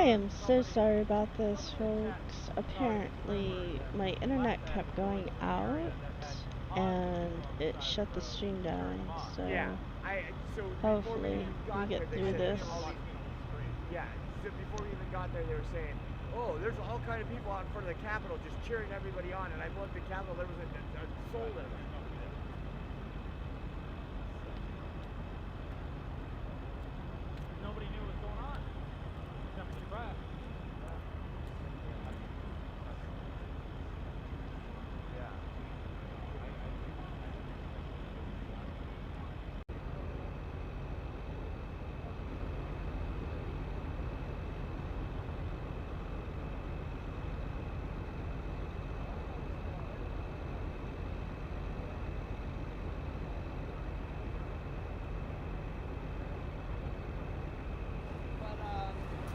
am so sorry about this, folks. Apparently, my internet kept going out, and it shut the stream down, so hopefully we get through this. Yeah, so before we even got there, they were saying, oh, there's all kind of people out in front of the Capitol just cheering everybody on, and I looked at the Capitol, there was a soul there. Nobody knew what was going on. Jumping too fast.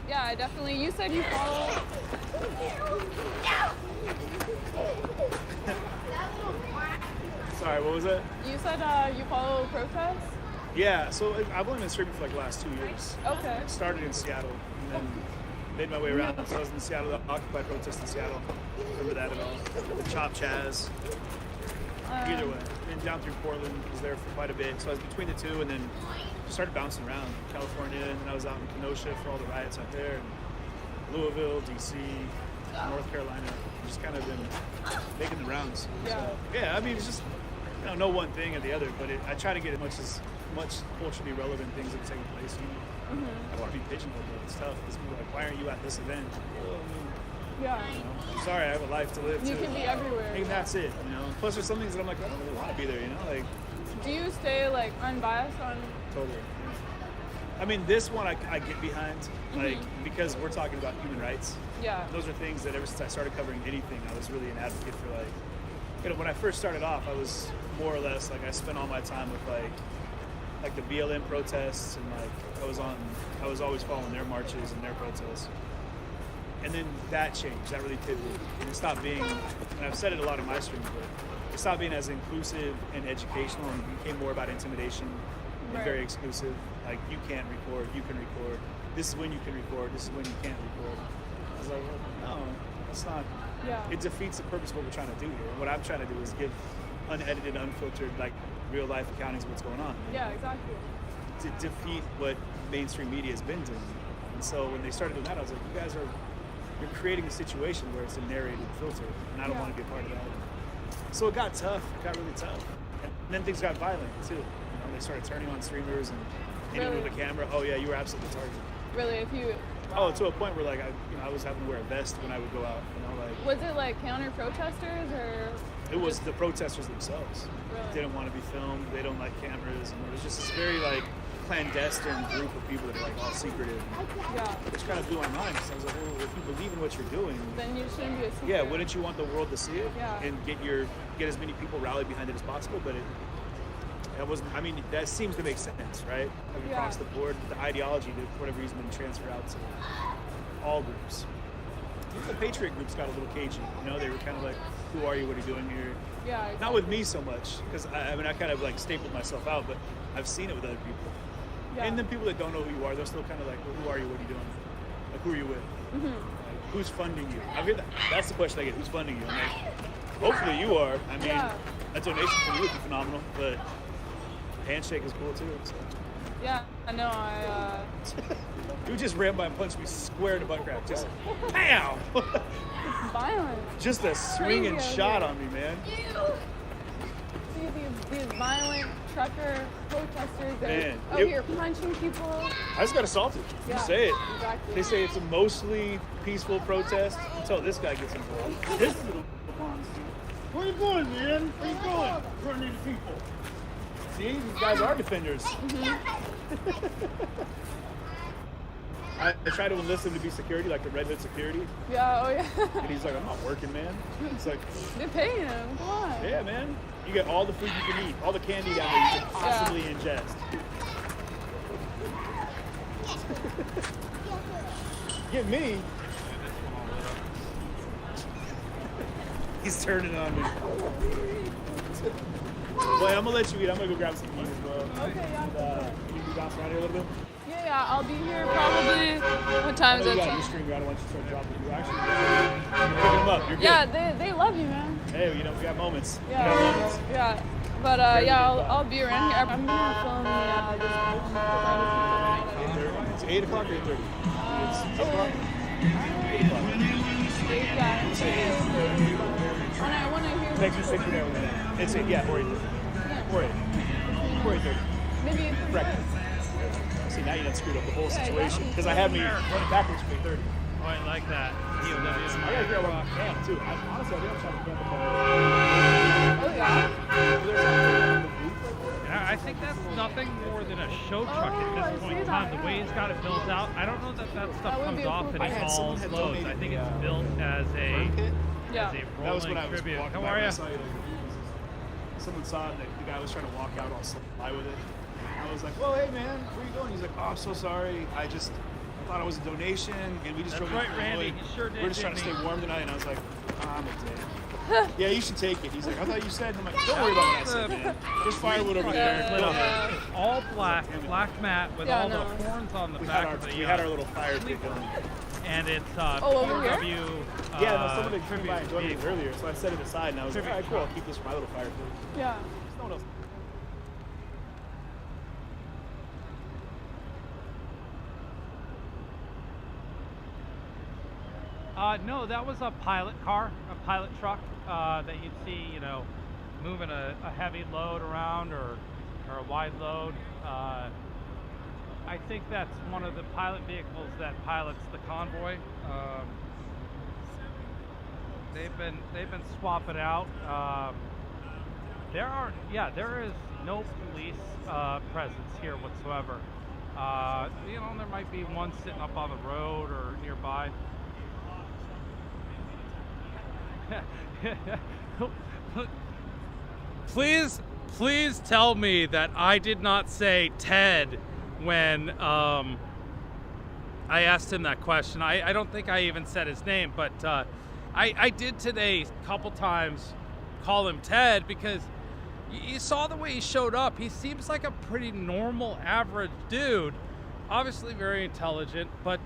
Yeah, I definitely. You said you follow. Sorry, what was that? You said you follow protests. Yeah, so I've only been streaming for like the last 2 years. Okay. I started in Seattle and then made my way around. So I was in Seattle, the Occupy protest in Seattle. Remember that at all? The Chop Chaz. Either way. And down through Portland, was there for quite a bit. So I was between the two, and then just started bouncing around California, and then I was out in Kenosha for all the riots out there, and Louisville, DC, North Carolina. Just kind of been making the rounds. Yeah. So, yeah, I mean, it's just no one thing or the other, but I try to get as much culturally relevant things that are taking place. I don't want to be pigeonholed, but it's tough. Because people are like, why aren't you at this event? Well, I mean, yeah. I'm sorry, I have a life to live. You can be everywhere. And that's it, Plus, there's some things that I'm like, I don't really want to be there, Like, do you stay like unbiased on? Totally. I mean, this one I get behind, like, because we're talking about human rights. Yeah. Those are things that ever since I started covering anything, I was really an advocate for. Like, when I first started off, I was more or less like I spent all my time with like the BLM protests, and like I was always following their marches and their protests. And then that changed. That really pivoted. And it stopped being, and I've said it a lot in my streams, but it stopped being as inclusive and educational, and became more about intimidation and very exclusive. Like, you can't record, you can record. This is when you can record, this is when you can't record. I was like, well, no, that's not. Yeah. It defeats the purpose of what we're trying to do here. What I'm trying to do is give unedited, unfiltered, like, real life accountings of what's going on. Yeah, exactly. To defeat what mainstream media has been doing. And so when they started doing that, I was like, you're creating a situation where it's a narrated filter, and I don't want to be a part of that. So it got tough. It got really tough. And then things got violent, too. They started turning on streamers and anyone with a camera. Oh, yeah, you were absolutely targeted. Really? If you... Oh, to a point where, like, I was having to wear a vest when I would go out, like... Was it, like, counter-protesters, or...? It was the protesters themselves. Really? Didn't want to be filmed. They don't like cameras. And it was just this very, like, clandestine group of people that are, like, all secretive. Yeah. Which kind of blew my mind, because I was like, well, if you believe in what you're doing... Then you shouldn't be a secret. Yeah, wouldn't you want the world to see it? Yeah. And get as many people rallied behind it as possible, but that wasn't... I mean, that seems to make sense, right? Like, across the board, the ideology, that for whatever reason, been transferred out to all groups. The Patriot groups got a little cagey, They were kind of like, who are you? What are you doing here? Yeah. Exactly. Not with me so much, because I kind of like stapled myself out, but I've seen it with other people. Yeah. And then people that don't know who you are, they're still kind of like, well, who are you? What are you doing? Like, who are you with? Like, who's funding you? I hear that. That's the question I get. Who's funding you? I'm like, hopefully you are. I mean, a donation from you would be phenomenal, but handshake is cool too. So. Yeah, I know. You just ran by and punched me square in the butt crack. Just, pow! It's violent. Just a swinging shot on me, man. See these violent trucker protesters that Man, here punching people. I just got assaulted. Yeah, You say it. Exactly. They say it's a mostly peaceful protest until this guy gets involved. This is where you going, man? Where you going? Running into people. See, these guys are defenders. I try to enlist him to be security, like the Red Hood security. Yeah, oh yeah. And he's like, I'm not working, man. It's like, they're paying him. Come on. Yeah, man. You get all the food you can eat, all the candy down there you can possibly ingest. Get me. He's turning on me. Boy, I'm gonna let you eat. I'm gonna go grab some meat as well. Okay, yeah. You need to bounce around here a little bit? Yeah, I'll be here probably, what time? times. You got a streamer. I don't want you to start dropping. You actually pick them up. You're good. Yeah, they love you, man. Hey, you know, we got moments. Yeah. We got moments. Yeah. But yeah, I'll be around here. I'm gonna film the It's 8 o'clock or 8:30? It's 8 o'clock. 8 o'clock. I want to hear. Thanks for sticking there with that. It's 8, yeah, or 8:30. Or 8. Or 8:30. Maybe it's Correct. See, now you done screwed up the whole situation. Because I had me running backwards for 8:30. Oh, I like that. I gotta figure out where I'm camp too. Honestly, I think I'm trying to camp at Oh, yeah. Yeah, I think that's nothing more than a show truck at this point in time. The way he's got it built out, I don't know that stuff comes off in small loads. I think it's built as a That was when I was tribute. walking How by are my you? site. Someone saw it, the guy was trying to walk out all sly with it. I was like, well, hey man, where you going? He's like, oh, I'm so sorry. I thought it was a donation, and we just drove right, to Randy. Convoy. You sure did, We're just trying to didn't stay warm tonight, and I was like, I'm a dick. Yeah, you should take it. He's like, I thought you said. I'm like, don't worry about what I said, man. There's firewood over there. It's all black matte with all the horns on the back of the We had our little fire pit going. And it's over here? PW. Yeah, no, someone had come by and joined me earlier, so I set it aside, and I was like, all right, cool, I'll keep this for my little fire pit. Yeah. There's no one else. No, that was a pilot car, a pilot truck that you'd see, you know, moving a heavy load around or a wide load. I think that's one of the pilot vehicles that pilots the convoy. They've been swapping out. There is no police presence here whatsoever. You know, there might be one sitting up on the road or nearby. Please tell me that I did not say Ted when I asked him that question. I don't think I even said his name, but I did today a couple times call him Ted because you saw the way he showed up. He seems like a pretty normal, average dude. Obviously very intelligent, but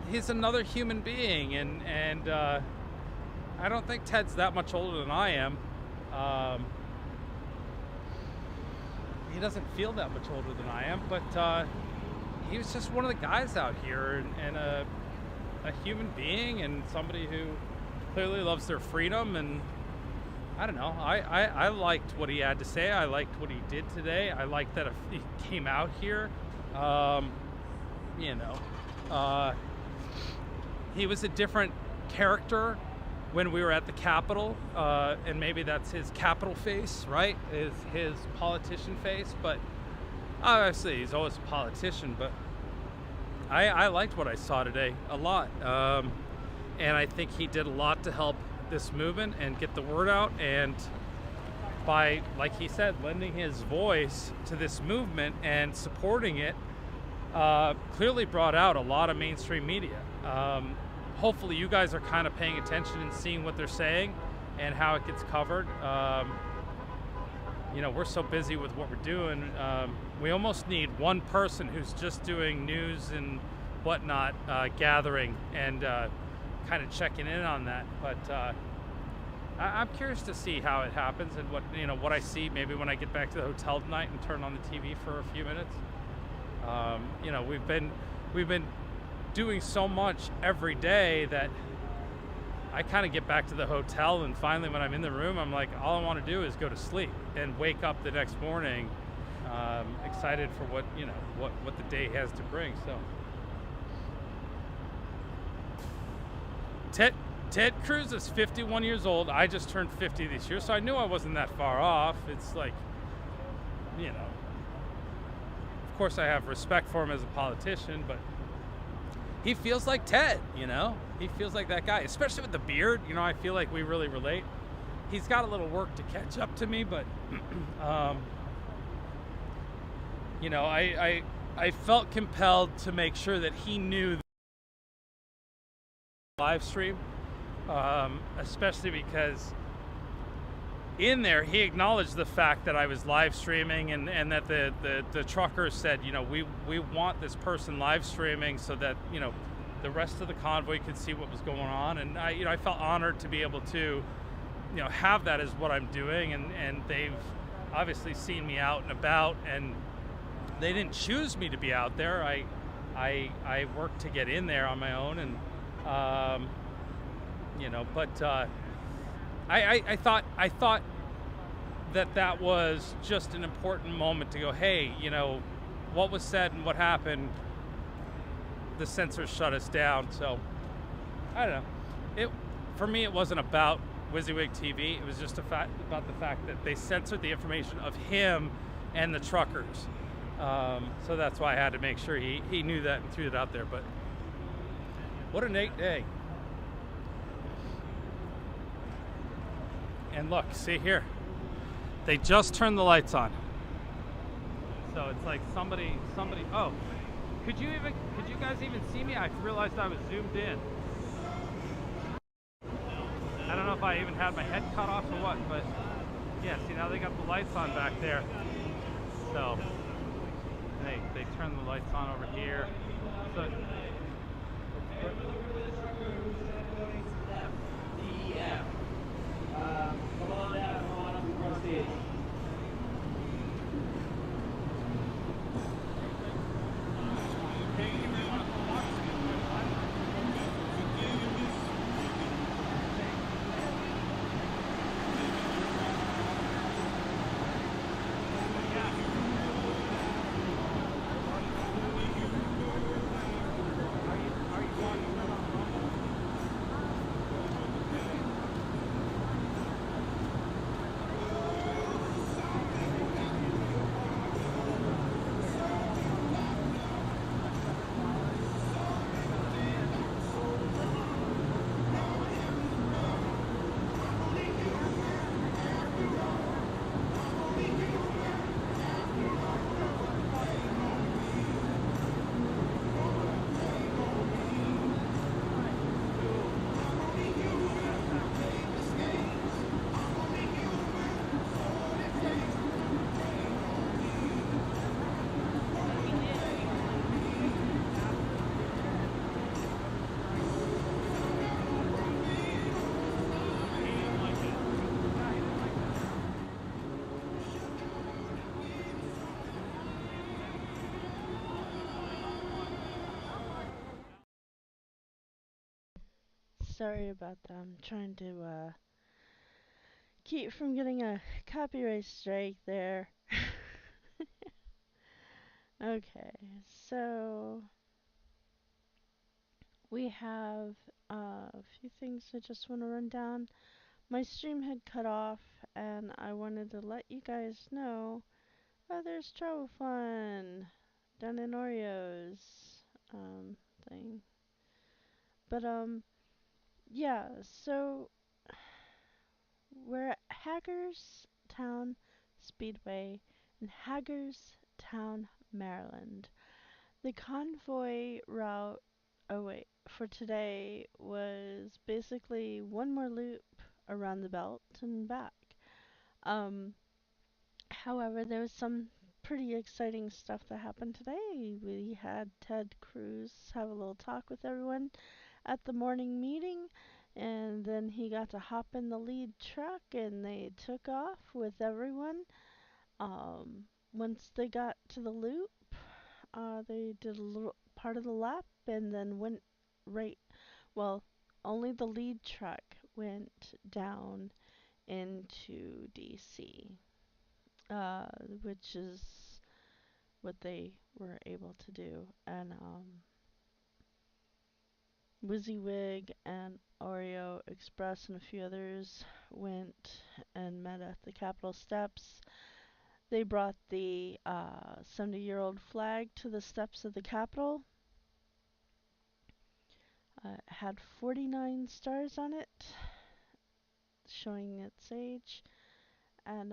he's another human being, and I don't think Ted's that much older than I am. He doesn't feel that much older than I am, but he was just one of the guys out here, and a human being, and somebody who clearly loves their freedom. And I don't know, I liked what he had to say. I liked what he did today. I liked that he came out here. You know, he was a different character when we were at the Capitol, and maybe that's his Capitol face, right? Is his politician face, but obviously he's always a politician. But I liked what I saw today a lot, and I think he did a lot to help this movement and get the word out, and by, like he said, lending his voice to this movement and supporting it, clearly brought out a lot of mainstream media. Hopefully you guys are kind of paying attention and seeing what they're saying and how it gets covered. You know, we're so busy with what we're doing. We almost need one person who's just doing news and whatnot, gathering and kind of checking in on that. But I'm curious to see how it happens and what I see maybe when I get back to the hotel tonight and turn on the TV for a few minutes. You know, we've been doing so much every day that I kind of get back to the hotel, and finally when I'm in the room, I'm like, all I want to do is go to sleep and wake up the next morning excited for what the day has to bring. So Ted Cruz is 51 years old. I just turned 50 this year, so I knew I wasn't that far off. It's like, you know, of course I have respect for him as a politician, but he feels like Ted, you know? He feels like that guy, especially with the beard. You know, I feel like we really relate. He's got a little work to catch up to me, but, you know, I felt compelled to make sure that he knew the live stream, especially because in there, he acknowledged the fact that I was live streaming, and that the truckers said, you know, we want this person live streaming so that, you know, the rest of the convoy could see what was going on. And I felt honored to be able to, you know, have that as what I'm doing. And they've obviously seen me out and about, and they didn't choose me to be out there. I worked to get in there on my own, and you know, but I thought that was just an important moment to go, hey, you know, what was said and what happened, the censors shut us down. So I don't know. For me, it wasn't about WYSIWYG TV. It was just about the fact that they censored the information of him and the truckers. So that's why I had to make sure he knew that and threw it out there. But what a neat day. And look, see here, they just turned the lights on. So it's like somebody, oh, could you guys even see me? I realized I was zoomed in. I don't know if I even had my head cut off or what, but yeah, see, now they got the lights on back there. So they turned the lights on over here. So come on down, come on up to the front stage. Sorry about that. I'm trying to keep from getting a copyright strike there. Okay, so we have a few things I just want to run down. My stream had cut off, and I wanted to let you guys know there's travel fun done in Oreos thing. But yeah, so we're at Hagerstown Speedway in Hagerstown, Maryland. The convoy route, oh wait, for today was basically one more loop around the belt and back. Um, However, there was some pretty exciting stuff that happened today. We had Ted Cruz have a little talk with everyone at the morning meeting, and then he got to hop in the lead truck and they took off with everyone. Once they got to the loop, they did a little part of the lap and then went right, well, only the lead truck went down into DC, which is what they were able to do. And WYSIWYG and Oreo Express and a few others went and met at the Capitol steps. They brought the 70-year-old flag to the steps of the Capitol. It had 49 stars on it, showing its age. And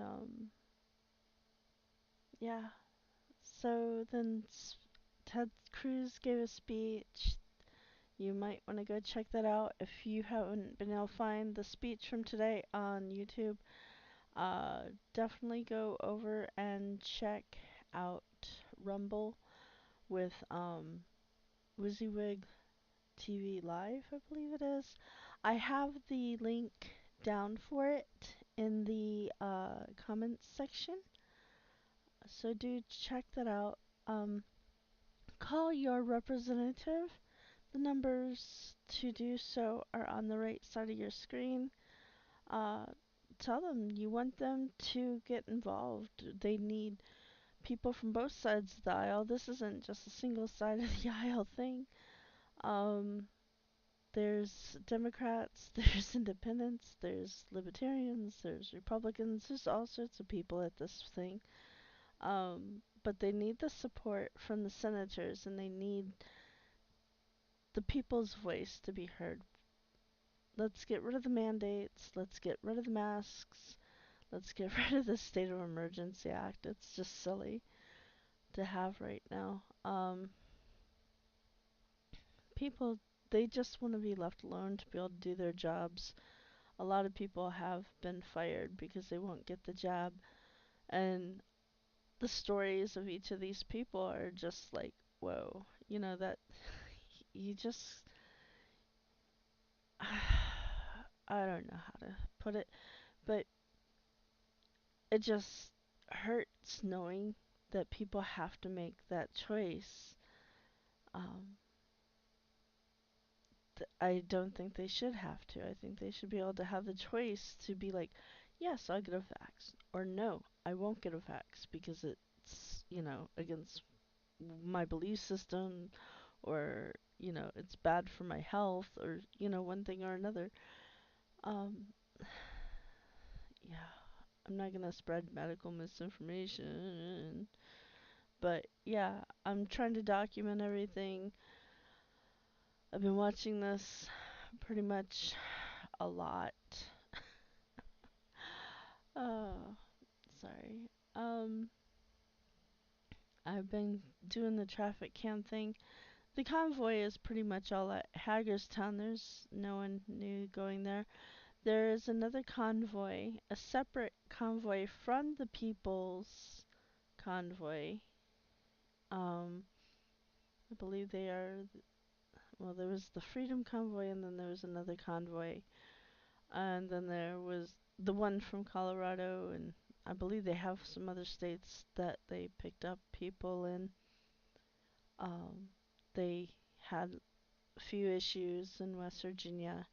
yeah, so then Ted Cruz gave a speech. You might want to go check that out if you haven't been able to find the speech from today on YouTube. Definitely go over and check out Rumble with WYSIWYG TV Live, I believe it is. I have the link down for it in the comments section, so do check that out. Call your representative. The numbers to do so are on the right side of your screen. Uh, Tell them you want them to get involved. They need people from both sides of the aisle. This isn't just a single side of the aisle thing. There's Democrats, there's independents, there's libertarians, there's Republicans, there's all sorts of people at this thing. But they need the support from the senators, and they need the people's voice to be heard. Let's get rid of the mandates, let's get rid of the masks, let's get rid of the State of Emergency Act. It's just silly to have right now. People, they just want to be left alone to be able to do their jobs. A lot of people have been fired because they won't get the job. And the stories of each of these people are just like, whoa, you know, that you just, I don't know how to put it, but it just hurts knowing that people have to make that choice. Um, I don't think they should have to. I think they should be able to have the choice to be like, yes, I'll get a vax, or no, I won't get a vax because it's, you know, against my belief system, or, you know, it's bad for my health, or, you know, one thing or another. Um, yeah, I'm not gonna spread medical misinformation, but yeah, I'm trying to document everything. I've been watching this pretty much a lot. Oh, sorry. I've been doing the traffic cam thing. The convoy is pretty much all at Hagerstown. There's no one new going there. There is another convoy, a separate convoy from the People's Convoy. I believe they are, well, there was the Freedom Convoy, and then there was another convoy. And then there was the one from Colorado, and I believe they have some other states that they picked up people in. They had a few issues in West Virginia,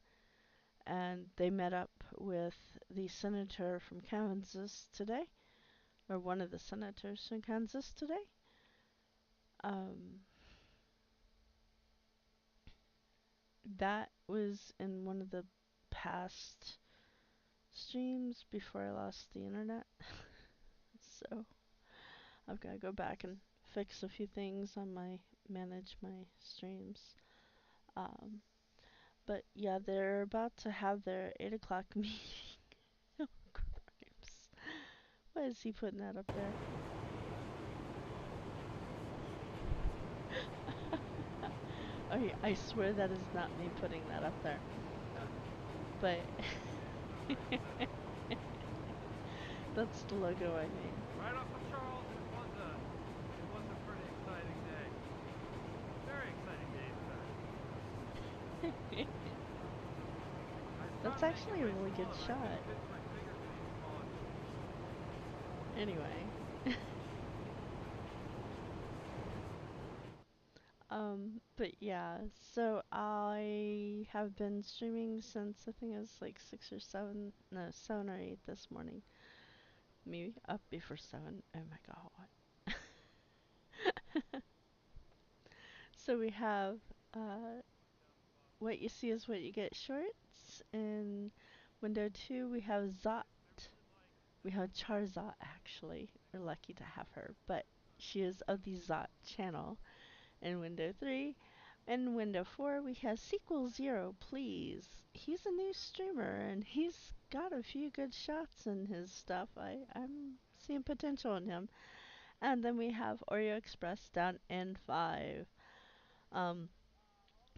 and they met up with the senator from Kansas today, or one of the senators from Kansas today. That was in one of the past streams before I lost the internet. So I've got to go back and fix a few things on manage my streams. But yeah, they're about to have their 8 o'clock meeting. Oh, crimes. Why is he putting that up there? I swear that is not me putting that up there. But that's the logo I made. Right off of Charles, it was a pretty exciting day. Very exciting day today. That's actually a really good shot. Anyway. But yeah, so I have been streaming since I think it was like 6 or 7, no, 7 or 8 this morning. Maybe up before 7. Oh my god. So we have, what you see is what you get shorts. In window 2 we have Zot. We have Charizard actually. We're lucky to have her, but she is of the Zot channel. In window 3. In window 4 we have Sequel Zero, please. He's a new streamer and he's got a few good shots in his stuff. I'm seeing potential in him. And then we have Oreo Express down in 5.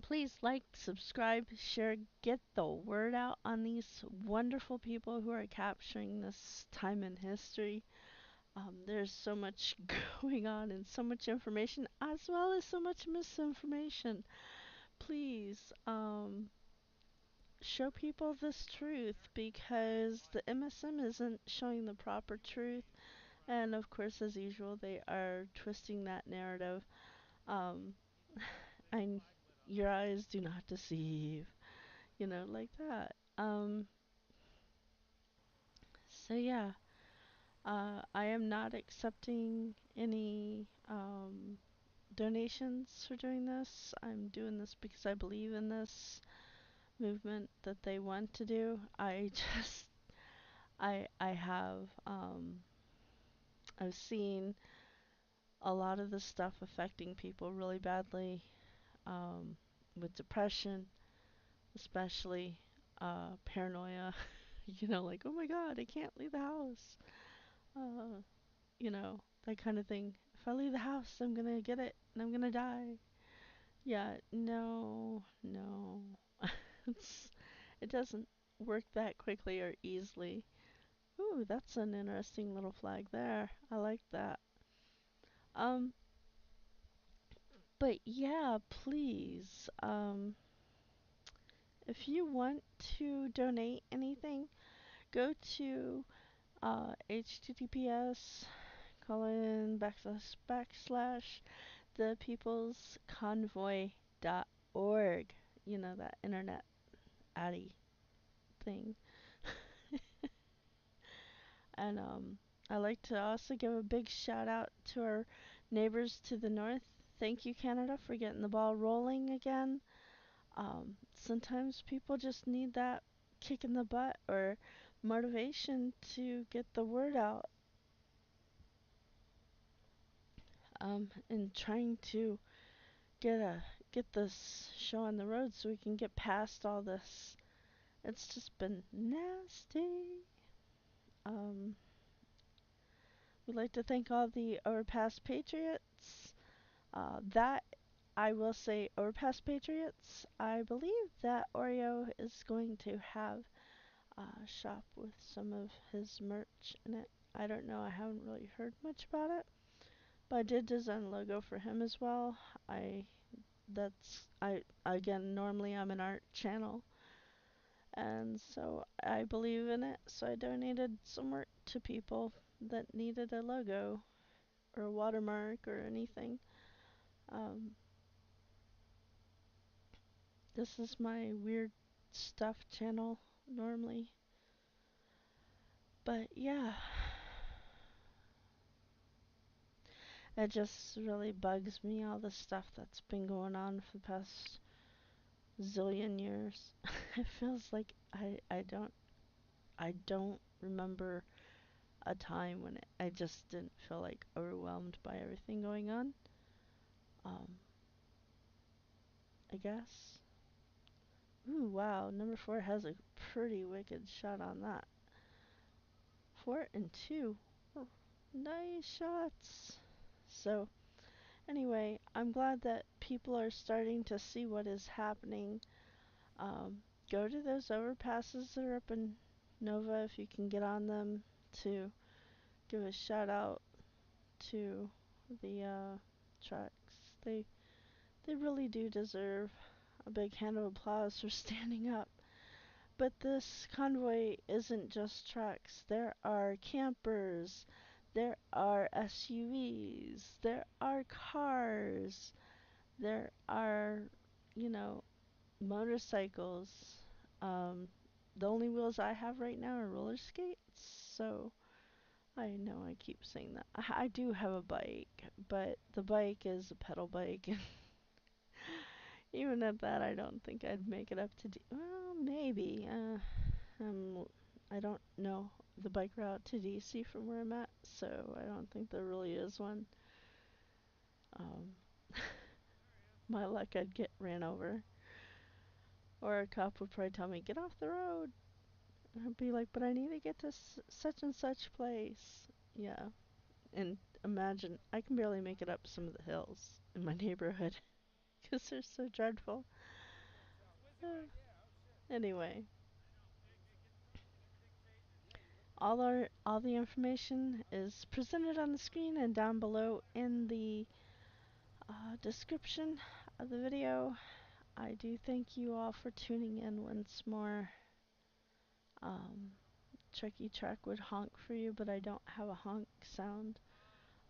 Please like, subscribe, share, get the word out on these wonderful people who are capturing this time in history. There's so much going on and so much information as well as so much misinformation. Please, show people this truth because the MSM isn't showing the proper truth. And of course, as usual, they are twisting that narrative. Um, and your eyes do not deceive, like that. So yeah, I am not accepting any donations for doing this. I'm doing this because I believe in this movement that they want to do. I have I've seen a lot of this stuff affecting people really badly, um, with depression, especially paranoia. Like, oh my god, I can't leave the house. Uh, that kind of thing. If I leave the house, I'm gonna get it and I'm gonna die. Yeah, no, no. It doesn't work that quickly or easily. Ooh, that's an interesting little flag there. I like that. Um, but yeah, please, if you want to donate anything, go to https colon backslash thepeoplesconvoy.org. That internet addy thing. And I like to also give a big shout out to our neighbors to the north. Thank you, Canada, for getting the ball rolling again. Sometimes people just need that kick in the butt or motivation to get the word out. And trying to get this show on the road so we can get past all this. It's just been nasty. We'd like to thank all the Overpass Patriots. That I will say, Overpass Patriots. I believe that Oreo is going to have a shop with some of his merch in it. I don't know. I haven't really heard much about it, but I did design a logo for him as well. Normally I'm an art channel, and so I believe in it, so I donated some work to people that needed a logo or a watermark or anything. Um, this is my weird stuff channel normally. But yeah, it just really bugs me, all the stuff that's been going on for the past zillion years. It feels like I don't remember a time when I just didn't feel like overwhelmed by everything going on. Um, I guess. Ooh, wow, number 4 has a pretty wicked shot on that. 4 and 2. Oh, nice shots. So, anyway, I'm glad that people are starting to see what is happening. Go to those overpasses that are up in Nova if you can get on them to give a shout out to the trucks. They really do deserve a big hand of applause for standing up. But this convoy isn't just trucks. There are campers, there are SUVs, there are cars, there are, you know, motorcycles. Um, the only wheels I have right now are roller skates, so I know I keep saying that. I do have a bike, but the bike is a pedal bike. Even at that, I don't think I'd make it up to well, maybe. I don't know the bike route to DC from where I'm at, so I don't think there really is one. Um, my luck, I'd get ran over. Or a cop would probably tell me, get off the road. And I'd be like, but I need to get to such and such place. Yeah. And imagine, I can barely make it up some of the hills in my neighborhood. because they're so dreadful. Anyway, all the information is presented on the screen and down below in the description of the video. I do thank you all for tuning in once more. Trucky Truck would honk for you, but I don't have a honk sound.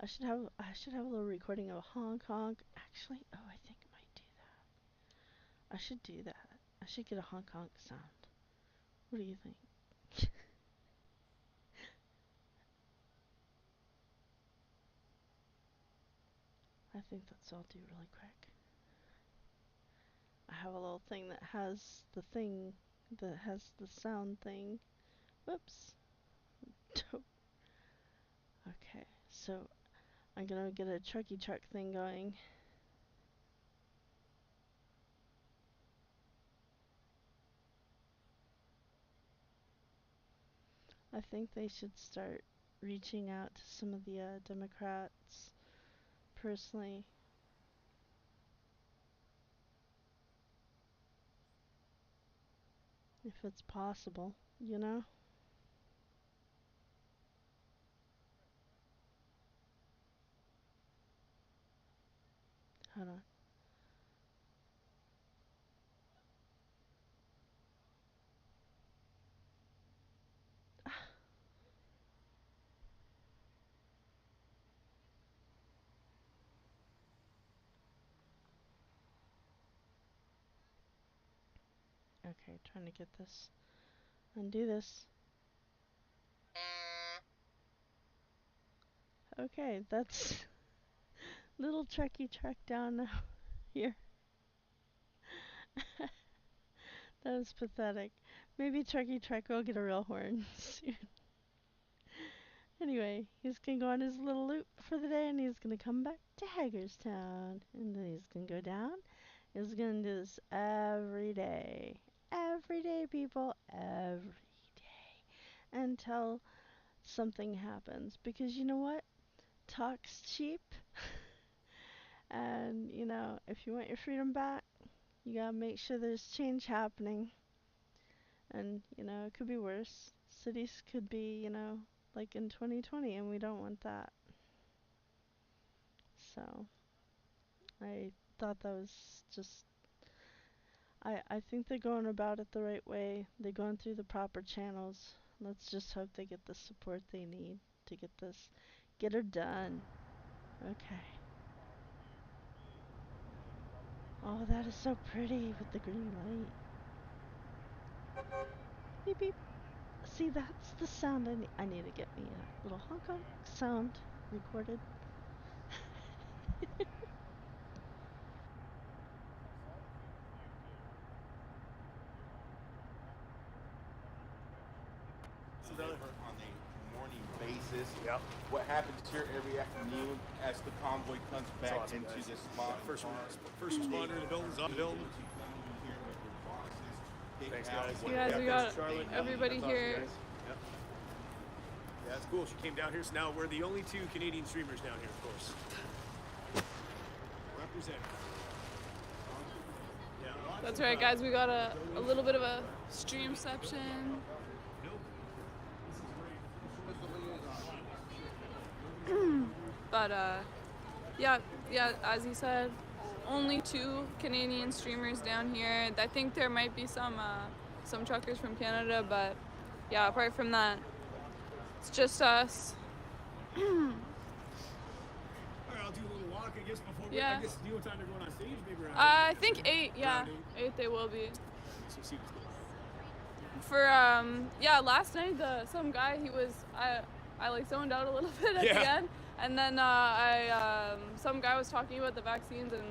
I should have a little recording of a honk honk. Actually, oh, I think I might do that. I should do that. I should get a honk honk sound. What do you think? I think that's what I'll do really quick. I have a little thing that has the sound thing. Whoops. Okay, so I'm gonna get a Trucky Truck thing going. I think they should start reaching out to some of the Democrats personally. If it's possible, you know? Hold on. Okay, trying to get this. Undo this. Okay, that's little Trucky Truck down here. That is pathetic. Maybe Trucky Truck will get a real horn soon. Anyway, he's gonna go on his little loop for the day and he's gonna come back to Hagerstown. And then he's gonna go down. He's gonna do this every day. Every day, people. Every day. Until something happens. Because you know what? Talk's cheap. And, you know, if you want your freedom back, you gotta make sure there's change happening. And, you know, it could be worse. Cities could be, you know, like in 2020, and we don't want that. So, I thought that was just... I think they're going about it the right way. They're going through the proper channels. Let's just hope they get the support they need to get her done. Okay. Oh, that is so pretty with the green light. Beep beep. See, that's the sound I need to get me a little honk honk sound recorded. On a morning basis. Yep. What happens here every afternoon as the convoy comes back into this spot? First responder in the building's on the building. Thanks, guys. You guys, we got everybody here. Yep. Yeah, that's cool. She came down here, so now we're the only two Canadian streamers down here, of course. Represent. Yeah. That's right, guys. We got a little bit of a streamception. But yeah, as you said, only 2 Canadian streamers down here. I think there might be some truckers from Canada, but yeah, apart from that, it's just us. Alright, I'll do a little walk, I guess, before we... Yeah. I guess, do you have time to go on stage, maybe around I think 8, yeah. 8 they will be. So see what's going on. For, yeah, last night, some guy, he was... I like zoned out a little bit at the end, and then some guy was talking about the vaccines and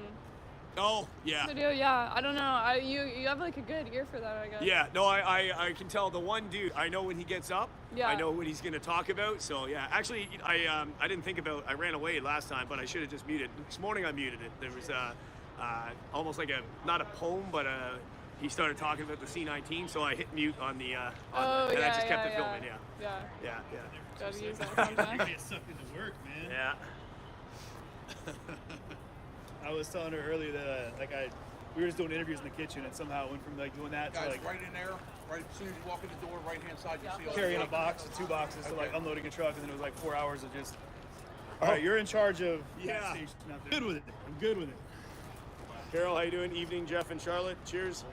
Oh, yeah. video. Yeah, I don't know. You have like a good ear for that, I guess. Yeah, no, I can tell the one dude. I know when he gets up. Yeah. I know what he's going to talk about. So yeah, actually, I didn't think about. I ran away last time, but I should have just muted. This morning I muted it. There was almost like not a poem, but he started talking about the C-19, so I hit mute on the. And I just kept it filming. Yeah. Gotta use that sometimes. You're gonna get sucked into work, man. Yeah. I was telling her earlier that we were just doing interviews in the kitchen, and somehow it went from like doing that Guys, to like right in there, right as soon as you walk in the door, right hand side, you see all carrying the a box, 2 boxes, to like unloading a truck, and then it was like 4 hours of just. Oh. All right, you're in charge of. Yeah. that station out there. Good with it. I'm good with it. Carol, how you doing? Evening, Jeff and Charlotte. Cheers.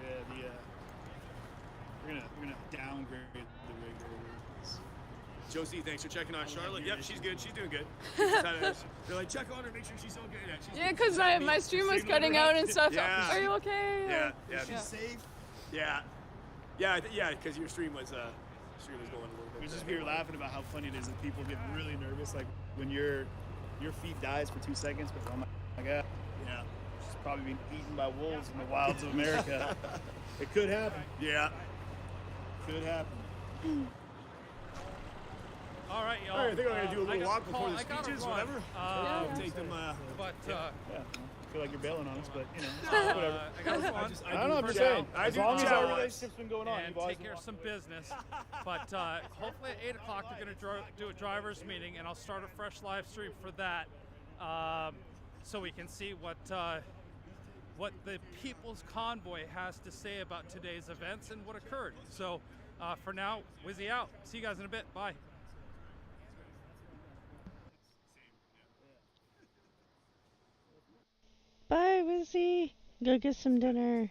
Yeah, we're gonna downgrade the rig over. Josie, thanks for checking on Charlotte. Yep, she's good. She's doing good. They're like, check on her, make sure she's okay. Yeah, she's Yeah, because my stream was cutting out and stuff. Yeah. Are you okay? Yeah. She's safe. Yeah, because your stream was going a little bit. We're just here laughing about how funny it is that people get really nervous, like when your feet dies for 2 seconds, but oh my god, Yeah. she's probably been eaten by wolves in the wilds of America. It could happen. Yeah. Could happen. All right, y'all. All right, I think I'm gonna do a little walk before the I gotta speeches, run. whatever. Yeah. Take them. But Yeah, I feel like you're bailing on us, but you know, I gotta run. I don't know. I'm just chow. saying. I As do long as chow our once. relationship's been going on, and you've always take care of been some business. But hopefully at 8 o'clock we're going to do a driver's meeting, and I'll start a fresh live stream for that, so we can see what the People's Convoy has to say about today's events and what occurred. So for now, Wizzy out. See you guys in a bit. Bye. Bye, Wizzy. Go get some dinner.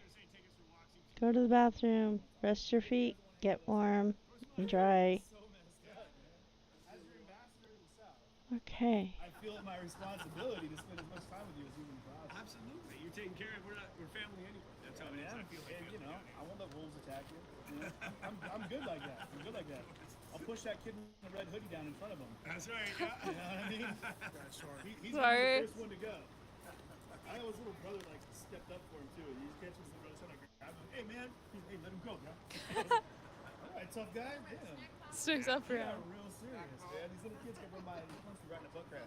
Go to the bathroom. Rest your feet. Get warm and dry. Okay. I feel it my responsibility to spend as much time with you as humanly possible. Absolutely. You're taking care of. We're family anyway. That's how it is. I feel like And you know, I won't let wolves attack you. You know, I'm good like that. I'm good like that. I'll push that kid in the red hoodie down in front of him. That's right. You know what I mean? He's gonna Sorry. be the first one to go. I know his little brother like stepped up for him too. He catches his little brother trying to grab him. Hey man, hey, let him go, bro. All right, tough guy. Damn. Sticks up for Yeah, him. real serious, man. These little kids get run by. He wants to ride in a butt crack.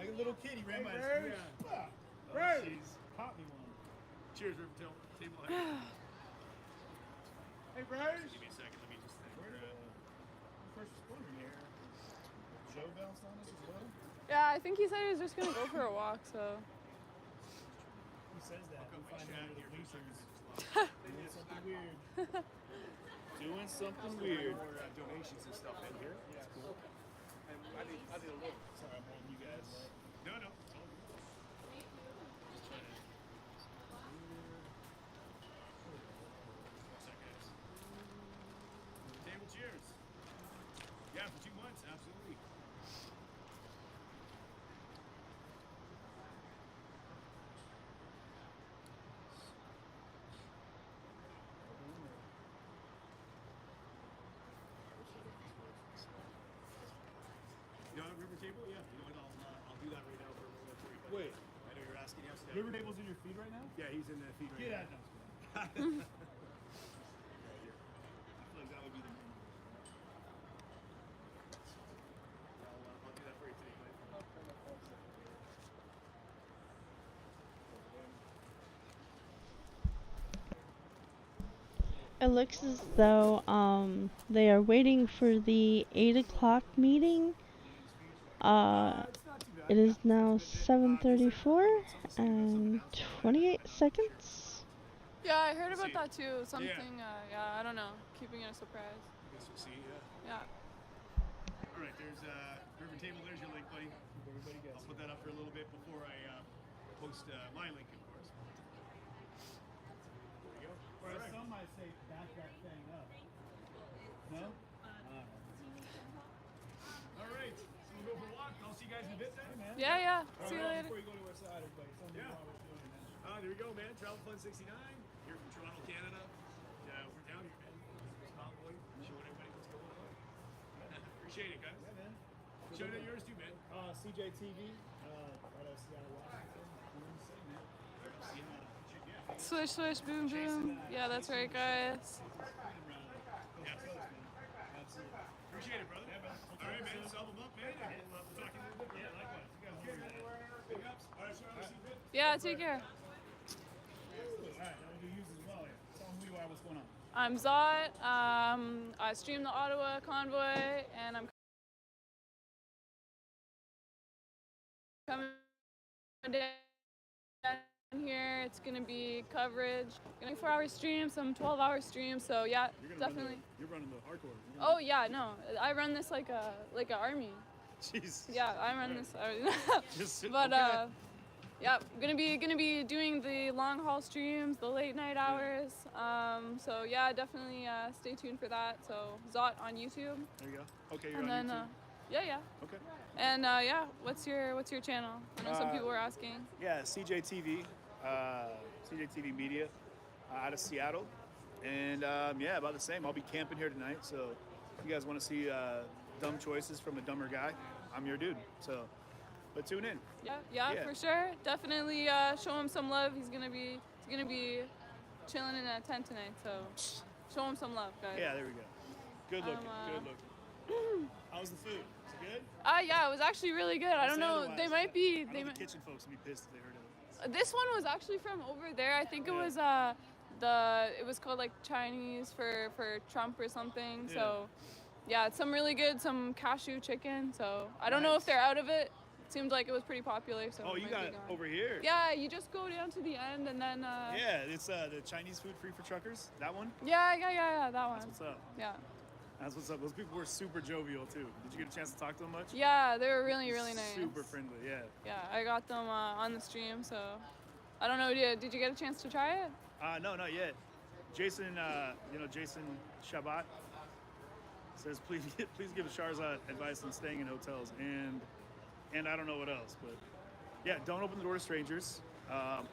Like a little kid, he ran by his screen. Oh, jeez. Caught me one. Cheers, River Table. Hey, Bryce. Give me a second. Let me just think. Where first responder here? Joe bounced on us as well. Yeah, I think he said he was just gonna go for a walk. So Who says that? We find him under the bleachers. Doing something weird. Doing something weird. More donations and stuff in here. Yeah, cool. I need a little. Sorry, I'm holding you guys up. No. Table cheers. Yeah, for 2 months, absolutely. You know, River Table? Yeah. You know what? I'll do that right now for a moment for you. But Wait. I know you're asking yesterday. River Table's in your feed right now? Yeah, he's in the feed right Get now. out now. I feel like that would be the main. I'll do that for you today, Glenn. It looks as though they are waiting for the 8 o'clock meeting. It is now 7:34 and 28 seconds. yeah, I heard about that too. Something. Yeah, I don't know. Keeping it a surprise. I guess we'll see, yeah. Yeah. All right, there's River Table. There's your link, buddy. Everybody gets I'll put that up for a little bit before I post my link, of course. There we go. Or as some might say, back that thing up. No? All right, so we'll go for a walk. I'll see you guys in a bit then. Man. Yeah. See you later. Before you go to our side, everybody, tell me Yeah. how we're doing now. There we go, man. Travel Fun 69 here from Toronto, Canada. We're down here, man. This Convoy, showing everybody what's going on. Appreciate it, guys. Yeah, man. Showing it yours too, man. CJTV, out of Seattle, Washington. Doing the same, man. Swish, boom, boom. Yeah, that's right, guys. Appreciate it, brother. All right, man. Sub them up, man. And we'll talk to you a little bit. Yeah, likewise. You guys good, man. Big ups. All right, so I'll see you in a bit. Yeah, take care. All right, now we do use as well here. Tell them who you are, what's going on. I'm Zot. I stream the Ottawa Convoy, and I'm coming down down here. It's gonna be coverage, 24-hour streams, some 12-hour streams. So yeah, definitely. You're running the hardcore. Oh yeah, no, I run this like an army. Jeez. Yeah, I run this. But okay. yeah, gonna be doing the long haul streams, the late night hours. So yeah, definitely stay tuned for that. So Zot on YouTube. There you go. Okay, you're And on then, YouTube. yeah. Okay. And yeah, what's your channel? I know some people were asking. Yeah, CJTV, CJTV Media, out of Seattle, and yeah, about the same. I'll be camping here tonight, so if you guys want to see dumb choices from a dumber guy, I'm your dude. So, but tune in. Yeah, for sure. Definitely show him some love. He's gonna be chilling in a tent tonight, so show him some love, guys. Yeah, there we go. Good looking. Good looking. How was the food? Was it good? Yeah, it was actually really good. I don't know. They might be. The kitchen folks would be pissed if they heard of it. This one was actually from over there. I think it was it was called like Chinese for Trump or something. Yeah. So yeah, it's some really good, some cashew chicken. So I don't know if they're out of it. It seemed like it was pretty popular. So you got it over here. Yeah, you just go down to the end and then. Yeah, it's the Chinese food free for truckers. That one. Yeah, that one. That's what's up. Yeah. That's what's up. Those people were super jovial too. Did you get a chance to talk to them much? Yeah, they were really nice. Super friendly, yeah. Yeah, I got them on the stream, so I don't know. Did you get a chance to try it? No, not yet. Jason, Jason Shabat says please give Sharzad advice on staying in hotels and I don't know what else, but yeah, don't open the door to strangers.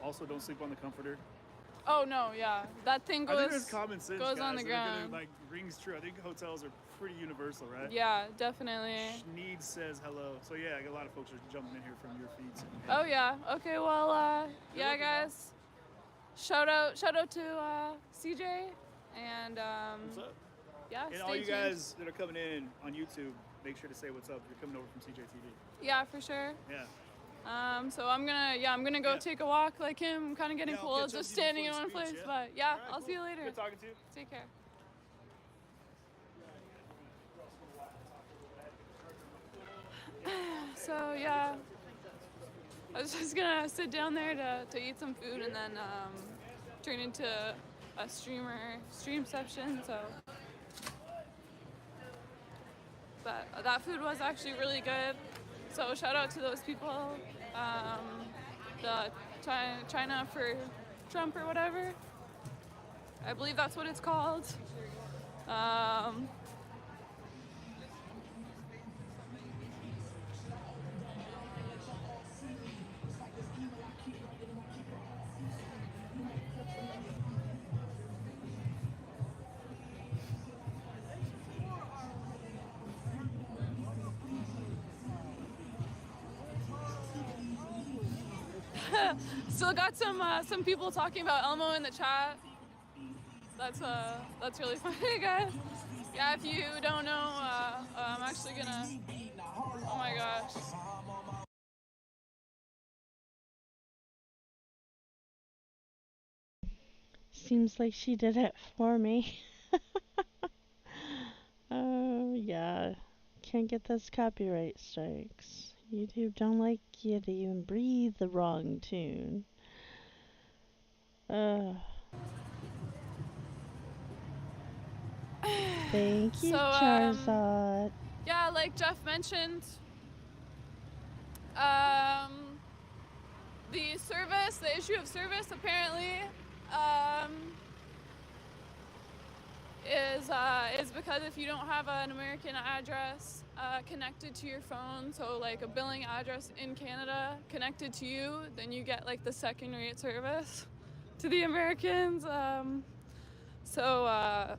Also, don't sleep on the comforter. Oh no, yeah, that thing I think goes there's common sense, goes guys, on the ground. like rings true. I think hotels are pretty universal, right? Yeah, definitely. Need says hello. So yeah, I got a lot of folks are jumping in here from your feeds. Oh yeah. Okay. Well, yeah, guys. Shout out to CJ and What's up? yeah. And stay all you tuned. guys that are coming in on YouTube, make sure to say what's up. You're coming over from CJTV. Yeah, for sure. Yeah. So I'm gonna go take a walk like him. I'm kind of getting Yeah, I'll cold catch up just with you standing in before one the speech, place. yeah? But yeah, All right, I'll see you cool. later. Good talking to you. Take care. So yeah, I was just gonna sit down there to eat some food and then turn into a stream session. So, but that food was actually really good. So shout out to those people, the China for Trump or whatever. I believe that's what it's called. Still got some people talking about Elmo in the chat. That's really funny, guys. Yeah, if you don't know, I'm actually gonna. Oh my gosh. Seems like she did it for me. Oh yeah, can't get those copyright strikes. YouTube don't like you to even breathe the wrong tune. Thank you, Charizard. Yeah, like Jeff mentioned, the issue of service apparently is because if you don't have an American address connected to your phone, so like a billing address in Canada connected to you, then you get like the second-rate service to the Americans. So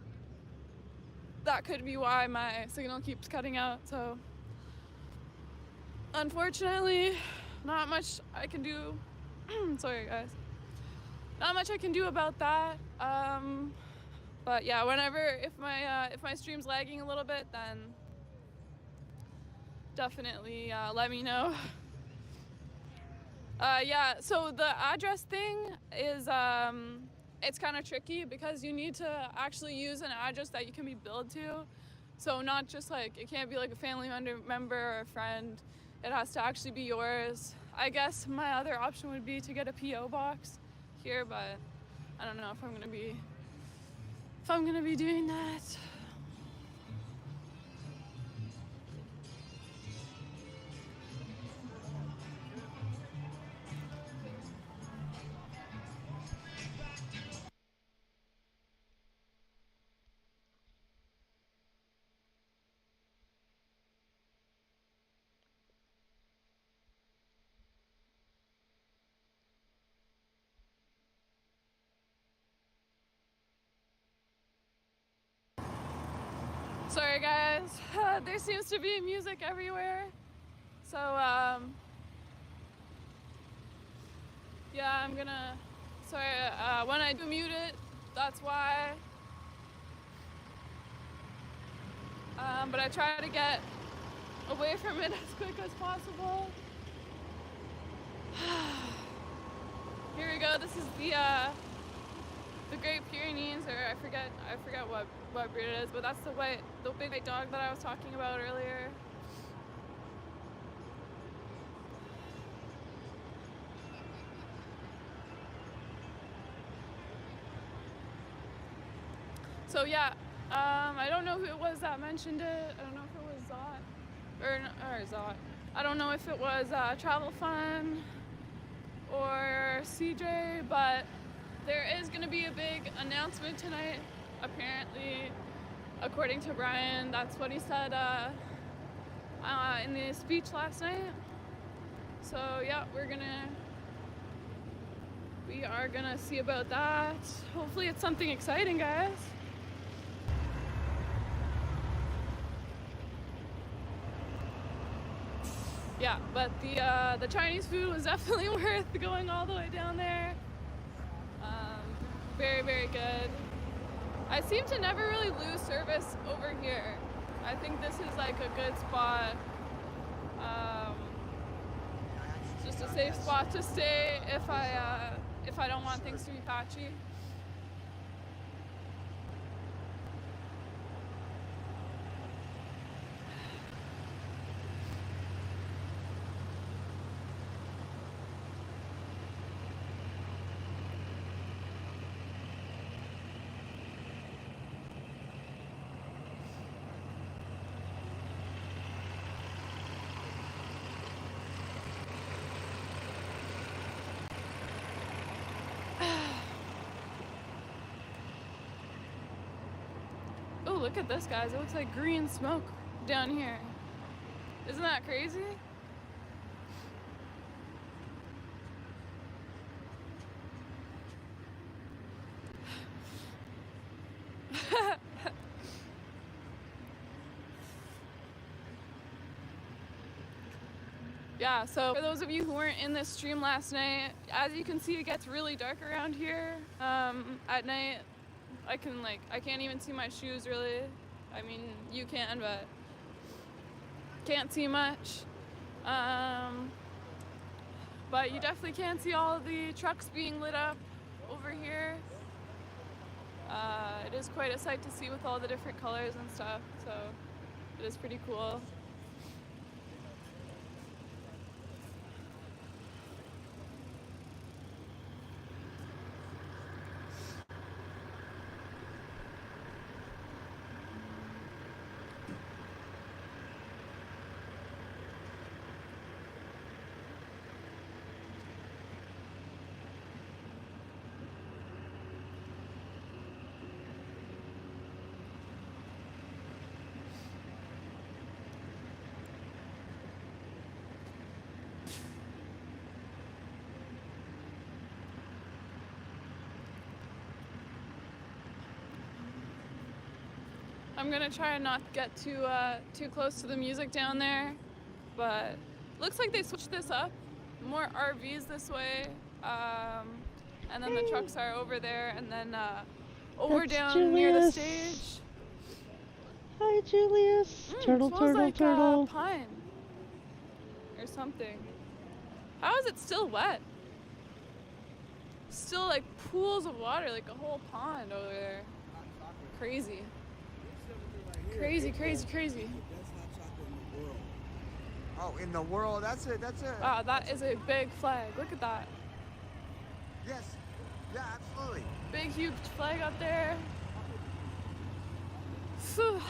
that could be why my signal keeps cutting out. So unfortunately, not much I can do. Sorry, guys. Not much I can do about that. But yeah, if my stream's lagging a little bit, then definitely let me know. Yeah, so the address thing is it's kind of tricky because you need to actually use an address that you can be billed to. So not just like, it can't be like a family member or a friend. It has to actually be yours. I guess my other option would be to get a PO box here, but I don't know if I'm gonna be doing that. Sorry guys, there seems to be music everywhere. So yeah, I'm gonna, sorry, when I do mute it, that's why. But I try to get away from it as quick as possible. Here we go, this is the Great Pyrenees, or I forget what breed it is, but that's the big white dog that I was talking about earlier. So yeah, I don't know who it was that mentioned it. I don't know if it was Zot, or Zot. I don't know if it was Travel Fun or CJ, but there is going to be a big announcement tonight, apparently, according to Brian. That's what he said in the speech last night. So yeah, we are gonna see about that. Hopefully it's something exciting, guys. Yeah, but the Chinese food was definitely worth going all the way down there. Very, very good. I seem to never really lose service over here. I think this is like a good spot. Just a safe spot to stay if I don't want things to be patchy. Oh, look at this, guys. It looks like green smoke down here. Isn't that crazy? Yeah, so for those of you who weren't in this stream last night, as you can see, it gets really dark around here at night. I can't even see my shoes really. I mean, you can, but can't see much. But you definitely can see all of the trucks being lit up over here. It is quite a sight to see with all the different colors and stuff, so it is pretty cool. I'm gonna try and not get too close to the music down there, but looks like they switched this up. More RVs this way, and then the trucks are over there, and then over That's down Julius. near the stage. Hi, Julius. Turtle, smells turtle, like, turtle. pine or something. How is it still wet? Still like pools of water, like a whole pond over there. Crazy. Crazy, crazy, crazy. Best hot chocolate in the world. Oh, in the world? That's a. Wow, that is a big flag. Look at that. Yes. Yeah, absolutely. Big, huge flag up there. Phew.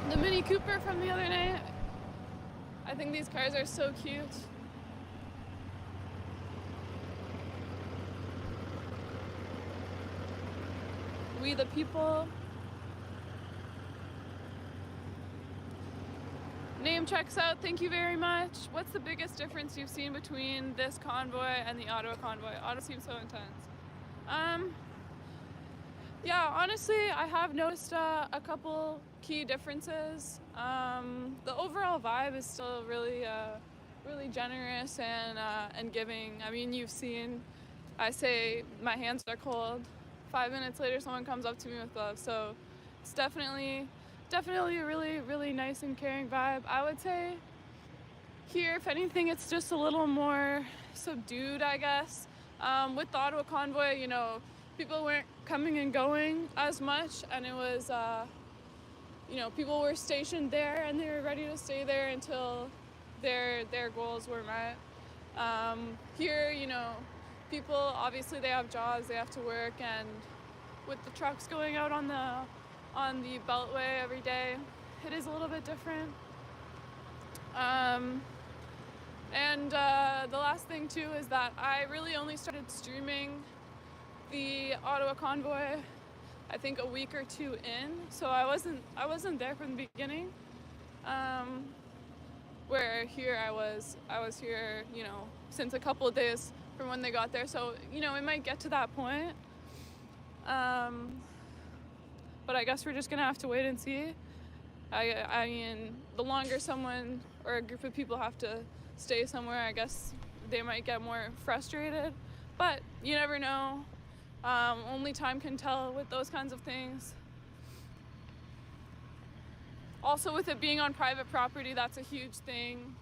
The Mini Cooper from the other night. I think these cars are so cute. We the people. Name checks out, thank you very much. What's the biggest difference you've seen between this convoy and the Ottawa convoy? Ottawa seems so intense. Yeah, honestly, I have noticed a couple key differences. The overall vibe is still really, really generous and giving. I mean, you've seen, I say my hands are cold. 5 minutes later, someone comes up to me with gloves. So it's definitely a really, really nice and caring vibe. I would say here, if anything, it's just a little more subdued, I guess. With the Ottawa convoy, you know, people weren't coming and going as much, and it was, you know, people were stationed there and they were ready to stay there until their goals were met. Here, you know, people, obviously they have jobs, they have to work, and with the trucks going out on the Beltway every day, it is a little bit different. And the last thing too is that I really only started streaming the Ottawa convoy I think a week or two in, so I wasn't there from the beginning. Where here I was here, you know, since a couple of days from when they got there, so you know it might get to that point. But I guess we're just gonna have to wait and see. I mean, the longer someone or a group of people have to stay somewhere, I guess they might get more frustrated. But you never know. Only time can tell with those kinds of things. Also, with it being on private property, that's a huge thing.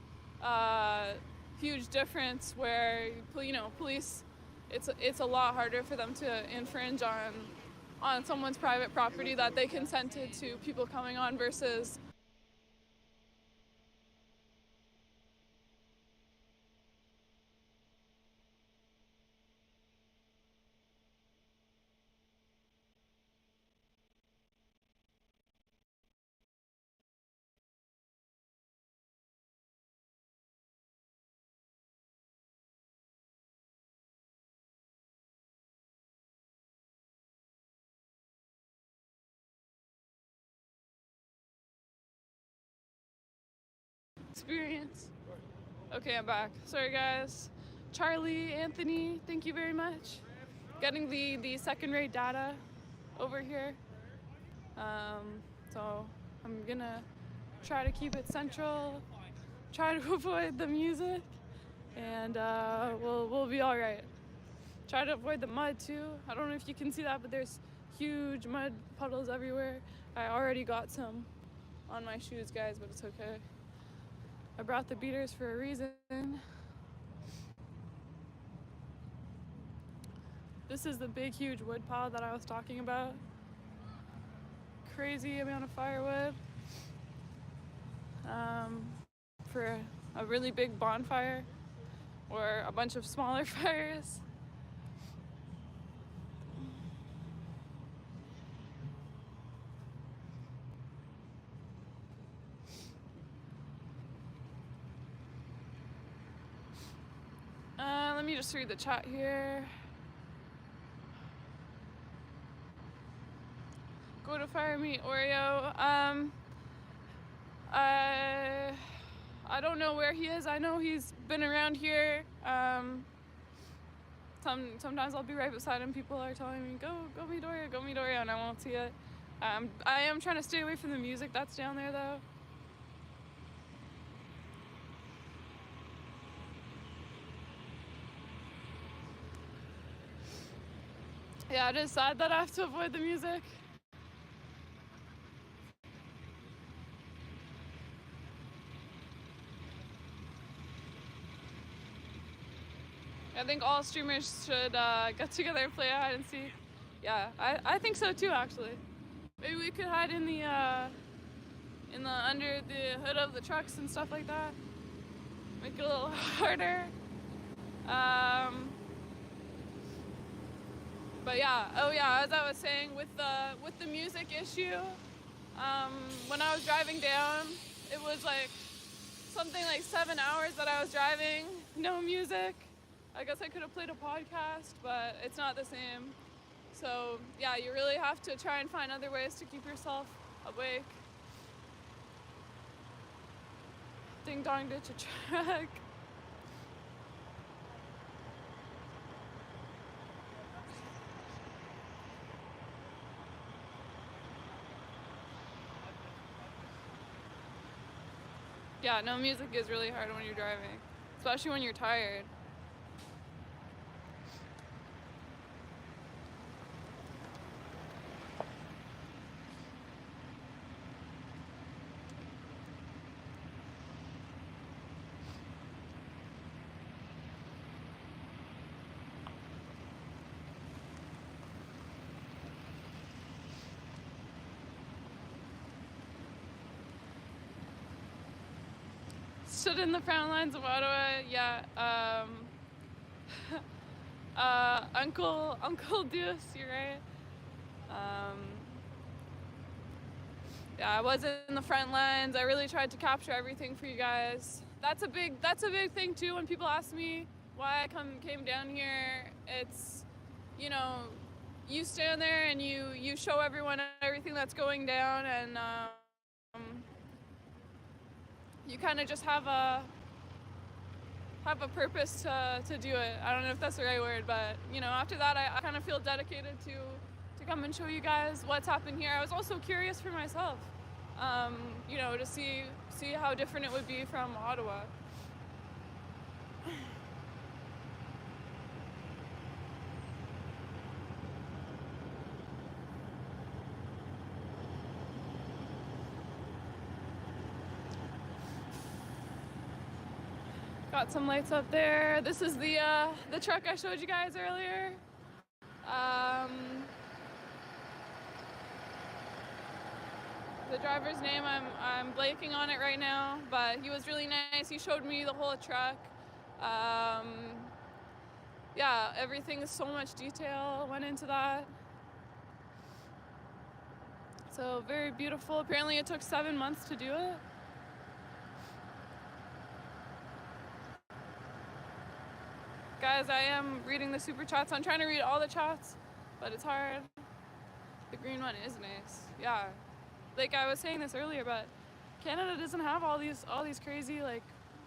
Huge difference where, you know, police, it's a lot harder for them to infringe on someone's private property that they consented to people coming on versus experience. Okay, I'm back. Sorry guys. Charlie, Anthony, thank you very much. Getting the second rate data over here. So I'm gonna try to keep it central, try to avoid the music, and we'll be all right. Try to avoid the mud too. I don't know if you can see that, but there's huge mud puddles everywhere. I already got some on my shoes, guys, but it's okay. I brought the beaters for a reason. This is the big, huge wood pile that I was talking about. Crazy amount of firewood for a really big bonfire or a bunch of smaller fires. Let me just read the chat here. Go to Fire Meat Oreo. I don't know where he is. I know he's been around here. Sometimes I'll be right beside him. People are telling me, go meet Oreo, and I won't see it. I am trying to stay away from the music that's down there, though. Yeah, it is sad that I have to avoid the music. I think all streamers should get together and play hide and seek. Yeah, I think so too, actually. Maybe we could hide in the under the hood of the trucks and stuff like that. Make it a little harder. But yeah, oh yeah, as I was saying, with the music issue, when I was driving down, it was like something like 7 hours that I was driving, no music. I guess I could have played a podcast, but it's not the same. So yeah, you really have to try and find other ways to keep yourself awake. Ding dong ditch a truck. Yeah, no music is really hard when you're driving, especially when you're tired. Stood in the front lines of Ottawa, yeah. Uncle Deuce, you're right. Yeah, I was in the front lines. I really tried to capture everything for you guys. That's a big thing too. When people ask me why I came down here, it's, you know, you stand there and you show everyone everything that's going down, and you kind of just have a purpose to do it. I don't know if that's the right word, but you know, after that I kind of feel dedicated to come and show you guys what's happened here. I was also curious for myself, you know, to see how different it would be from Ottawa. Got some lights up there. This is the truck I showed you guys earlier. The driver's name, I'm blanking on it right now, but he was really nice. He showed me the whole truck. Yeah, everything, so much detail went into that. So very beautiful. Apparently it took 7 months to do it. Guys, I am reading the super chats. I'm trying to read all the chats, but it's hard. The green one is nice. Yeah. Like I was saying this earlier, but Canada doesn't have all these crazy like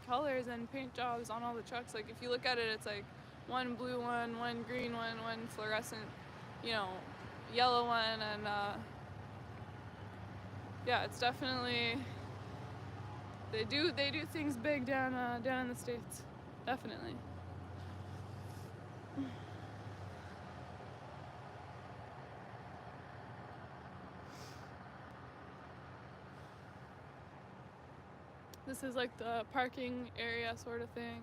colors and paint jobs on all the trucks. Like if you look at it, it's like one blue one, one green one, one fluorescent, you know, yellow one, and yeah, it's definitely they do things big down in the States. Definitely. This is like the parking area sort of thing.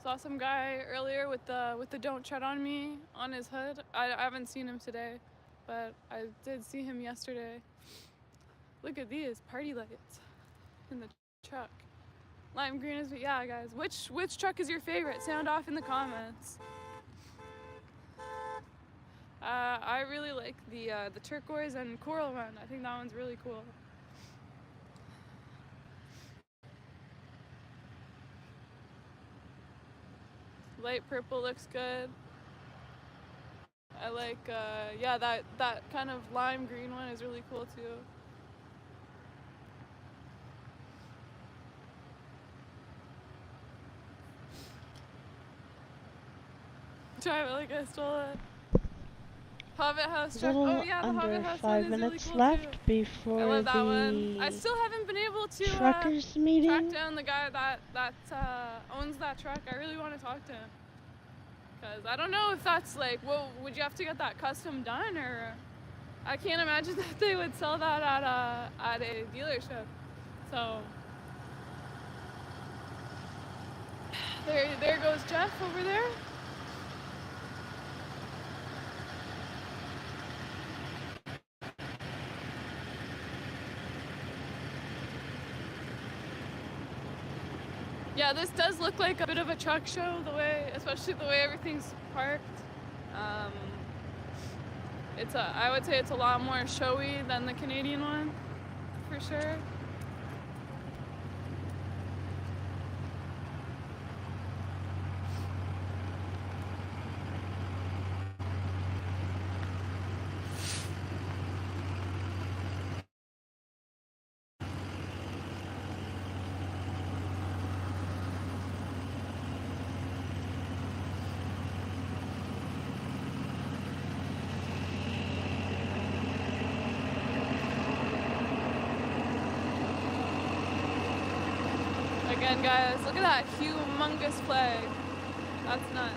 Saw some guy earlier with the "Don't Tread on Me" on his hood. I haven't seen him today, but I did see him yesterday. Look at these party lights in the truck. Lime green is, yeah, guys. Which truck is your favorite? Sound off in the comments. I really like the turquoise and coral one. I think that one's really cool. Light purple looks good. I like, yeah, that kind of lime green one is really cool too. Drive it like I stole it. Hobbit House truck. Oh yeah, the Hobbit House 5 one is minutes really cool left too. before I love that the one. I still haven't been able to truckers meeting. track down the guy that owns that truck. I really want to talk to him, because I don't know if that's like, well, would you have to get that custom done, or I can't imagine that they would sell that at a dealership. So There goes Jeff over there. Yeah, this does look like a bit of a truck show, especially the way everything's parked. I would say it's a lot more showy than the Canadian one, for sure. Again, guys, look at that humongous flag. That's nuts.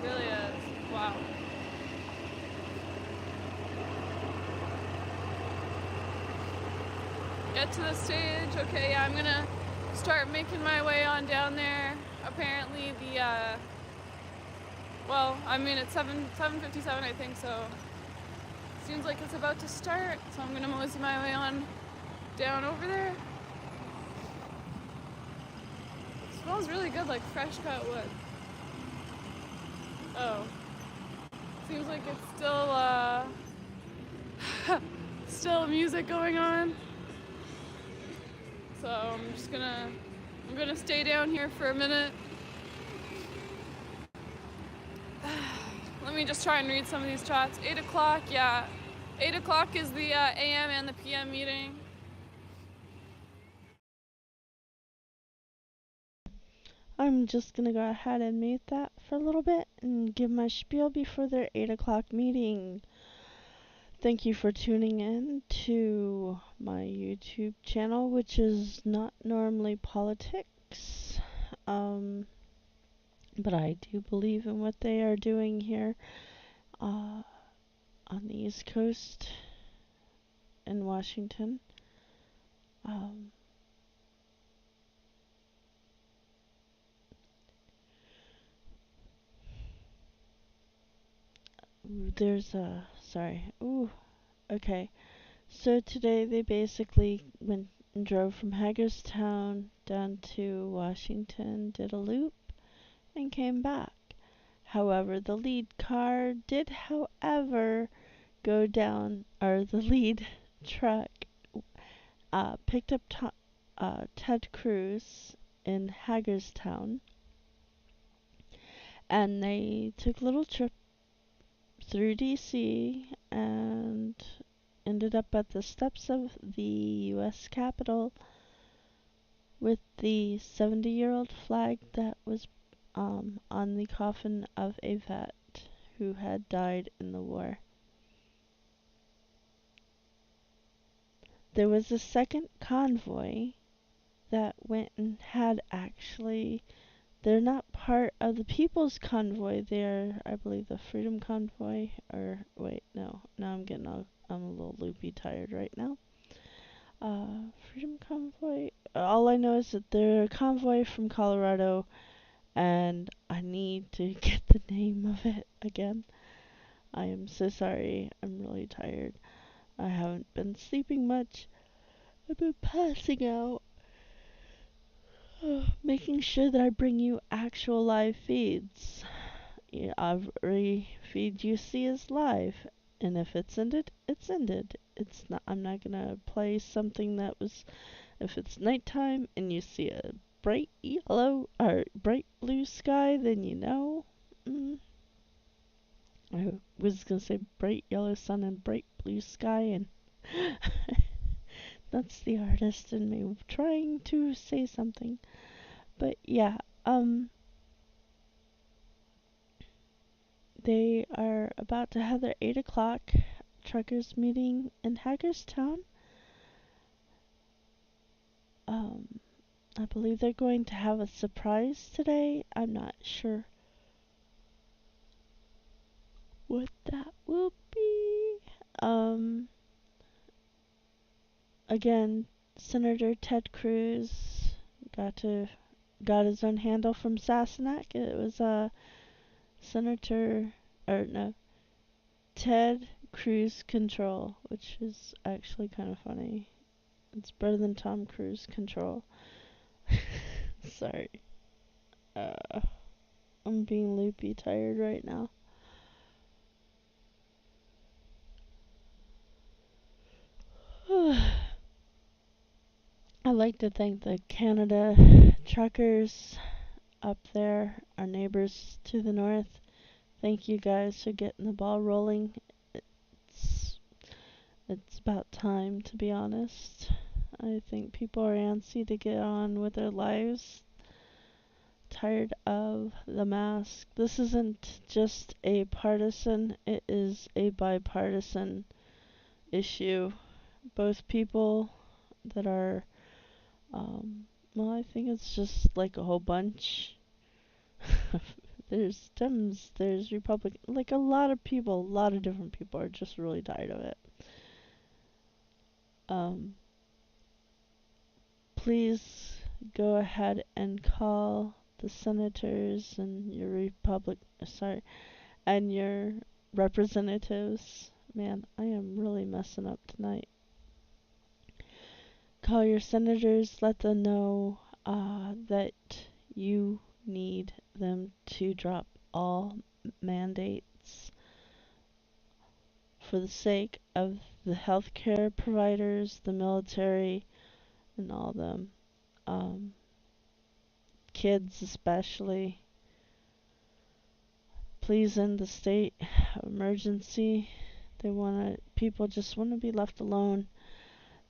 It really is. Wow. Get to the stage. Okay, yeah, I'm gonna start making my way on down there. Apparently well, I mean, it's 7:57, I think, so seems like it's about to start. So I'm gonna mosey my way on down over there. Smells really good, like fresh cut wood. Oh. Seems like it's still music going on. So I'm gonna stay down here for a minute. Let me just try and read some of these chats. 8 o'clock, yeah. 8 o'clock is the AM and the PM meeting. I'm just gonna go ahead and mute that for a little bit and give my spiel before their 8 o'clock meeting. Thank you for tuning in to my YouTube channel, which is not normally politics. But I do believe in what they are doing here on the East Coast in Washington. Okay. So today they basically went and drove from Hagerstown down to Washington, did a loop, and came back. However, the lead car did, however, go down, or the lead truck picked up Ted Cruz in Hagerstown, and they took a little trip through DC and ended up at the steps of the U.S. Capitol with the 70-year-old flag that was on the coffin of a vet who had died in the war. There was a second convoy that went and had they're not part of the People's Convoy, they're, I believe, the Freedom Convoy, or, wait, no, now I'm a little loopy tired right now. Freedom Convoy, all I know is that they're a convoy from Colorado, and I need to get the name of it again. I am so sorry, I'm really tired. I haven't been sleeping much. I've been passing out. Making sure that I bring you actual live feeds. Yeah, every feed you see is live, and if it's ended, it's ended. It's not. I'm not gonna play something that was. If it's nighttime and you see a bright yellow or bright blue sky, then you know. I was gonna say bright yellow sun and bright blue sky, and that's the artist in me trying to say something. But yeah, they are about to have their 8 o'clock truckers meeting in Hagerstown. I believe they're going to have a surprise today. I'm not sure what that will be. Again, Senator Ted Cruz got to got his own handle from Sassenach. It was Senator, or no, Ted Cruise Control, which is actually kind of funny. It's better than Tom Cruise Control. Sorry. I'm being loopy tired right now. I'd like to thank the Canada truckers up there, our neighbors to the north. Thank you guys for getting the ball rolling. It's about time, to be honest. I think people are antsy to get on with their lives. Tired of the mask. This isn't just a partisan, it is a bipartisan issue. Both people that are, well, I think it's just like a whole bunch. There's Dems, there's Republicans, like a lot of people, a lot of different people are just really tired of it. Please go ahead and call the senators and your and your representatives. Man, I am really messing up tonight. Call your senators, let them know that you need them to drop all mandates for the sake of the healthcare providers, the military, and all them. Kids especially. Please end the state of emergency. People just want to be left alone.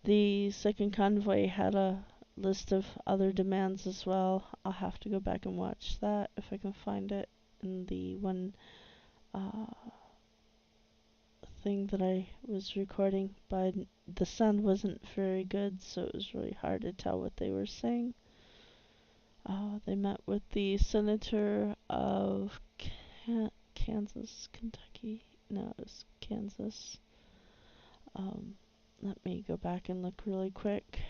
The second convoy had a list of other demands as well. I'll have to go back and watch that if I can find it in the one thing that I was recording, but the sound wasn't very good, so it was really hard to tell what they were saying. They met with the senator of Kansas, Kentucky. No, it was Kansas. Let me go back and look really quick.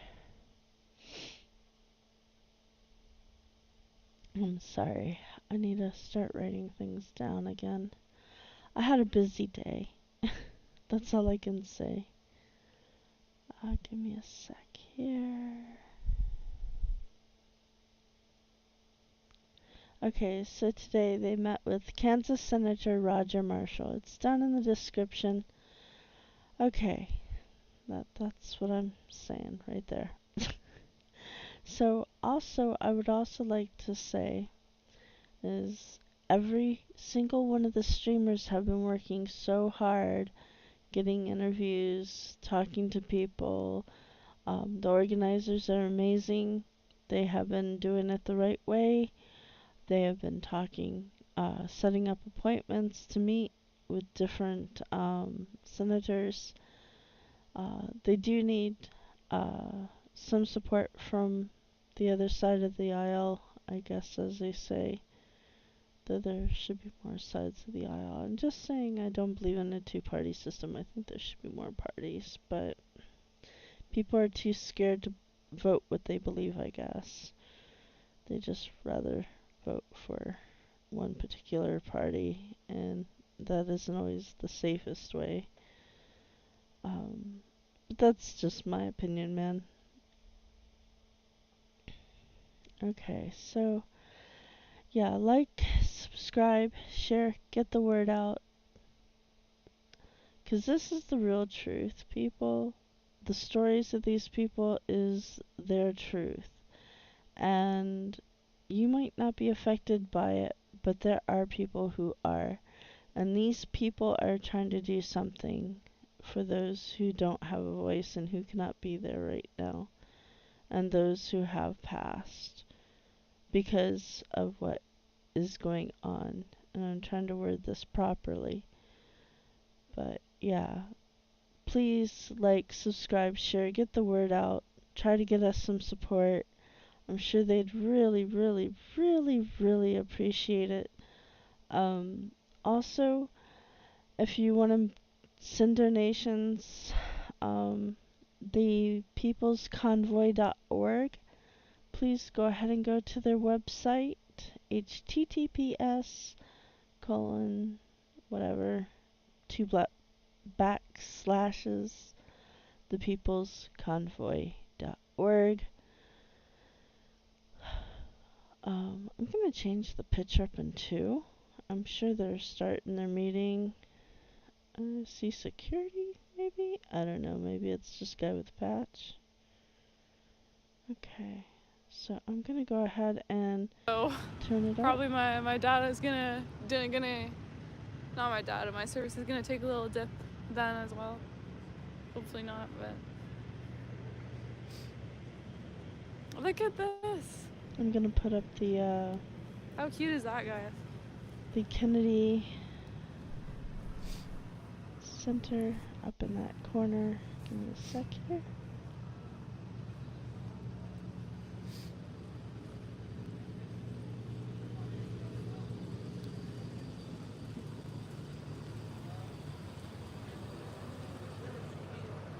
I'm sorry. I need to start writing things down again. I had a busy day. That's all I can say. Give me a sec here. Okay, so today they met with Kansas Senator Roger Marshall. It's down in the description. Okay, that's what I'm saying right there. So also, I would also like to say is every single one of the streamers have been working so hard, getting interviews, talking to people. The organizers are amazing. They have been doing it the right way. They have been talking, setting up appointments to meet with different senators. They do need some support from the other side of the aisle, I guess, as they say. Though there should be more sides of the aisle. I'm just saying I don't believe in a two-party system. I think there should be more parties, but people are too scared to vote what they believe, I guess. They just rather vote for one particular party, and that isn't always the safest way. But that's just my opinion, man. Okay, so yeah, like, subscribe, share, get the word out. 'Cause this is the real truth, people. The stories of these people is their truth. And you might not be affected by it, but there are people who are. And these people are trying to do something for those who don't have a voice and who cannot be there right now. And those who have passed because of what is going on. And I'm trying to word this properly. But yeah, please like, subscribe, share, get the word out. Try to get us some support. I'm sure they'd really, really, really, really appreciate it. Also, if you want to send donations, the peoplesconvoy.org, please go ahead and go to their website, https://, 2 backslashes, thepeoplesconvoy.org. I'm going to change the picture up in 2. I'm sure they're starting their meeting. See security, maybe? I don't know. Maybe it's just guy with patch. Okay. So I'm going to go ahead and turn it Probably up. my data is not my data, my service is going to take a little dip then as well. Hopefully not, but. Look at this. I'm going to put up the, How cute is that, guys? the Kennedy Center up in that corner. Give me a sec here.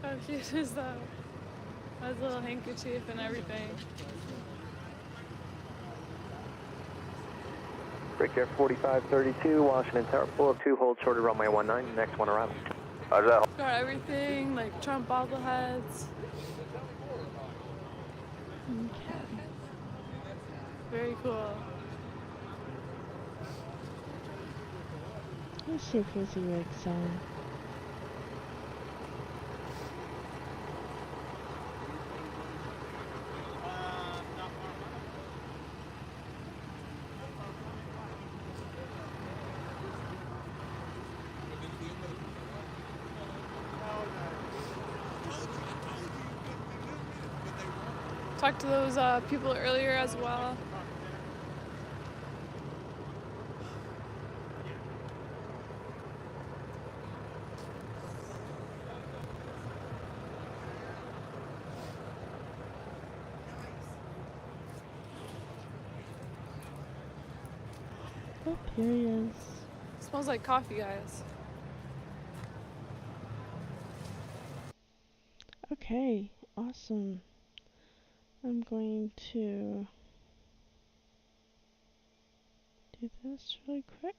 How cute is that? Has a little handkerchief and everything. Breaker 4532, Washington Tower, pull up 2, hold short of runway 19, next one arrival. Roger that. Got everything, like Trump bobbleheads. Okay. Very cool. Let's see if there's a rig's on. Talked to those people earlier as well. Oh, here he is. Smells like coffee, guys. Okay, awesome. I'm going to do this really quick.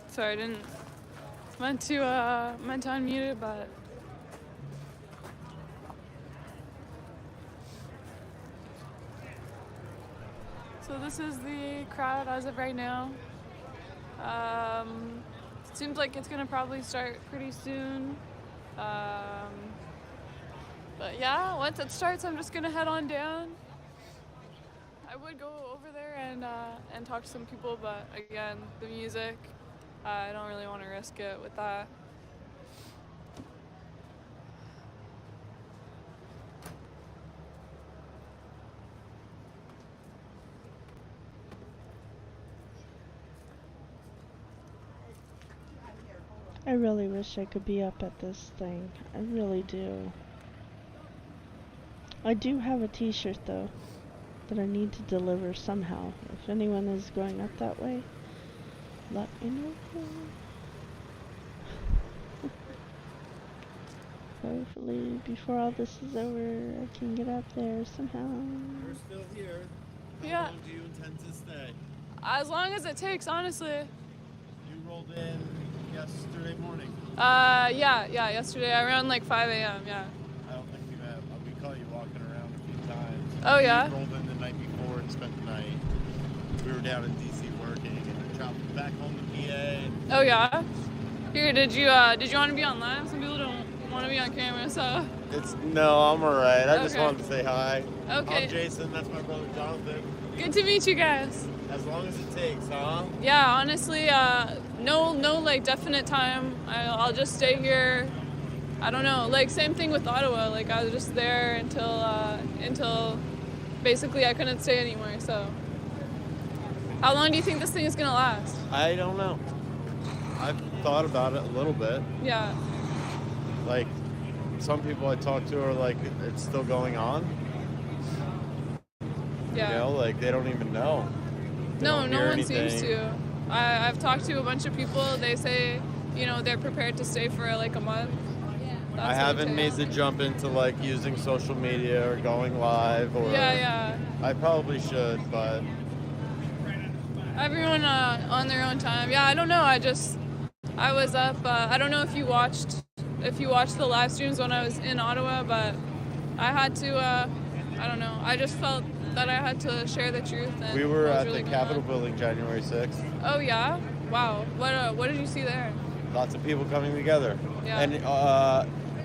Sorry, I didn't meant to unmute it, but so this is the crowd as of right now. Seems like it's gonna probably start pretty soon. But yeah, once it starts, I'm just gonna head on down. I would go over there and talk to some people, but again, the music, I don't really want to risk it with that. I really wish I could be up at this thing. I really do. I do have a t-shirt though that I need to deliver somehow. If anyone is going up that way, let me know. Hopefully before all this is over, I can get up there somehow. We're still here. Yeah. How long do you intend to stay? As long as it takes, honestly. You rolled in yesterday morning. Yeah, yesterday around like 5 a.m., yeah. I don't think we met. We caught you walking around a few times. Oh, yeah? You rolled in the night before and spent the night. We were down in D.C. working and traveled back home to PA. Oh, yeah? Here, did you want to be on live? Some people don't want to be on camera, so. No, I'm alright. I just Okay. wanted to say hi. Okay. I'm Jason. That's my brother Jonathan. Good to meet you guys. As long as it takes, huh? Yeah, honestly, no like definite time. I'll just stay here. I don't know. Like same thing with Ottawa. Like I was just there until basically I couldn't stay anymore. So, how long do you think this thing is gonna last? I don't know. I've thought about it a little bit. Yeah. Like, some people I talk to are like, it's still going on. Yeah. You know, like they don't even know. No one seems to. I've talked to a bunch of people. They say, you know, they're prepared to stay for like a month. I haven't made the jump into like using social media or going live or. Yeah. I probably should, but. Everyone on their own time. Yeah, I don't know. I was up. I don't know if you watched the live streams when I was in Ottawa, but I had to. I don't know. I just felt that I had to share the truth. And we were at really the Capitol building January 6th. Oh yeah! Wow. What did you see there? Lots of people coming together. Yeah. And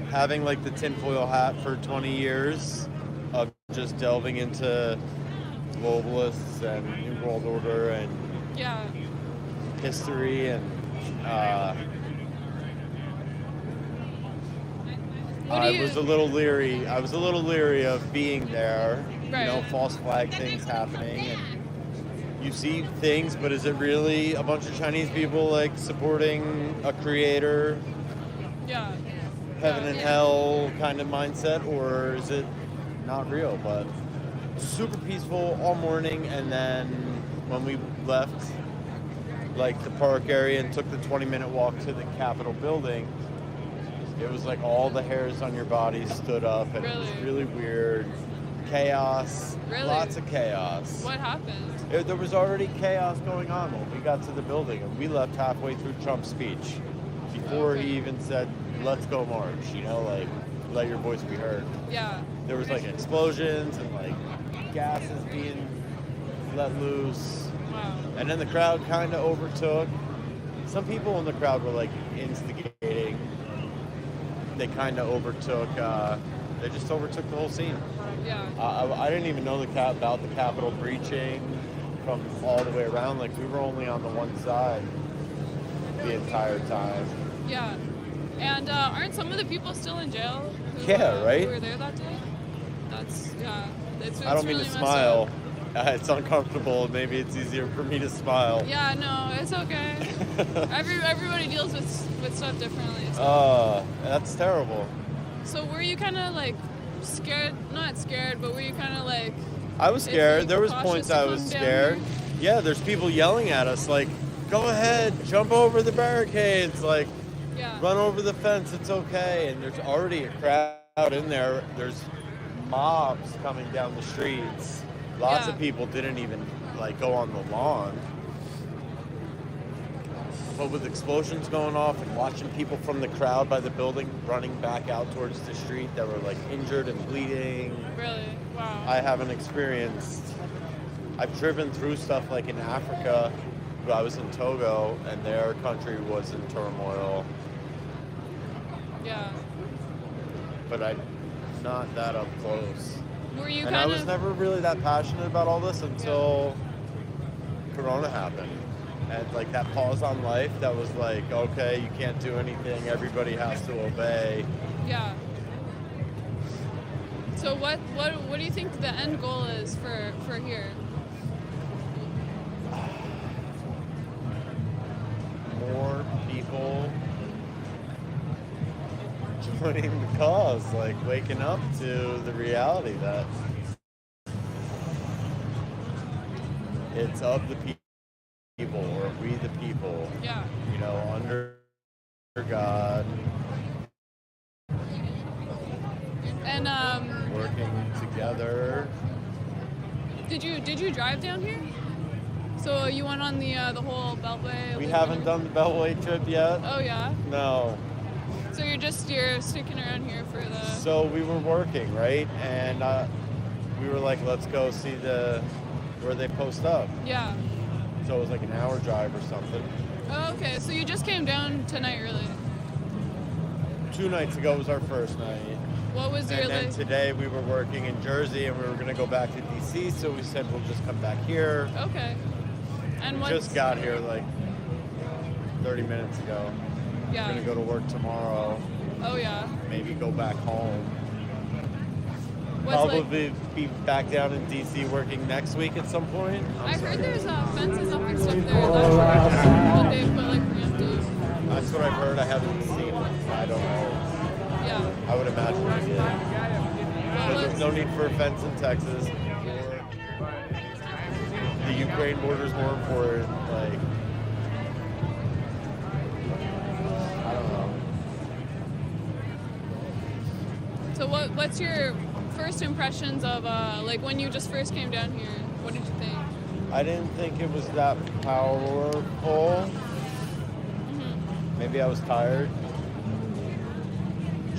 having like the tinfoil hat for 20 years of just delving into globalists and New World Order and history and I was a little leery of being there. Right. You know, false flag things happening, and you see things, but is it really a bunch of Chinese people like supporting a creator? Yeah. Heaven and hell kind of mindset, or is it not real? But super peaceful all morning, and then when we left like the park area and took the 20-minute walk to the Capitol building, it was like all the hairs on your body stood up, and it was really weird. Chaos. Really? Lots of chaos. What happened? There was already chaos going on when we got to the building, and we left halfway through Trump's speech before he even said, "Let's go march," you know, like, let your voice be heard. Yeah. There was like explosions and like gases being let loose. Wow. And then the crowd kind of overtook. Some people in the crowd were like instigating. They kind of overtook, they just overtook the whole scene. Yeah. I didn't even know about the Capitol breaching from all the way around. Like, we were only on the one side the entire time. Yeah. And aren't some of the people still in jail? Right? Who were there that day? That's, yeah. It's I don't mean really to messed smile. up. It's uncomfortable. Maybe it's easier for me to smile. Yeah, no, it's okay. Everybody deals with stuff differently. So. That's terrible. So were you kind of like scared? Not scared, but were you kind of like? I was scared. There was points I was scared. Yeah, there's people yelling at us like, "Go ahead, jump over the barricades!" Like, run over the fence. It's okay. And there's already a crowd in there. There's mobs coming down the streets. Lots of people didn't even like go on the lawn. But with explosions going off and watching people from the crowd by the building running back out towards the street that were like injured and bleeding. Really? Wow. I haven't experienced. I've driven through stuff like in Africa. I was in Togo and their country was in turmoil. Yeah. But I'm not that up close. Were you and I was never really that passionate about all this until Corona happened. And like that pause on life that was like, okay, you can't do anything, everybody has to obey. Yeah. So what do you think the end goal is for here? More people joining the cause, like waking up to the reality that it's of the people, or we the people. Yeah. You know, under God. And working together. Did you drive down here? So you went on the whole Beltway? We haven't done the Beltway trip yet. Oh yeah? No. So you're sticking around here for the... So we were working, right? And we were like, let's go see where they post up. Yeah. So it was like an hour drive or something. Oh, okay. So you just came down tonight, really? 2 nights ago was our first night. What was your... And then today we were working in Jersey and we were going to go back to DC, so we said we'll just come back here. Okay. And we just got here like 30 minutes ago. Yeah. We're going to go to work tomorrow. Oh, yeah. Maybe go back home. What's Probably be back down in DC working next week at some point. I heard there's fences up and stuff there. That they put like preemptive. That's what I've heard. I haven't seen it. I don't know. Yeah. I would imagine they did. But there's no need for a fence in Texas. The Ukraine border is more important. Like, I don't know. So what's your first impressions of like when you just first came down here? What did you think? I didn't think it was that powerful. Maybe I was tired.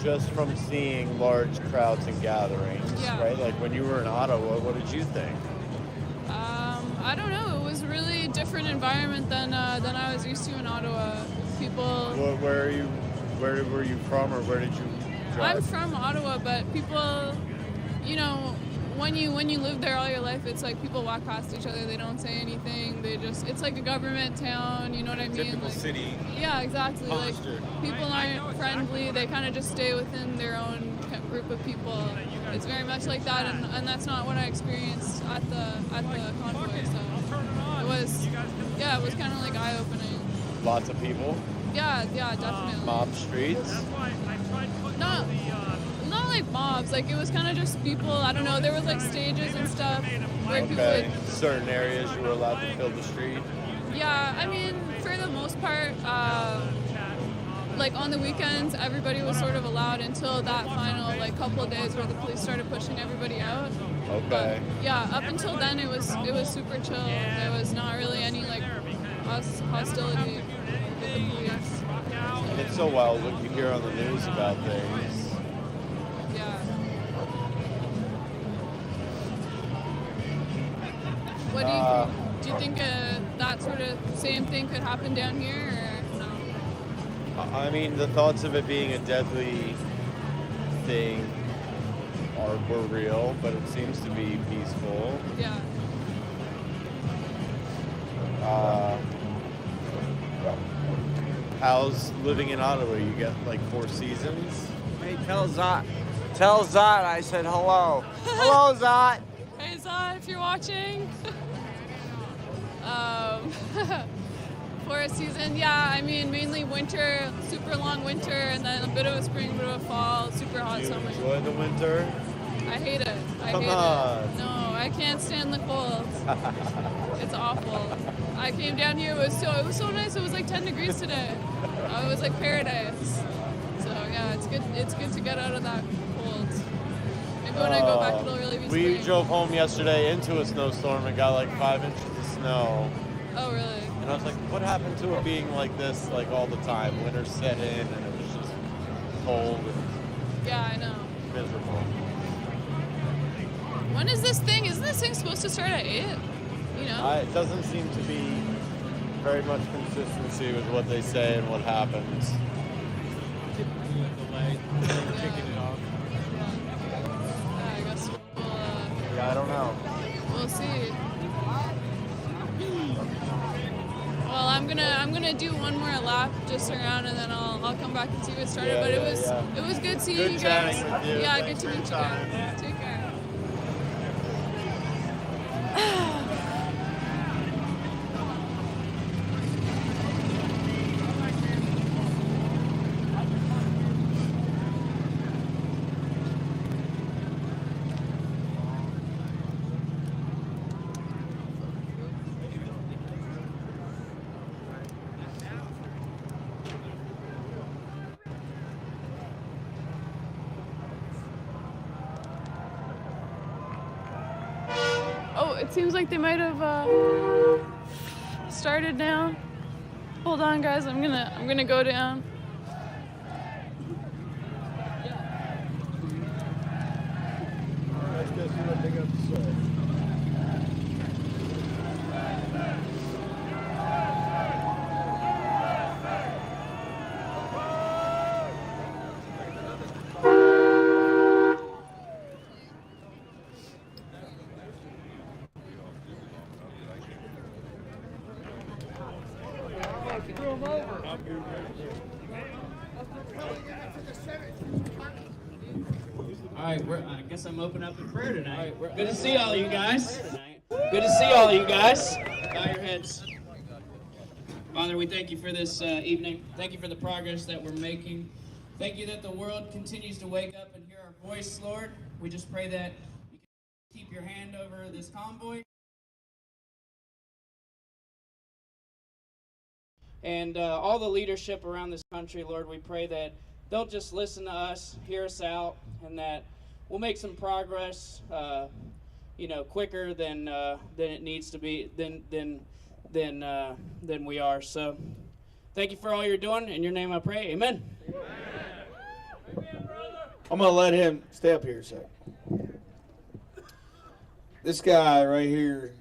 Just from seeing large crowds and gatherings, right? Like when you were in Ottawa, what did you think? I don't know. It was a really different environment than I was used to in Ottawa. People. Where are you? Where were you from, or where did you drive? I'm from Ottawa, but people, you know, when you live there all your life, it's like people walk past each other. They don't say anything. They just, it's like a government town. You know what I mean? Typical like, city. Yeah, exactly. Posture. Like people aren't friendly. They kind of just stay within their own group of people. It's very much like that, and that's not what I experienced at the Convoy. So it was kind of like eye-opening. Lots of people. Yeah, definitely. Mob streets. Not like mobs. Like it was kind of just people. I don't know. There was like stages and stuff where people would. Certain areas you were allowed to fill the street. Yeah, I mean, for the most part, like on the weekends, everybody was sort of allowed until that final like couple of days where the police started pushing everybody out. Okay. But, yeah, up until then it was super chill. There was not really any like hostility with the police. And it's so wild what you hear on the news about things. Yeah. What do you think that sort of same thing could happen down here, or no? I mean, the thoughts of it being a deadly thing were real, but it seems to be peaceful. Yeah. How's living in Ottawa? You get like 4 seasons? Hey, tell Zot I said hello. Hello, Zot. Hey Zot, if you're watching. For a season, yeah, I mean mainly winter, super long winter, and then a bit of a spring, a bit of a fall, super hot summer. Enjoy the winter? I hate it. Come on. No, I can't stand the cold. It's awful. I came down here, it was so nice. It was like 10 degrees today. It was like paradise. So yeah, it's good to get out of that cold. Maybe when I go back it'll really be We spring. drove home yesterday into a snowstorm and got like 5 inches of snow. Oh really? And I was like, what happened to it being like this like all the time? Winter set in and it was just cold and Yeah, I know. miserable. When is this thing? Isn't this thing supposed to start at 8? You know? It doesn't seem to be very much consistency with what they say and what happens. Delay, kicking it off. Yeah, I guess we'll, Yeah, I don't know. we'll see. Well, I'm gonna do one more lap just around, and then I'll come back and see what started. Yeah, but yeah, it was good seeing Good you guys. chatting with you. Yeah, Thanks good to for meet you your time. guys. Take care. Oh, it seems like they might have started now. Hold on, guys. I'm gonna go down. All right, I guess I'm opening up in prayer tonight. Good to see all you guys. Good to see all you guys. Bow your heads. Father, we thank you for this evening. Thank you for the progress that we're making. Thank you that the world continues to wake up and hear our voice, Lord. We just pray that you can keep your hand over this convoy. And all the leadership around this country, Lord, we pray that they'll just listen to us, hear us out, and that we'll make some progress, quicker than it needs to be, than we are. So, thank you for all you're doing. In your name I pray. Amen. I'm going to let him stay up here a sec. This guy right here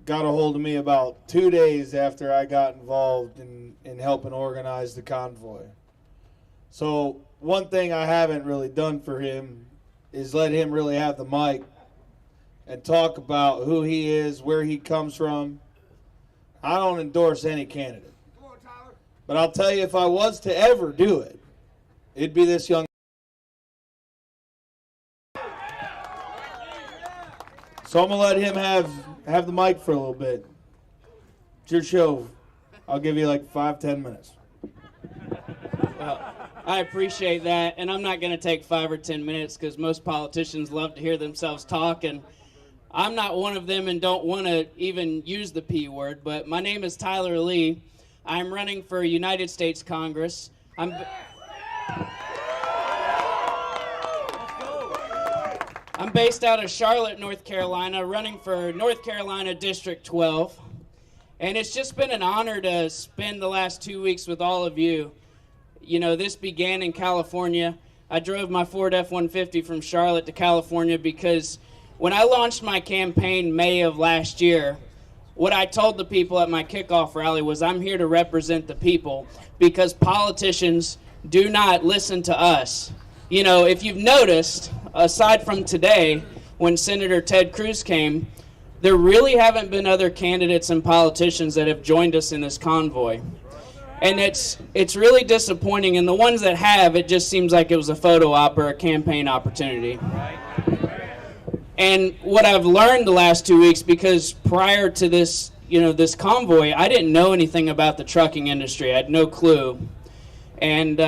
got a hold of me about 2 days after I got involved in helping organize the convoy. So one thing I haven't really done for him is let him really have the mic and talk about who he is, where he comes from. I don't endorse any candidate. But I'll tell you, if I was to ever do it, it'd be this young. So I'm going to let him have the mic for a little bit. It's your show. I'll give you like 5-10 minutes. Well, I appreciate that, and I'm not going to take 5 or 10 minutes because most politicians love to hear themselves talk, and I'm not one of them and don't want to even use the P word, but my name is Tyler Lee. I'm running for United States Congress. I'm based out of Charlotte, North Carolina, running for North Carolina District 12. And it's just been an honor to spend the last 2 weeks with all of you. You know, this began in California. I drove my Ford F-150 from Charlotte to California because when I launched my campaign May of last year, what I told the people at my kickoff rally was I'm here to represent the people because politicians do not listen to us. You know, if you've noticed, aside from today, when Senator Ted Cruz came, there really haven't been other candidates and politicians that have joined us in this convoy. And it's really disappointing, and the ones that have, it just seems like it was a photo op or a campaign opportunity. And what I've learned the last 2 weeks, because prior to this, this convoy, I didn't know anything about the trucking industry. I had no clue. And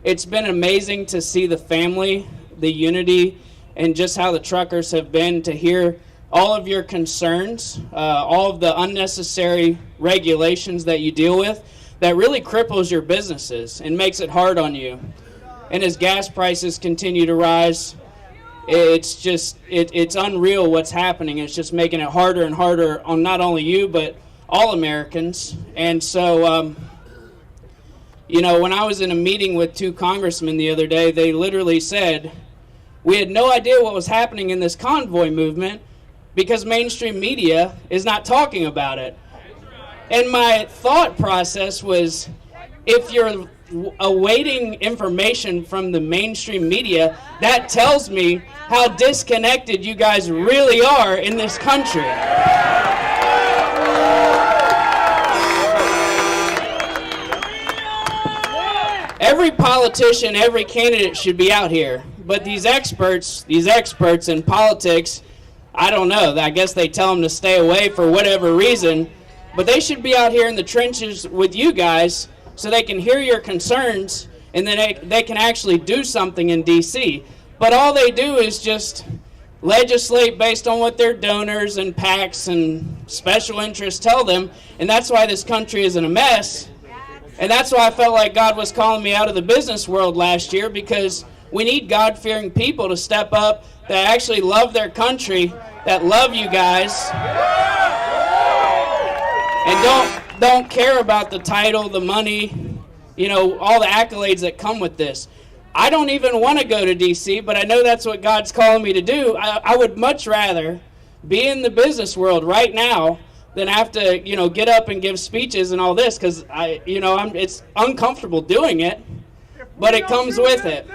it's been amazing to see the family, the unity, and just how the truckers have been, to hear all of your concerns, all of the unnecessary regulations that you deal with that really cripples your businesses and makes it hard on you. And as gas prices continue to rise, it's just, it's unreal what's happening. It's just making it harder and harder on not only you, but all Americans. And so, when I was in a meeting with 2 congressmen the other day, they literally said, we had no idea what was happening in this convoy movement because mainstream media is not talking about it. And my thought process was, if you're awaiting information from the mainstream media, that tells me how disconnected you guys really are in this country. Every politician, every candidate should be out here, but these experts in politics, I don't know, I guess they tell them to stay away for whatever reason, but they should be out here in the trenches with you guys so they can hear your concerns and then they can actually do something in D.C. But all they do is just legislate based on what their donors and PACs and special interests tell them, and that's why this country is in a mess. And that's why I felt like God was calling me out of the business world last year, because we need God-fearing people to step up that actually love their country, that love you guys, and don't care about the title, the money, all the accolades that come with this. I don't even want to go to D.C., but I know that's what God's calling me to do. I would much rather be in the business world right now than have to, get up and give speeches and all this, because it's uncomfortable doing it, but it comes with it.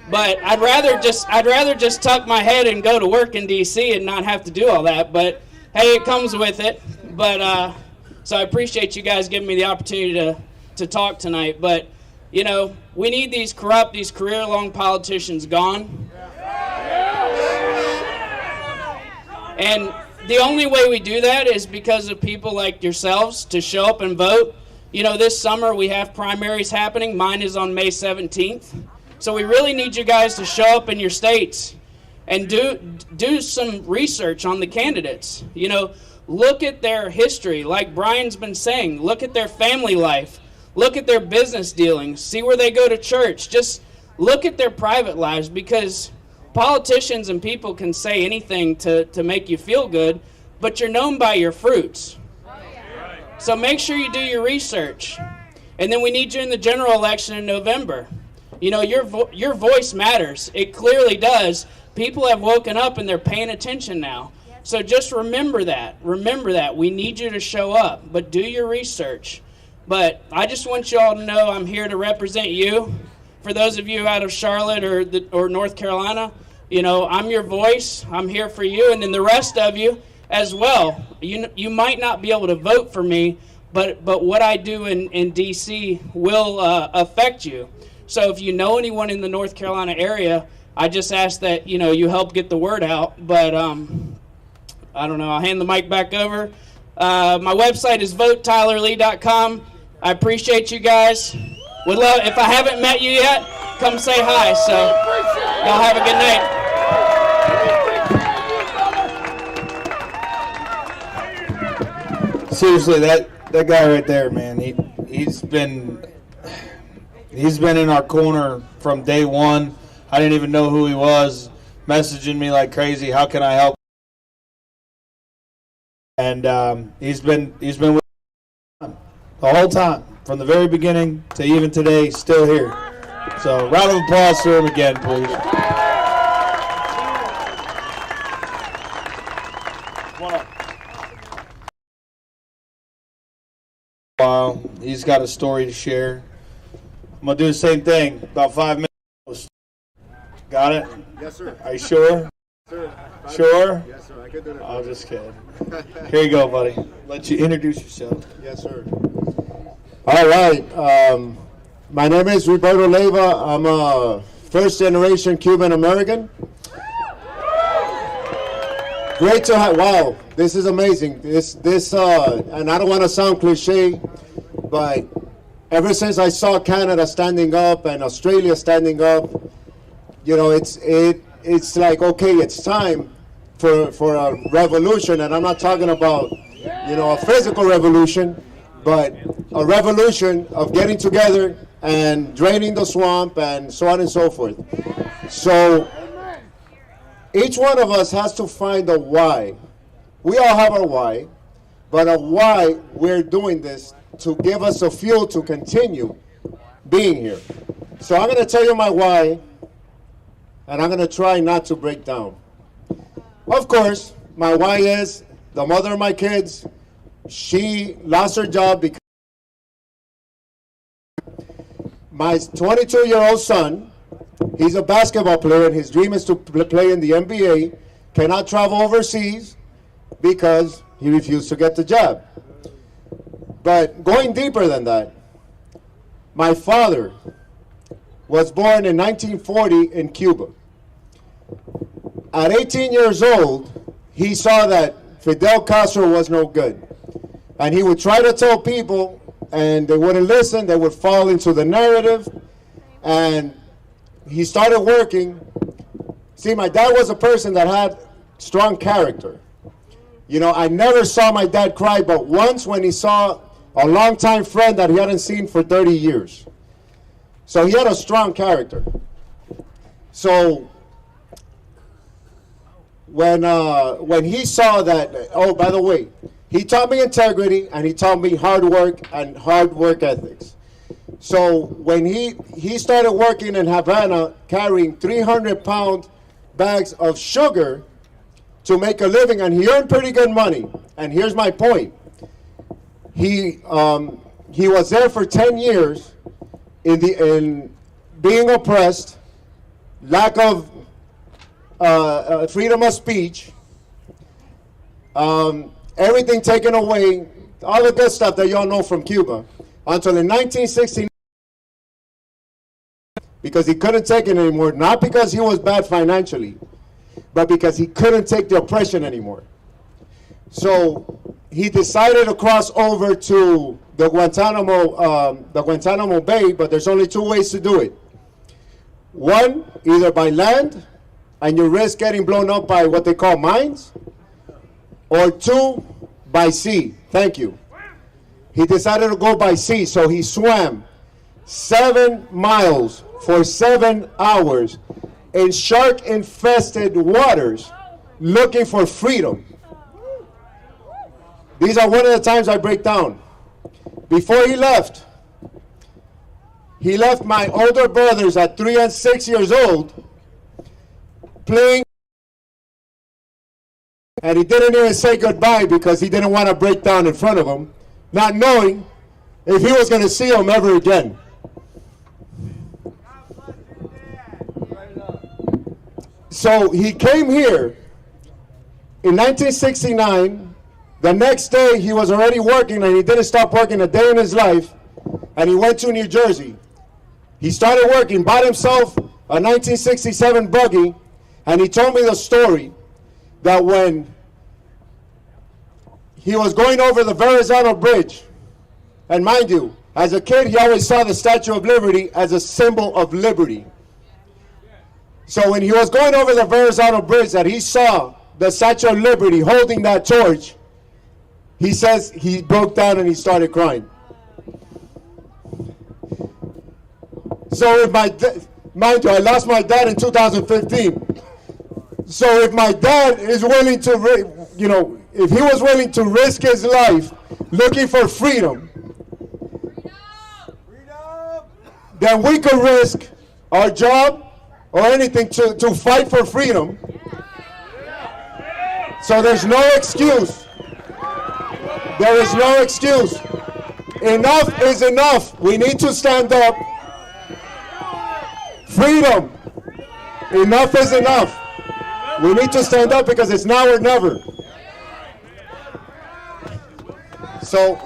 But I'd rather just tuck my head and go to work in D.C. and not have to do all that. But hey, it comes with it. But so I appreciate you guys giving me the opportunity to talk tonight. But we need these corrupt, these career-long politicians gone. And the only way we do that is because of people like yourselves to show up and vote. You know, this summer we have primaries happening. Mine is on May 17th. So we really need you guys to show up in your states and do some research on the candidates. You know, look at their history, like Brian's been saying. Look at their family life. Look at their business dealings. See where they go to church. Just look at their private lives, because politicians and people can say anything to make you feel good, but you're known by your fruits. So make sure you do your research. And then we need you in the general election in November. You know, your voice matters. It clearly does. People have woken up and they're paying attention now. So just remember that. Remember that. We need you to show up, but do your research. But I just want you all to know I'm here to represent you. For those of you out of Charlotte or North Carolina, you know, I'm your voice. I'm here for you. And then the rest of you as well. You might not be able to vote for me, but what I do in D.C. will affect you. So if you know anyone in the North Carolina area, I just ask that, you know, you help get the word out. But I don't know. I'll hand the mic back over. My website is votetylerlee.com. I appreciate you guys. Would love, if I haven't met you yet, come say hi. So y'all have a good night. Seriously, that guy right there, man, he's been in our corner from day one. I didn't even know who he was, messaging me like crazy. How can I help? And he's been with the whole time, from the very beginning to even today, still here. So round of applause for him again, please. Wow, he's got a story to share. I'm gonna do the same thing. About 5 minutes. Got it? Yes, sir. Are you sure? Yes, sir. Sure? Yes, sir. I can do that. I'm just kidding. Here you go, buddy. Let you introduce yourself. Yes, sir. All right. My name is Roberto Leyva. I'm a first-generation Cuban American. Great to have. Wow, this is amazing. This, and I don't want to sound cliche, but ever since I saw Canada standing up and Australia standing up, you know, it's like, okay, it's time for a revolution, and I'm not talking about, you know, a physical revolution, but a revolution of getting together and draining the swamp and so on and so forth. So each one of us has to find a why. We all have our why, but a why we're doing this to give us a fuel to continue being here. So I'm going to tell you my why, and I'm going to try not to break down. Of course, my why is the mother of my kids. She lost her job because my 22-year-old son, he's a basketball player, and his dream is to play in the NBA, cannot travel overseas because he refused to get the job. But going deeper than that, my father was born in 1940 in Cuba. At 18 years old, he saw that Fidel Castro was no good. And he would try to tell people, and they wouldn't listen. They would fall into the narrative. And he started working. See, my dad was a person that had strong character. You know, I never saw my dad cry, but once when he saw a longtime friend that he hadn't seen for 30 years. So he had a strong character. So when he saw that, oh, by the way, he taught me integrity, and he taught me hard work and hard work ethics. So when he started working in Havana, carrying 300-pound bags of sugar to make a living, and he earned pretty good money. And here's my point. He was there for 10 years in being oppressed, lack of freedom of speech, everything taken away, all the good stuff that y'all know from Cuba, until in 1969, because he couldn't take it anymore, not because he was bad financially, but because he couldn't take the oppression anymore. So he decided to cross over to the Guantanamo Bay, but there's only two ways to do it. One, either by land, and you risk getting blown up by what they call mines, or two, by sea. Thank you. He decided to go by sea, so he swam 7 miles for 7 hours in shark-infested waters looking for freedom. These are one of the times I break down. Before he left my older brothers at 3 and 6 years old playing, and he didn't even say goodbye because he didn't want to break down in front of them, not knowing if he was going to see them ever again. So he came here in 1969. The next day he was already working, and he didn't stop working a day in his life, and he went to New Jersey. He started working, bought himself a 1967 buggy, and he told me the story that when he was going over the Verrazano Bridge, and mind you, as a kid he always saw the Statue of Liberty as a symbol of liberty. So when he was going over the Verrazano Bridge, that he saw the Statue of Liberty holding that torch, he says he broke down and he started crying. So if mind you, I lost my dad in 2015. So if my dad is willing to, if he was willing to risk his life looking for freedom, then we could risk our job or anything to fight for freedom. So there's no excuse. There is no excuse. Enough is enough. We need to stand up. Freedom. Enough is enough. We need to stand up because it's now or never. So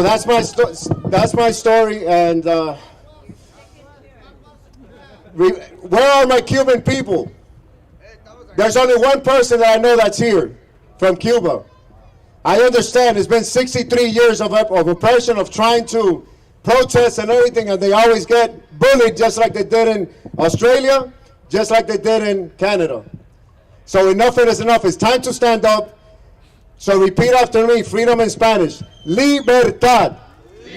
that's my story, and where are my Cuban people? There's only one person that I know that's here from Cuba. I understand it's been 63 years of oppression, of trying to protest and everything, and they always get bullied just like they did in Australia, just like they did in Canada. So enough is enough. It's time to stand up. So repeat after me, freedom in Spanish. Libertad.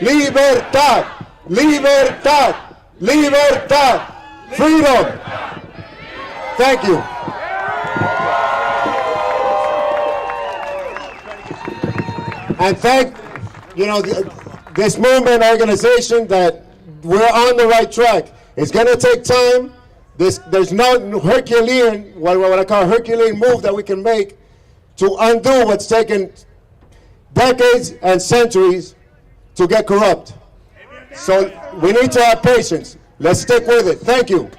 Libertad. Libertad. Libertad. Freedom. Thank you. And thank, this movement organization that we're on the right track. It's going to take time. There's no Herculean, what I call Herculean move that we can make to undo what's taken decades and centuries to get corrupt. So we need to have patience. Let's stick with it. Thank you.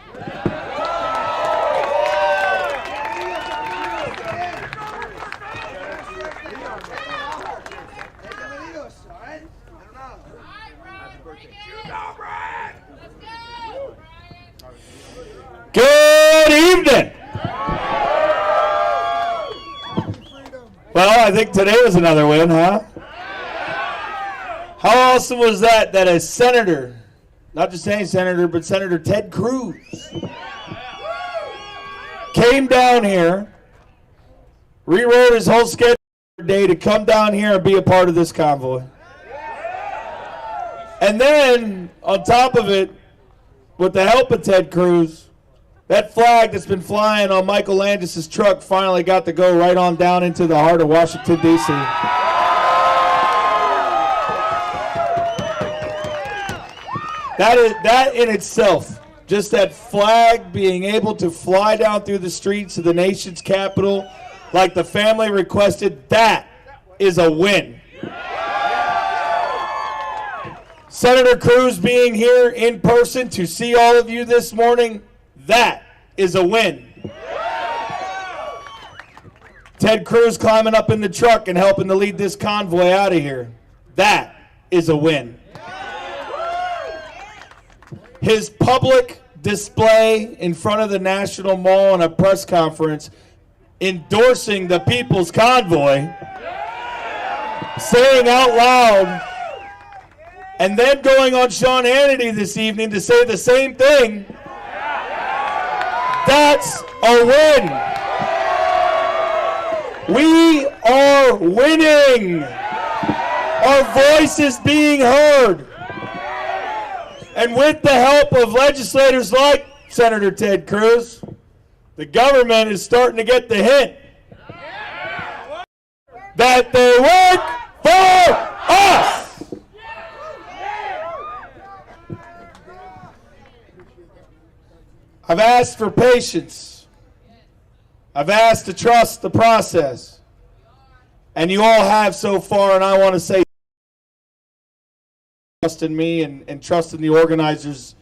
Good evening. Well, I think today was another win, huh? How awesome was that a senator, not just any senator, but Senator Ted Cruz, came down here, rewrote his whole schedule for the day to come down here and be a part of this convoy. And then, on top of it, with the help of Ted Cruz, that flag that's been flying on Michael Landis' truck finally got to go right on down into the heart of Washington, D.C. That in itself, just that flag being able to fly down through the streets of the nation's capital like the family requested, that is a win. Senator Cruz being here in person to see all of you this morning, that is a win. Ted Cruz climbing up in the truck and helping to lead this convoy out of here, that is a win. His public display in front of the National Mall and a press conference endorsing the People's Convoy, saying out loud, and then going on Sean Hannity this evening to say the same thing. That's a win. We are winning. Our voice is being heard. And with the help of legislators like Senator Ted Cruz, the government is starting to get the hint that they work for us. I've asked for patience. I've asked to trust the process. And you all have so far, and I want to say trust in me and trust in the organizers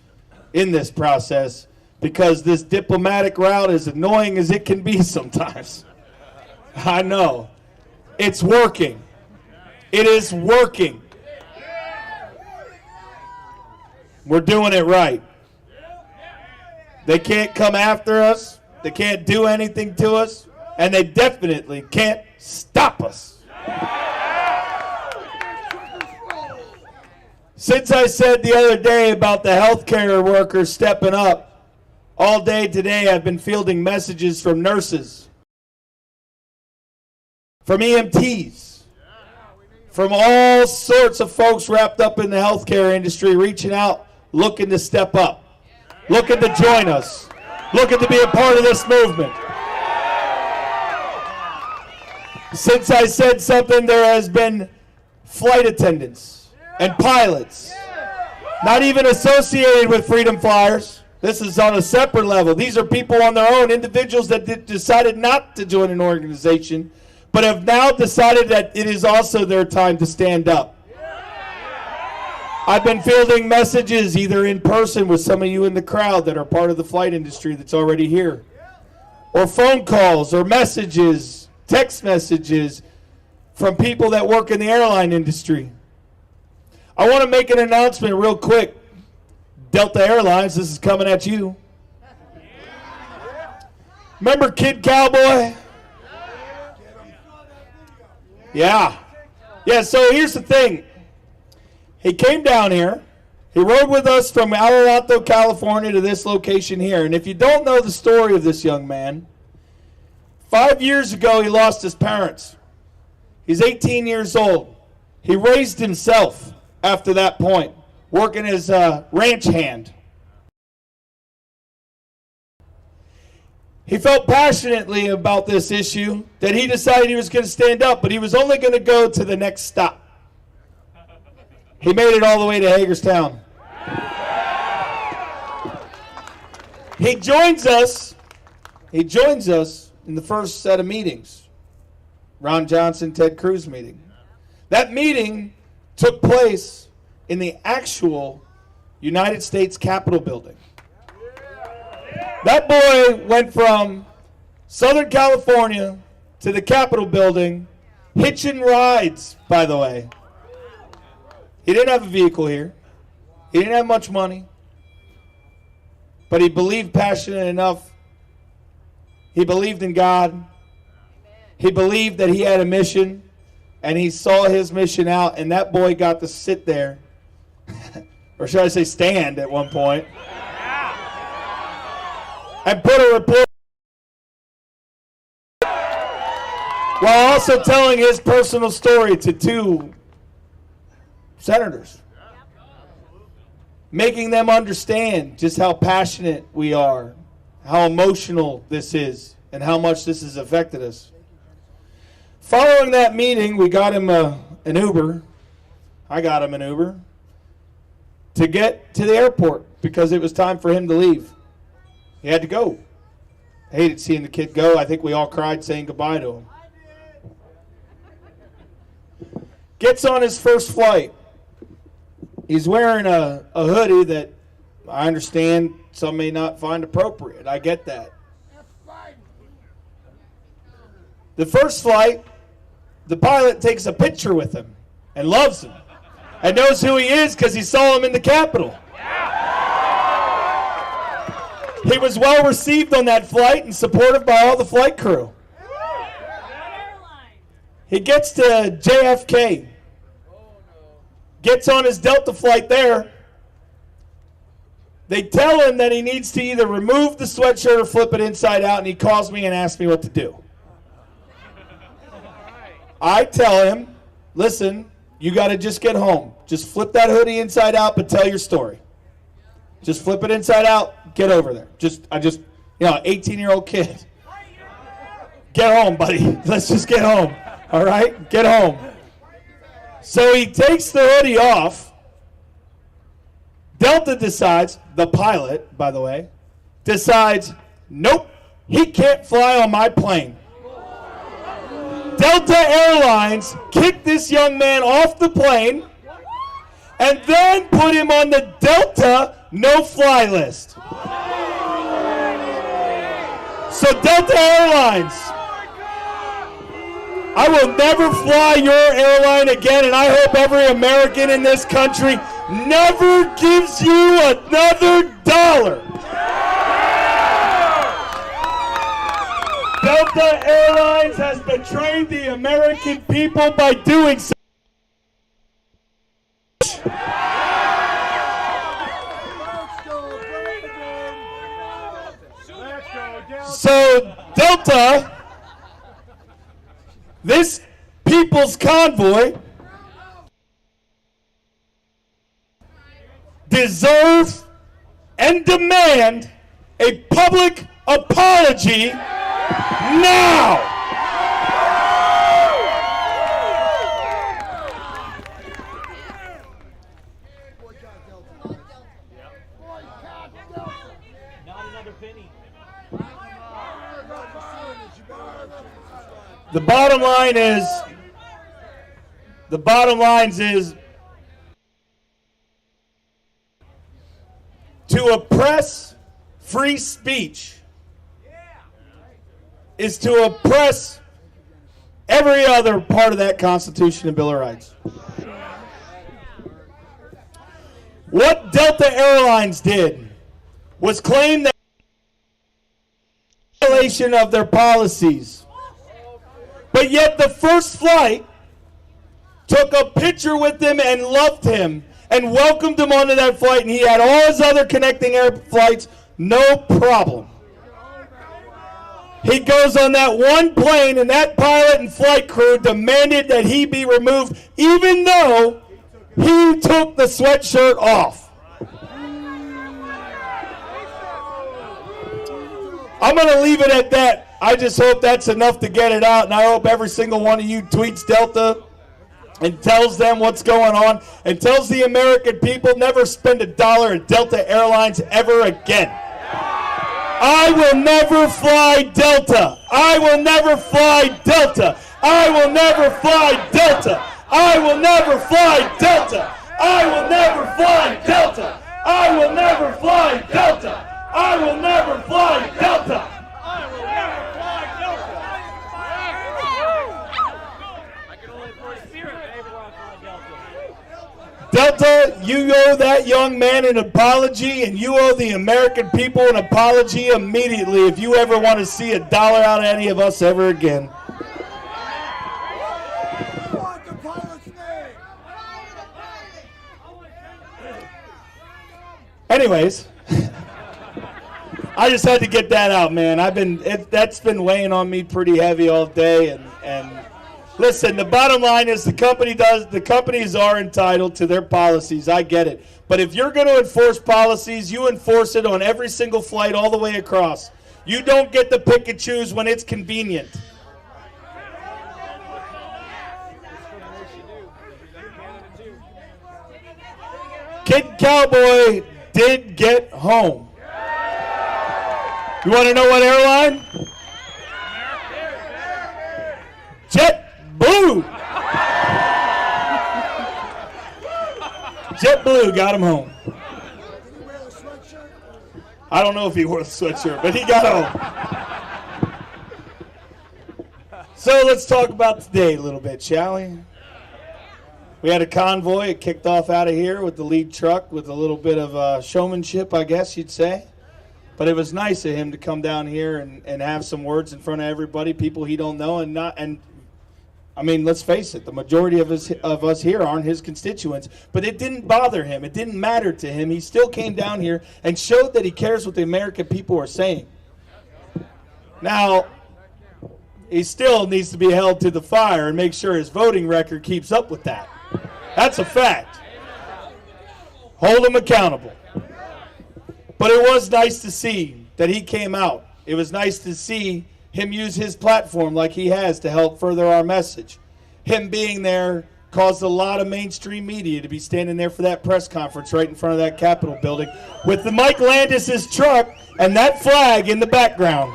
in this process, because this diplomatic route, as annoying as it can be sometimes, I know, it's working. It is working. We're doing it right. They can't come after us. They can't do anything to us. And they definitely can't stop us. Since I said the other day about the healthcare workers stepping up, all day today I've been fielding messages from nurses, from EMTs, from all sorts of folks wrapped up in the healthcare industry, reaching out, looking to step up, looking to join us, looking to be a part of this movement. Since I said something, there has been flight attendants and pilots, not even associated with Freedom Flyers. This is on a separate level. These are people on their own, individuals that decided not to join an organization, but have now decided that it is also their time to stand up. I've been fielding messages either in person with some of you in the crowd that are part of the flight industry that's already here, or phone calls or messages, text messages from people that work in the airline industry. I want to make an announcement real quick. Delta Airlines, this is coming at you. Remember Kid Cowboy? Yeah. Yeah, so here's the thing. He came down here. He rode with us from Alto, California to this location here. And if you don't know the story of this young man, 5 years ago he lost his parents. He's 18 years old. He raised himself after that point, working as a ranch hand. He felt passionately about this issue that he decided he was going to stand up, but he was only going to go to the next stop. He made it all the way to Hagerstown. He joins us in the first set of meetings. Ron Johnson, Ted Cruz meeting. That meeting took place in the actual United States Capitol building. That boy went from Southern California to the Capitol building, hitching rides, by the way. He didn't have a vehicle here. He didn't have much money. But he believed passionate enough. He believed in God. He believed that he had a mission. And he saw his mission out, and that boy got to sit there, or should I say stand at one point, and put a report while also telling his personal story to two senators, making them understand just how passionate we are, how emotional this is, and how much this has affected us. Following that meeting, we got him an Uber. I got him an Uber to get to the airport because it was time for him to leave. He had to go. I hated seeing the kid go. I think we all cried saying goodbye to him. Gets on his first flight. He's wearing a hoodie that I understand some may not find appropriate. I get that. The first flight, the pilot takes a picture with him and loves him and knows who he is because he saw him in the Capitol. He was well received on that flight and supported by all the flight crew. He gets to JFK, gets on his Delta flight there. They tell him that he needs to either remove the sweatshirt or flip it inside out, and he calls me and asks me what to do. I tell him, listen, you got to just get home. Just flip that hoodie inside out, but tell your story. Just flip it inside out, get over there. 18-year-old kid. Get home, buddy. Let's just get home. All right? Get home. So he takes the hoodie off. Delta decides, the pilot, by the way, decides, nope, he can't fly on my plane. Delta Airlines kicked this young man off the plane and then put him on the Delta no-fly list. So Delta Airlines, I will never fly your airline again, and I hope every American in this country never gives you another dollar. Delta Airlines has betrayed the American people by doing so. So Delta, this people's convoy, deserve and demand a public apology now. The bottom line is to oppress free speech is to oppress every other part of that Constitution and Bill of Rights. What Delta Airlines did was claim that violation of their policies. But yet the first flight took a picture with him and loved him and welcomed him onto that flight, and he had all his other connecting air flights, no problem. He goes on that one plane, and that pilot and flight crew demanded that he be removed, even though he took the sweatshirt off. I'm going to leave it at that. I just hope that's enough to get it out, and I hope every single one of you tweets Delta and tells them what's going on and tells the American people never spend $1 at Delta Airlines ever again. I will never fly Delta. I will never fly Delta. I will never fly Delta. I will never fly Delta. I will never fly Delta. I will never fly Delta. I will never fly Delta. I will never fly Delta. I can only fly Spirit. Delta, you owe that young man an apology, and you owe the American people an apology immediately if you ever want to see $1 out of any of us ever again. Anyways, I just had to get that out, man. That's been weighing on me pretty heavy all day, and listen, the bottom line is the companies are entitled to their policies. I get it. But if you're going to enforce policies, you enforce it on every single flight all the way across. You don't get to pick and choose when it's convenient. Kid Cowboy did get home. You want to know what airline? JetBlue. JetBlue got him home. I don't know if he wore a sweatshirt, but he got home. So let's talk about today a little bit, shall we? We had a convoy. It kicked off out of here with the lead truck with a little bit of showmanship, I guess you'd say. But it was nice of him to come down here and have some words in front of everybody, people he don't know, and I mean, let's face it, the majority of us here aren't his constituents, but it didn't bother him. It didn't matter to him. He still came down here and showed that he cares what the American people are saying. Now, he still needs to be held to the fire and make sure his voting record keeps up with that. That's a fact. Hold him accountable. But it was nice to see that he came out. It was nice to see him use his platform like he has to help further our message. Him being there caused a lot of mainstream media to be standing there for that press conference right in front of that Capitol building with the Mike Landis' truck and that flag in the background.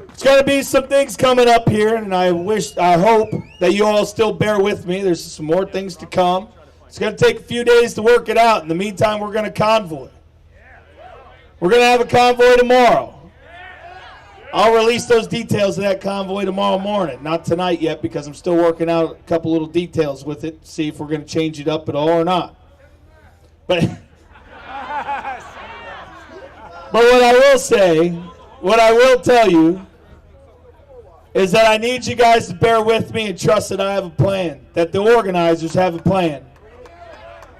There's got to be some things coming up here, and I hope that you all still bear with me. There's some more things to come. It's going to take a few days to work it out. In the meantime, we're going to convoy. We're going to have a convoy tomorrow. I'll release those details of that convoy tomorrow morning. Not tonight yet because I'm still working out a couple little details with it, see if we're going to change it up at all or not. But what I will say, what I will tell you, is that I need you guys to bear with me and trust that I have a plan, that the organizers have a plan.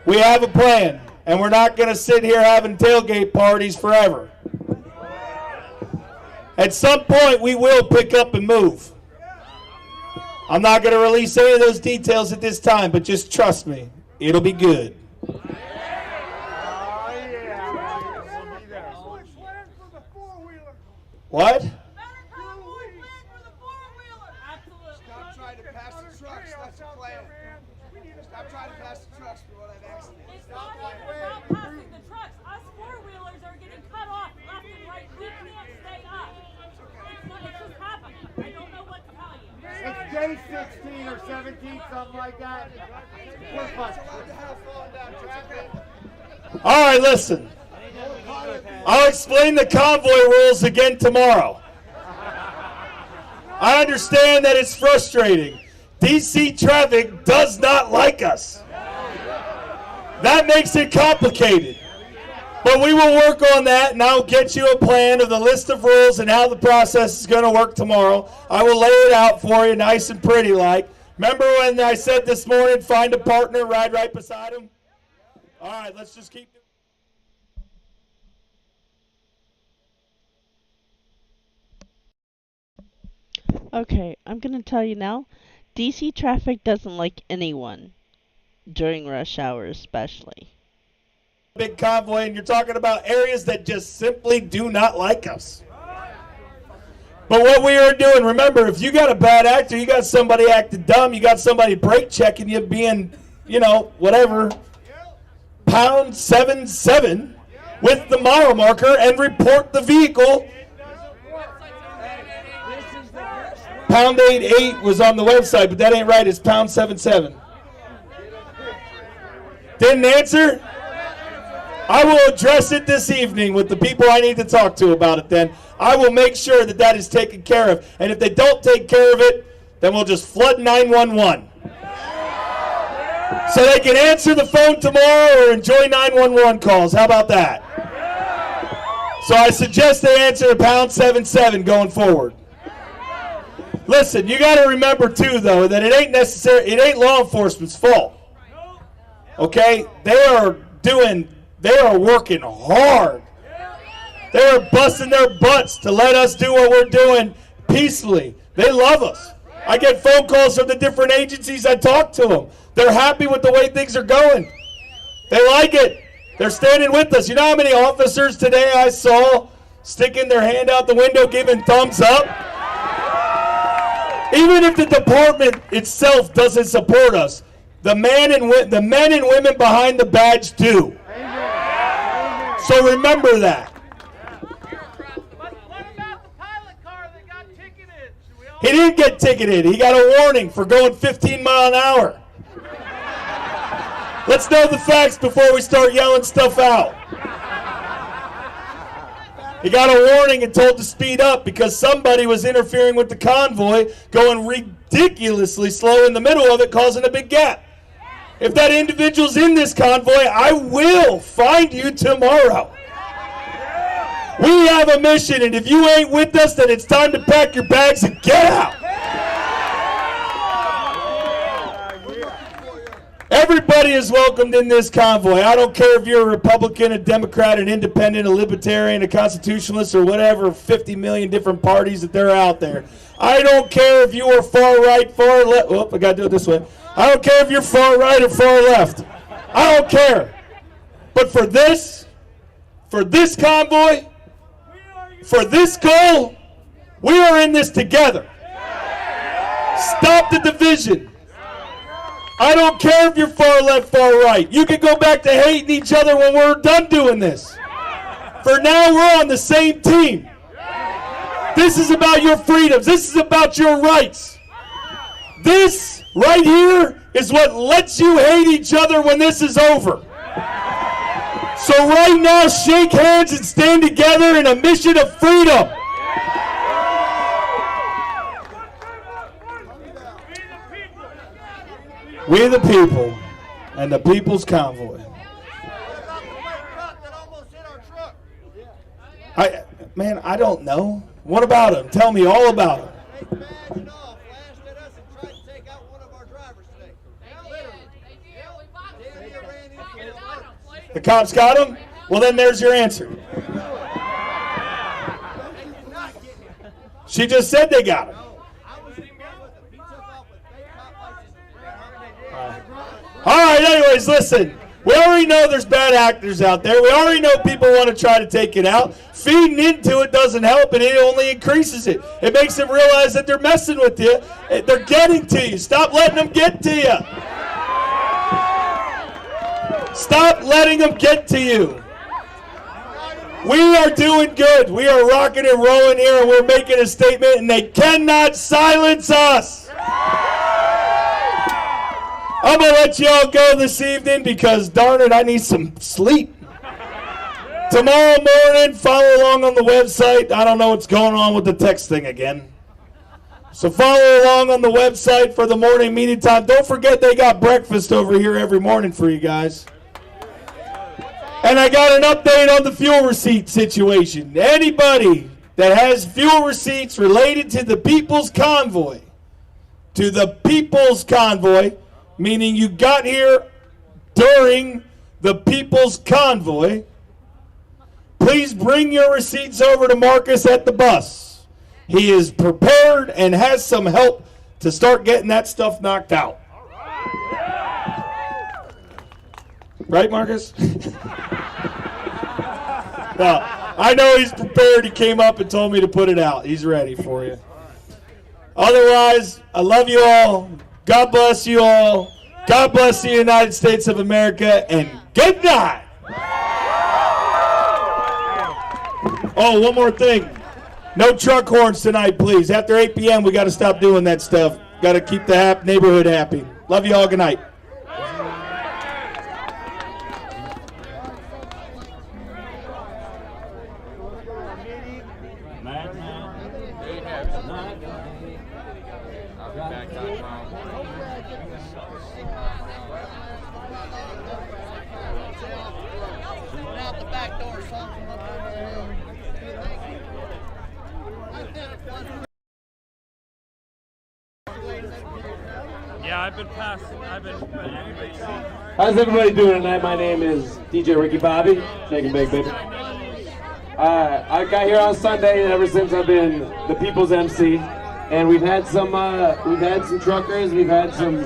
We have a plan, and we're not going to sit here having tailgate parties forever. At some point, we will pick up and move. I'm not going to release any of those details at this time, but just trust me, it'll be good. What? Day 16 or 17, something like that. All right, listen. I'll explain the convoy rules again tomorrow. I understand that it's frustrating. DC traffic does not like us. That makes it complicated. But we will work on that, and I'll get you a plan of the list of rules and how the process is going to work tomorrow. I will lay it out for you nice and pretty like. Remember when I said this morning, find a partner, ride right beside him? All right, let's just keep Okay, I'm going to tell you now, DC traffic doesn't like anyone, during rush hour especially. Big convoy, and you're talking about areas that just simply do not like us. But what we are doing, remember, if you got a bad actor, you got somebody acting dumb, you got somebody brake checking you being, whatever, pound 77 with the mile marker and report the vehicle. Pound 88 was on the website, but that ain't right. It's pound 77. Didn't answer? I will address it this evening with the people I need to talk to about it then. I will make sure that that is taken care of. And if they don't take care of it, then we'll just flood 911. So they can answer the phone tomorrow or enjoy 911 calls. How about that? So I suggest they answer the pound 77 going forward. Listen, you got to remember too, though, that it ain't law enforcement's fault. Okay? They are working hard. They are busting their butts to let us do what we're doing peacefully. They love us. I get phone calls from the different agencies. I talk to them. They're happy with the way things are going. They like it. They're standing with us. You know how many officers today I saw sticking their hand out the window giving thumbs up? Even if the department itself doesn't support us, the men and women behind the badge do. So remember that. He didn't get ticketed. He got a warning for going 15 miles an hour. Let's know the facts before we start yelling stuff out. He got a warning and told to speed up because somebody was interfering with the convoy, going ridiculously slow in the middle of it, causing a big gap. If that individual's in this convoy, I will find you tomorrow. We have a mission, and if you ain't with us, then it's time to pack your bags and get out. Everybody is welcomed in this convoy. I don't care if you're a Republican, a Democrat, an independent, a libertarian, a constitutionalist, or whatever 50 million different parties that they're out there. I don't care if you are far right, far left. Oh, I got to do it this way. I don't care if you're far right or far left. I don't care. But for this convoy, for this goal, we are in this together. Stop the division. I don't care if you're far left, far right. You can go back to hating each other when we're done doing this. For now, we're on the same team. This is about your freedoms. This is about your rights. This right here is what lets you hate each other when this is over. So right now, shake hands and stand together in a mission of freedom. We the people and the people's convoy. I don't know. What about him? Tell me all about him. The cops got him? Well, then there's your answer. She just said they got him. All right, anyways, listen. We already know there's bad actors out there. We already know people want to try to take it out. Feeding into it doesn't help, and it only increases it. It makes them realize that they're messing with you. They're getting to you. Stop letting them get to you. Stop letting them get to you. We are doing good. We are rocking and rolling here, and we're making a statement, and they cannot silence us. I'm going to let you all go this evening because, darn it, I need some sleep. Tomorrow morning, follow along on the website. I don't know what's going on with the text thing again. So follow along on the website for the morning meeting time. Don't forget they got breakfast over here every morning for you guys. And I got an update on the fuel receipt situation. Anybody that has fuel receipts related to the People's Convoy, meaning you got here during the People's Convoy, please bring your receipts over to Marcus at the bus. He is prepared and has some help to start getting that stuff knocked out. Right, Marcus? Well, I know he's prepared. He came up and told me to put it out. He's ready for you. Otherwise, I love you all. God bless you all. God bless the United States of America, and good night. Oh, one more thing. No truck horns tonight, please. After 8 p.m., we got to stop doing that stuff. Got to keep the neighborhood happy. Love you all. Good night. Yeah, I've been. How's everybody doing tonight? My name is DJ Ricky Bobby. Shake and bake, baby. I got here on Sunday, and ever since I've been the People's MC. And we've had some truckers, we've had some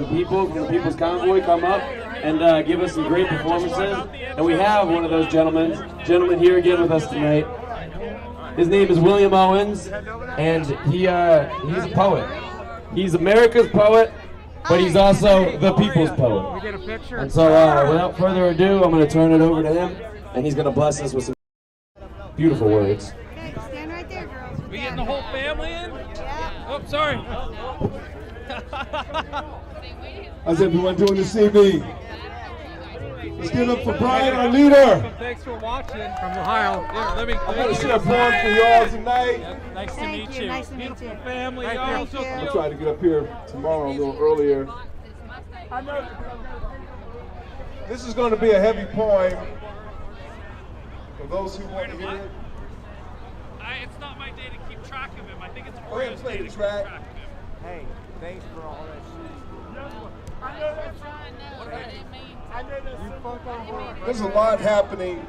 people from the People's Convoy come up and give us some great performances. And we have one of those gentlemen here again with us tonight. His name is William Owens, and he's a poet. He's America's poet, but he's also the people's poet. And so without further ado, I'm going to turn it over to him, and he's going to bless us with some beautiful words. Stand right there, girls. We getting the whole family in? Yeah. Oh, sorry. How's everyone doing this evening? Let's give it up for Brian, our leader. Thanks for watching from Ohio. Yeah, let me see a poem for y'all tonight. Yeah, nice to meet you. Nice to meet you. Family, Thank y'all. you. I'm gonna try to get up here tomorrow a little earlier. This is going to be a heavy poem for those who want to hear it. It's not my day to keep track of him. I think it's Go ahead and play the track. Hey, thanks for all that shit. There's a lot happening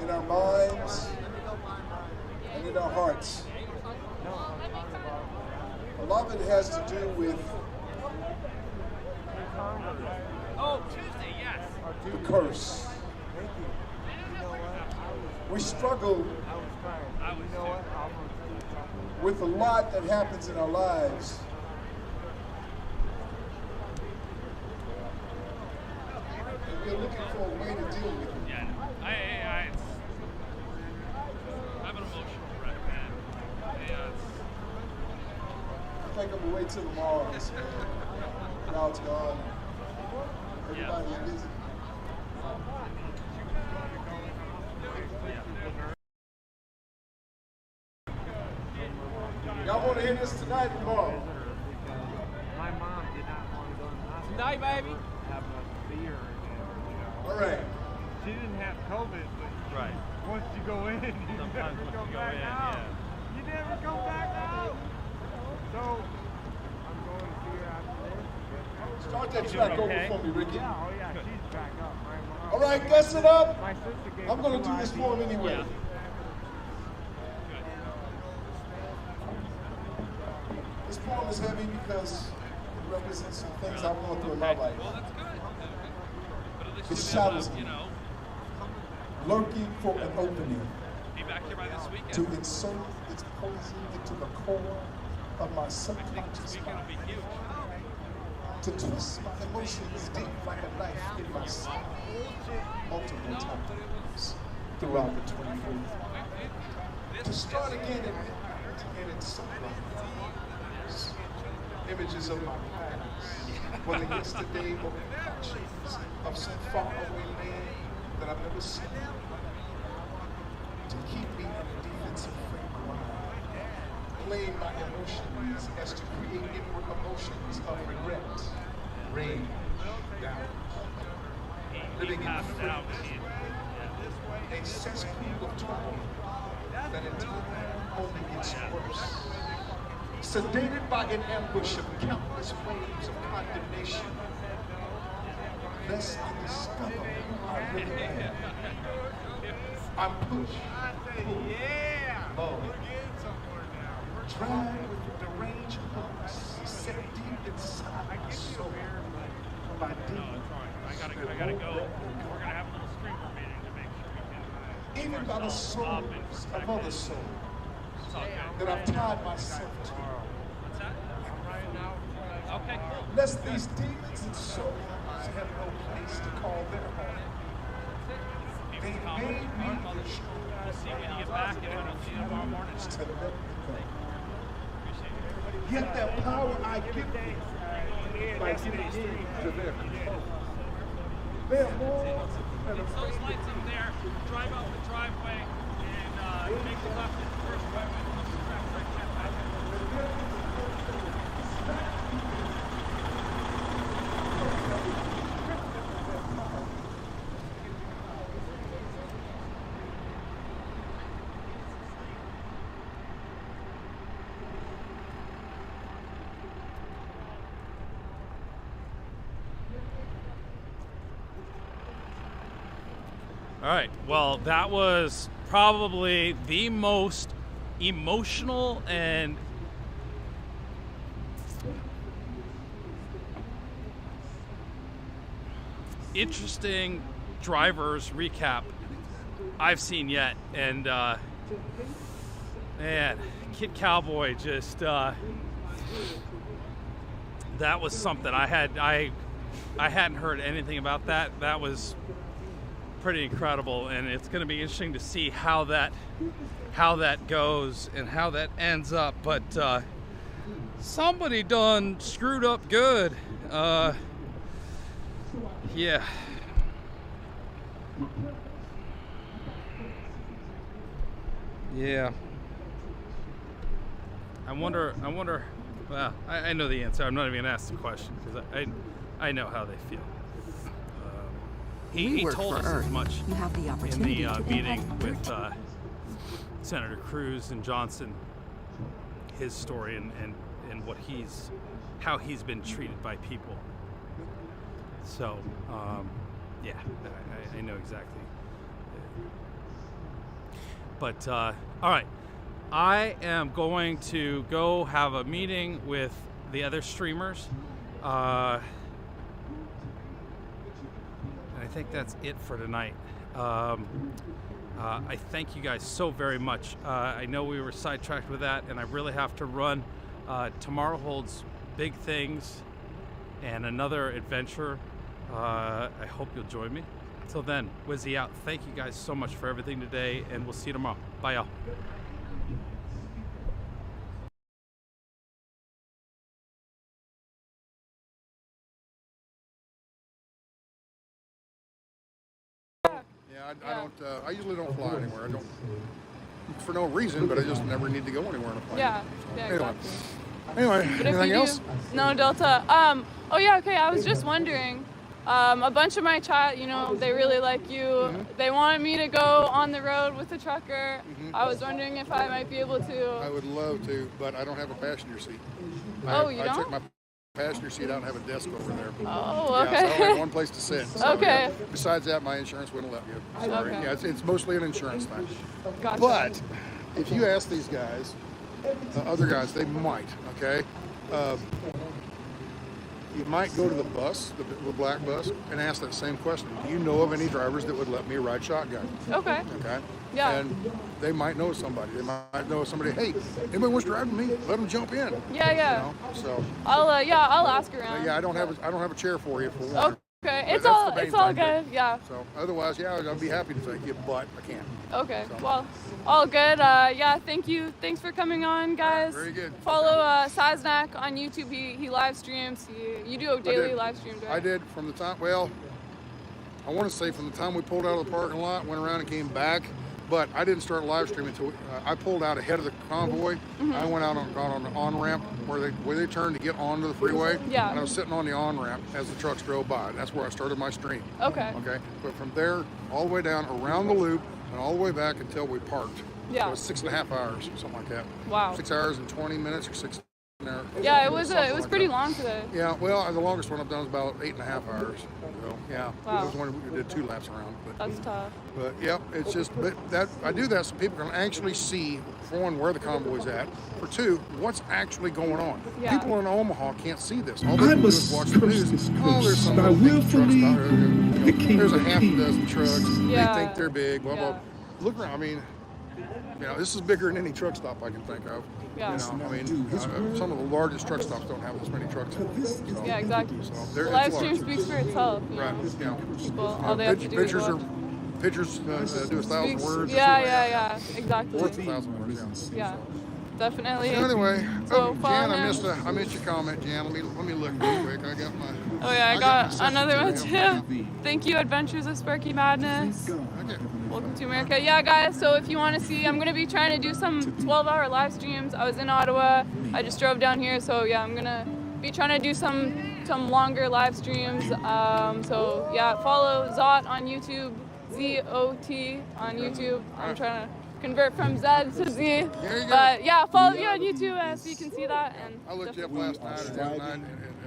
in our minds and in our hearts. A lot of it has to do with Tuesday, yes. the curse. We struggle with a lot that happens in our lives. And we're looking for a way to deal with it. Yeah, I'm an emotional wreck, man. I think I'm gonna wait till tomorrow. This crowd's gone. Everybody's busy. Y'all want to hear this tonight or tomorrow? My mom did not want to go in the hospital. Tonight, baby. Have a fear. All right. She didn't have COVID, but Right. once you go in, you Sometimes never once come you go back in, out. yeah. You never come back out. So I'm going to figure out this. Start that track over for me, Ricky. Yeah, oh yeah, she's back up. My mom. All right, guess it up. My sister gave I'm going me to do this for him anyway. Yeah. This poem is heavy because it represents some things I've gone through in my life. Well, that's good. But at least It you shadows have, me, you know, lurking for an opening be back here by this weekend. to insert its poison into the core of my I think subconscious this weekend will mind, be huge. to twist my emotions deep like a knife in my side multiple times throughout the 24th. To start again and in sunrise. Images of my past, whether yesterday or reflections of some faraway land that I've never seen, to keep me in a defensive frame of mind, playing my emotions as to create inward emotions of regret, rage, doubt, living in fear, a cesspool of turmoil that in time only gets worse. Sedated by an ambush of countless waves of condemnation, lest I discover who I really am. I'm pushed, pulled, lulled, dragged with deranged hooks, set deep inside my soul, by demons. I gotta go. We're gonna have a little streamer meeting to make sure we can. Even by the souls of other souls that I've tied myself to. What's that? Okay, cool. Lest these demons and souls have no place to call their home. They made me We'll see when you get back, and we'll see you tomorrow morning. to let me go. Yet that power I give them by giving in to their control. They are more than It's those lights up there. Drive out the driveway and make the left at the first driveway. All right, well, that was probably the most emotional and interesting drivers recap I've seen yet. And man, Kid Cowboy just that was something. I hadn't heard anything about that. That was pretty incredible, and it's going to be interesting to see how that goes and how that ends up. But somebody done screwed up good. Yeah. Yeah. I wonder Well, I know the answer. I'm not even going to ask the question because I know how they feel. He told us as much You have the in opportunity the to meeting impact with Senator Cruz and Johnson, his story and what how he's been treated by people. So, yeah, I know exactly. But, all right. I am going to go have a meeting with the other streamers. And I think that's it for tonight. I thank you guys so very much. I know we were sidetracked with that, and I really have to run. Tomorrow holds big things and another adventure. I hope you'll join me. Till then, Wizzy out. Thank you guys so much for everything today, and we'll see you tomorrow. Bye, y'all. I don't. I usually don't fly anywhere. I don't for no reason, but I just never need to go anywhere in a plane. Yeah. So, Yeah. anyway. Exactly. Anyway, But anything else? No, Delta. Oh yeah. Okay. I was just wondering. A bunch of my chat, they really like you. Mm-hmm. They wanted me to go on the road with the trucker. Mm-hmm. I was wondering if I might be able to. I would love to, but I don't have a passenger seat. You I don't? took my passenger seat out and have a desk over there. Oh, okay. Yeah, so I only have one place to sit. So, Okay. yeah. Besides that, my insurance wouldn't let me. Sorry. Okay. Yeah, it's mostly an insurance thing. Gotcha. But if you ask these guys, other guys, they might. Okay. You might go to the bus, the black bus, and ask that same question. Do you know of any drivers that would let me ride shotgun? Okay. Okay. Yeah. And they might know somebody. They might know somebody. Hey, anybody wants to drive with me? Let them jump in. Yeah. So. I'll ask around. Yeah, I don't have a chair for you for one. Okay. But It's that's all the main it's all thing, good. but- Yeah. So otherwise, yeah, I'd be happy to take you, but I can't. Okay. So. Well, all good. Yeah. Thank you. Thanks for coming on, guys. Very good. Follow Saznak on YouTube. He live streams. You do a daily live stream, right? I did from the time. Well, I want to say from the time we pulled out of the parking lot, went around and came back. But I didn't start live streaming until I pulled out ahead of the convoy. Mm-hmm. I went out on the on-ramp where they turned to get onto the freeway. Yeah. And I was sitting on the on-ramp as the trucks drove by. That's where I started my stream. Okay. Okay. But from there, all the way down around the loop and all the way back until we parked. Yeah. So it was 6.5 hours or something like that. Wow. 6 hours and 20 minutes or 6 hours. Yeah, it was Something like pretty that. long today. Yeah, well, the longest one I've done is about 8.5 hours. So, yeah. Wow. That was when we did 2 laps around. But, That's tough. But yeah, it's just that I do that so people can actually see, for one, where the convoy's at. For two, what's actually going on. Yeah. People in Omaha can't see this. All they can do is watch the news. Oh, there's some little big truck stop. There's a half a dozen trucks. Yeah. They think they're big. Blah Yeah. blah. Look around. I mean, this is bigger than any truck stop I can think of. Yeah. I mean, some of the largest truck stops don't have this many trucks in them. So, Yeah, exactly. So The it's live stream large. speaks for itself. Right. Yeah. People, all they have to do is Pictures watch. Pictures do 1,000 words. Yeah, exactly. Worth 1,000 words. Yeah, definitely. So anyway, So Jan, follow I missed your comment, Jan. Let me look real quick. I got my. Oh yeah, I got my another one section too. Thank you, Adventures of Sparky Madness. Okay. Welcome to America. Yeah, guys, so if you want to see, I'm going to be trying to do some 12-hour live streams. I was in Ottawa. I just drove down here, so yeah, I'm going to be trying to do some longer live streams. So yeah, follow Zot on YouTube, Z-O-T on YouTube. I'm trying to convert from Z to Z. There you go. But yeah, follow me on YouTube so you can see that. And I looked you up last night, and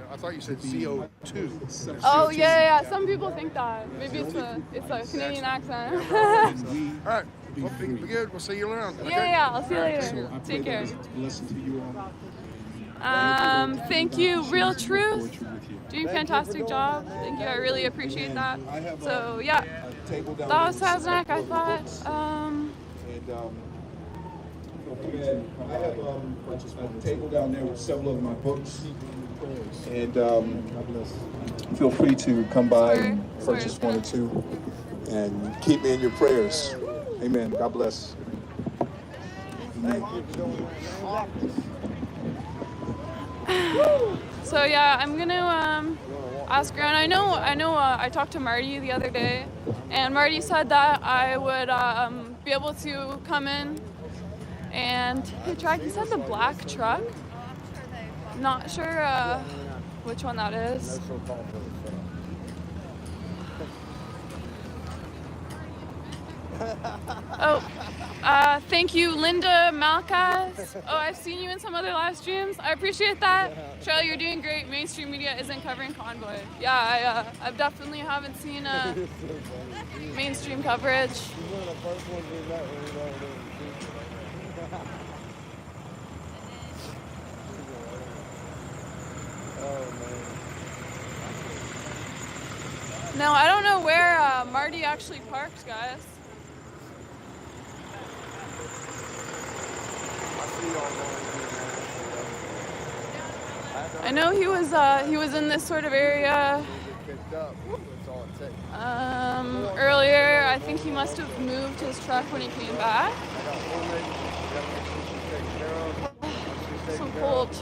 I thought you said CO2. oh yeah, some people think that. Maybe it's a Canadian accent. All right. Well, be good. We'll see you around. Okay? Yeah, I'll see you later. Take care. Thank you, Real Truth. Doing a fantastic job. Thank you. I really appreciate that. So yeah, that was Saznak. I thought. I have a table down there with several of my books, and feel free to come by and purchase one or two, and keep me in your prayers. Amen. God bless. So yeah, I'm gonna ask around. I know. I talked to Marty the other day, and Marty said that I would be able to come in and track. He said the black truck. Not sure which one that is. Oh, thank you, Linda Malkas. Oh, I've seen you in some other live streams. I appreciate that. Charlie, you're doing great. Mainstream media isn't covering Convoy. Yeah, I definitely haven't seen mainstream coverage. No, I don't know where Marty actually parked, guys. I know he was in this sort of area earlier. I think he must have moved his truck when he came back. So cold.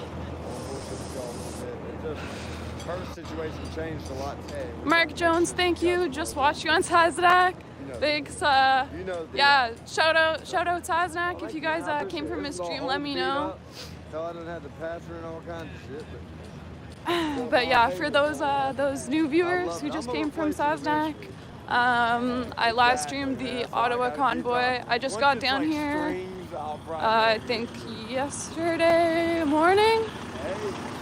Her situation changed a lot today. Mark Jones, thank you. Just watched you on Taznak. Thanks. Yeah, shout out Taznak. If you guys came from his stream, let me know. Tell I didn't have to pass her and all kinds of shit. But yeah, for those new viewers who just came from Taznak, I live streamed the Ottawa Convoy. I just got down here, I think yesterday morning.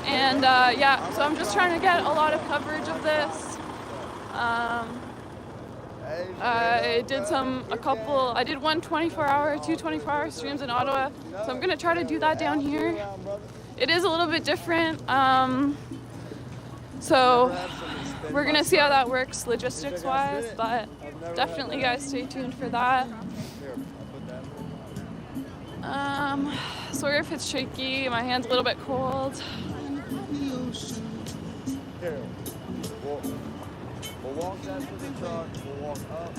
And yeah, so I'm just trying to get a lot of coverage of this. I did I did one 24-hour, two 24-hour streams in Ottawa. So I'm gonna try to do that down here. It is a little bit different. So we're gonna see how that works logistics-wise, but definitely guys stay tuned for that. Sorry if it's shaky, my hand's a little bit cold. Here, we'll walk that to the truck, we'll walk up.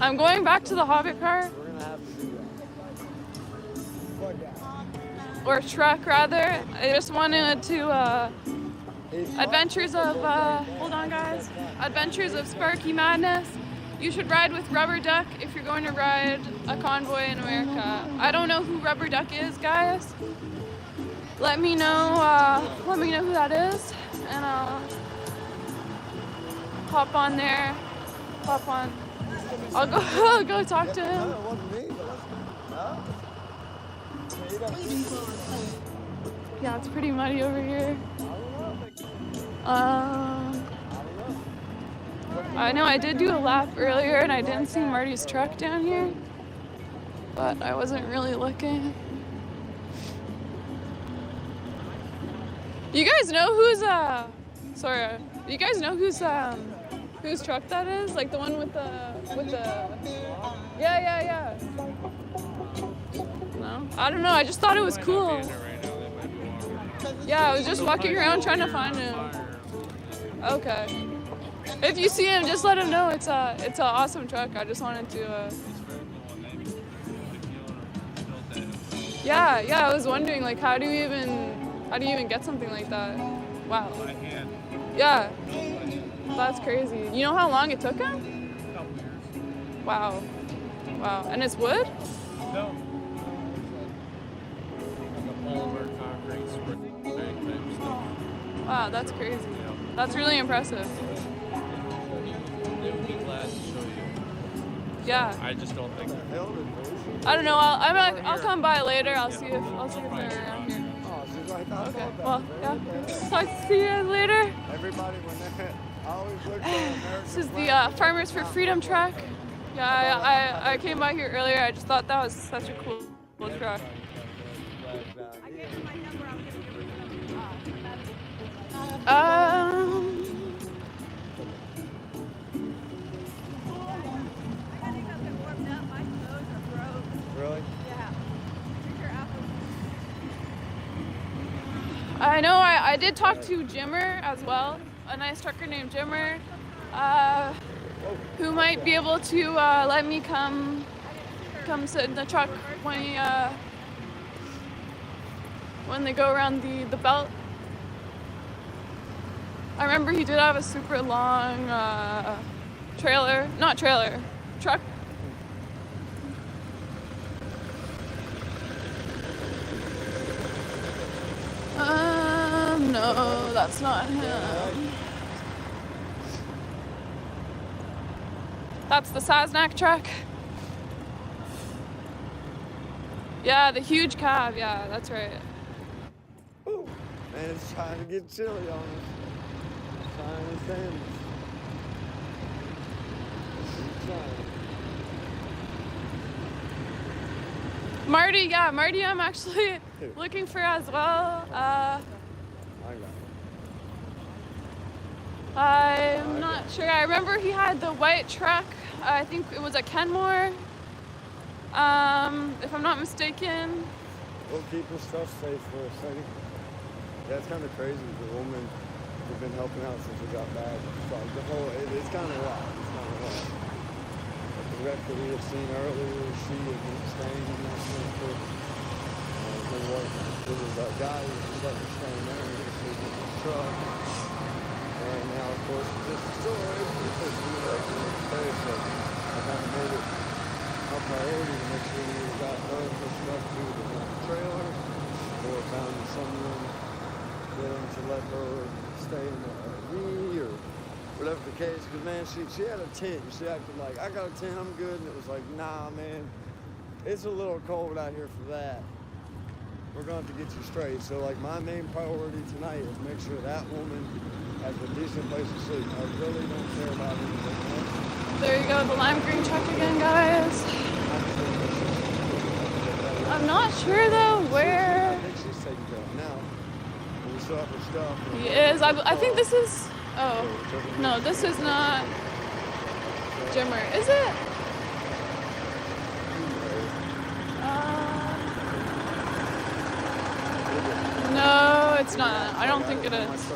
I'm going back to the Hobbit car. We're gonna have to do that. Or truck, rather. I just wanted to, Adventures of, hold on guys. Adventures of Sparky Madness. You should ride with Rubber Duck if you're going to ride a convoy in America. I don't know who Rubber Duck is, guys. Let me know who that is, and I'll hop on there. Hop on. I'll go talk to him. Yeah, it's pretty muddy over here. I know I did do a lap earlier and I didn't see Marty's truck down here, but I wasn't really looking. You guys know whose you guys know whose truck that is? Like the one with the yeah. No? I don't know, I just thought it was cool. Yeah, I was just walking around trying to find him. Okay. If you see him, just let him know it's an awesome truck. I just wanted to Yeah, I was wondering like how do you even get something like that? Wow. Yeah. That's crazy. You know how long it took him? Wow. Wow. And it's wood? No. Wow, that's crazy. That's really impressive. They would be glad to show you. Yeah. I just don't think. I don't know. I'll come by later. I'll see if they're around here. Okay. Well, yeah. See you later. Everybody, when they're always look for This is the Farmers for Freedom truck. Yeah, I came by here earlier. I just thought that was such a cool truck. Really? I know I did talk to Jimmer as well, a nice trucker named Jimmer, who might be able to let me come sit in the truck when they go around the belt. I remember he did have a super long truck. No, that's not him. That's the Sasnak truck. Yeah, the huge cab. Yeah, that's right. Ooh, man, it's trying to get chilly on us. It's trying to stand us. It's trying. Marty, yeah, Marty, I'm actually looking for as well. I'm not sure. I remember he had the white truck. I think it was a Kenmore, if I'm not mistaken. We'll keep his stuff safe for a second. Yeah, it's kind of crazy. The woman we've been helping out since we got back. It's like the whole, it's kind of wild. It's kind of wild. Like the wreck that we had seen earlier, she had been staying in that center. There was a guy who was just like staying there and just sleeping in his truck. And now, of course, this story is so I kind of made it our priority to make sure we got her stuff to the trailer or found someone willing to let her stay in the RV or whatever the case. Because, man, she had a tent. She acted like, I got a tent, I'm good. And it was like, nah, man, it's a little cold out here for that. We're going to have to get you straight. So, like, my main priority tonight is make sure that woman has a decent place to sleep. I really don't care about anything else. There you go, the lime green truck again, guys. I'm not sure though where. I think she's taken care of now. We still have her stuff. He is. I think this is. Oh, no, this is not Jimmer. Is it? No, it's not. I don't think it is.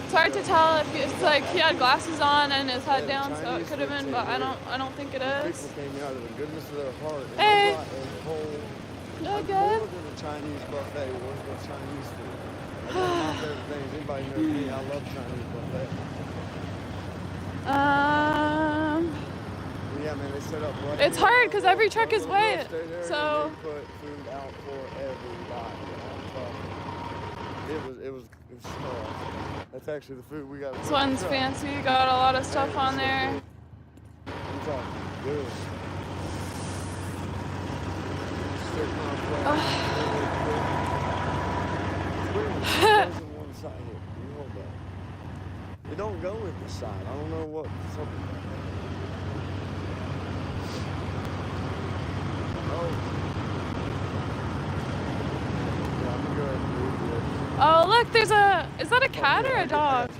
It's hard to tell if it's like he had glasses on and his head down, so it could have been, but I don't think it is. People came out of the goodness of their heart. And hey, a whole, you good? More than a Chinese buffet. What is Chinese food? Like one of my favorite things. Anybody knows me? I love Chinese buffet. Yeah, man, they set up. Right it's hard because every truck is white, so. They put food out for everybody. It was that's actually the food we got. This one's fancy, got a lot of stuff on there. Good. One side here. You hold that. It don't go with the side. I don't know what something. Oh, look, there's a, is that a cat or a dog?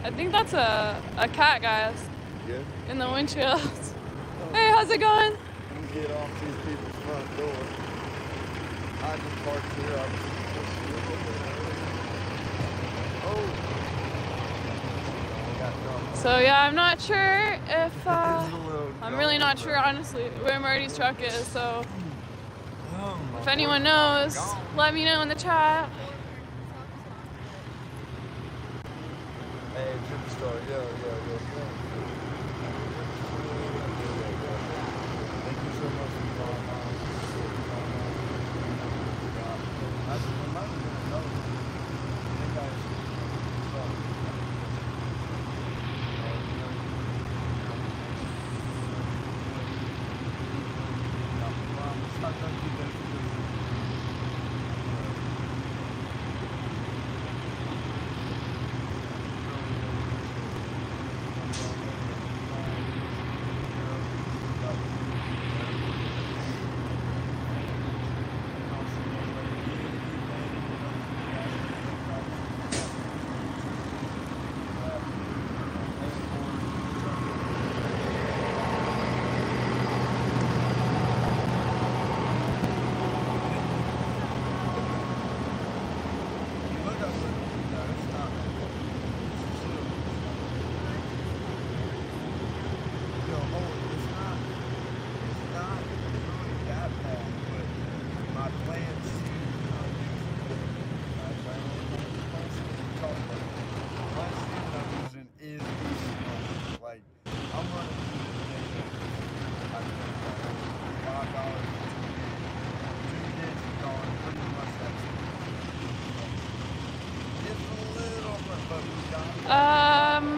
I think that's a cat, guys. Yeah. In the windshield. Hey, how's it going? You get off these people's front door. I just parked here. So yeah, I'm not sure if, I'm really not sure, honestly, where Marty's truck is, so. If anyone knows, let me know in the chat. Hey, Superstar, yeah. Thank you so much for calling.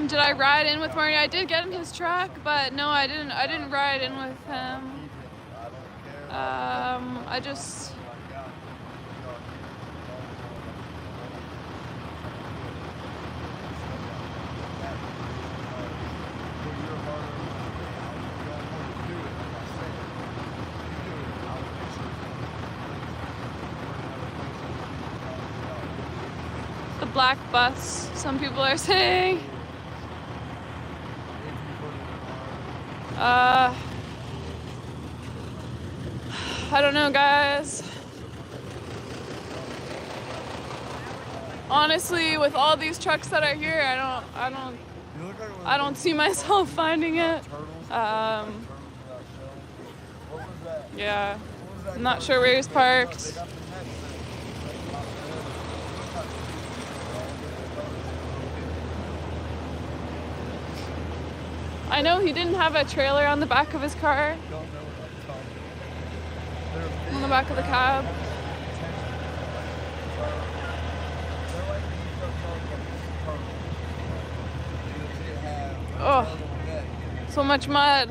Did I ride in with Marty? I did get in his truck, but no, I didn't ride in with him. I just... The black bus, some people are saying. I don't know, guys. Honestly, with all these trucks that are here, I don't see myself finding it. Yeah, I'm not sure where he's parked. I know he didn't have a trailer on the back of his car. On the back of the cab. Oh, so much mud.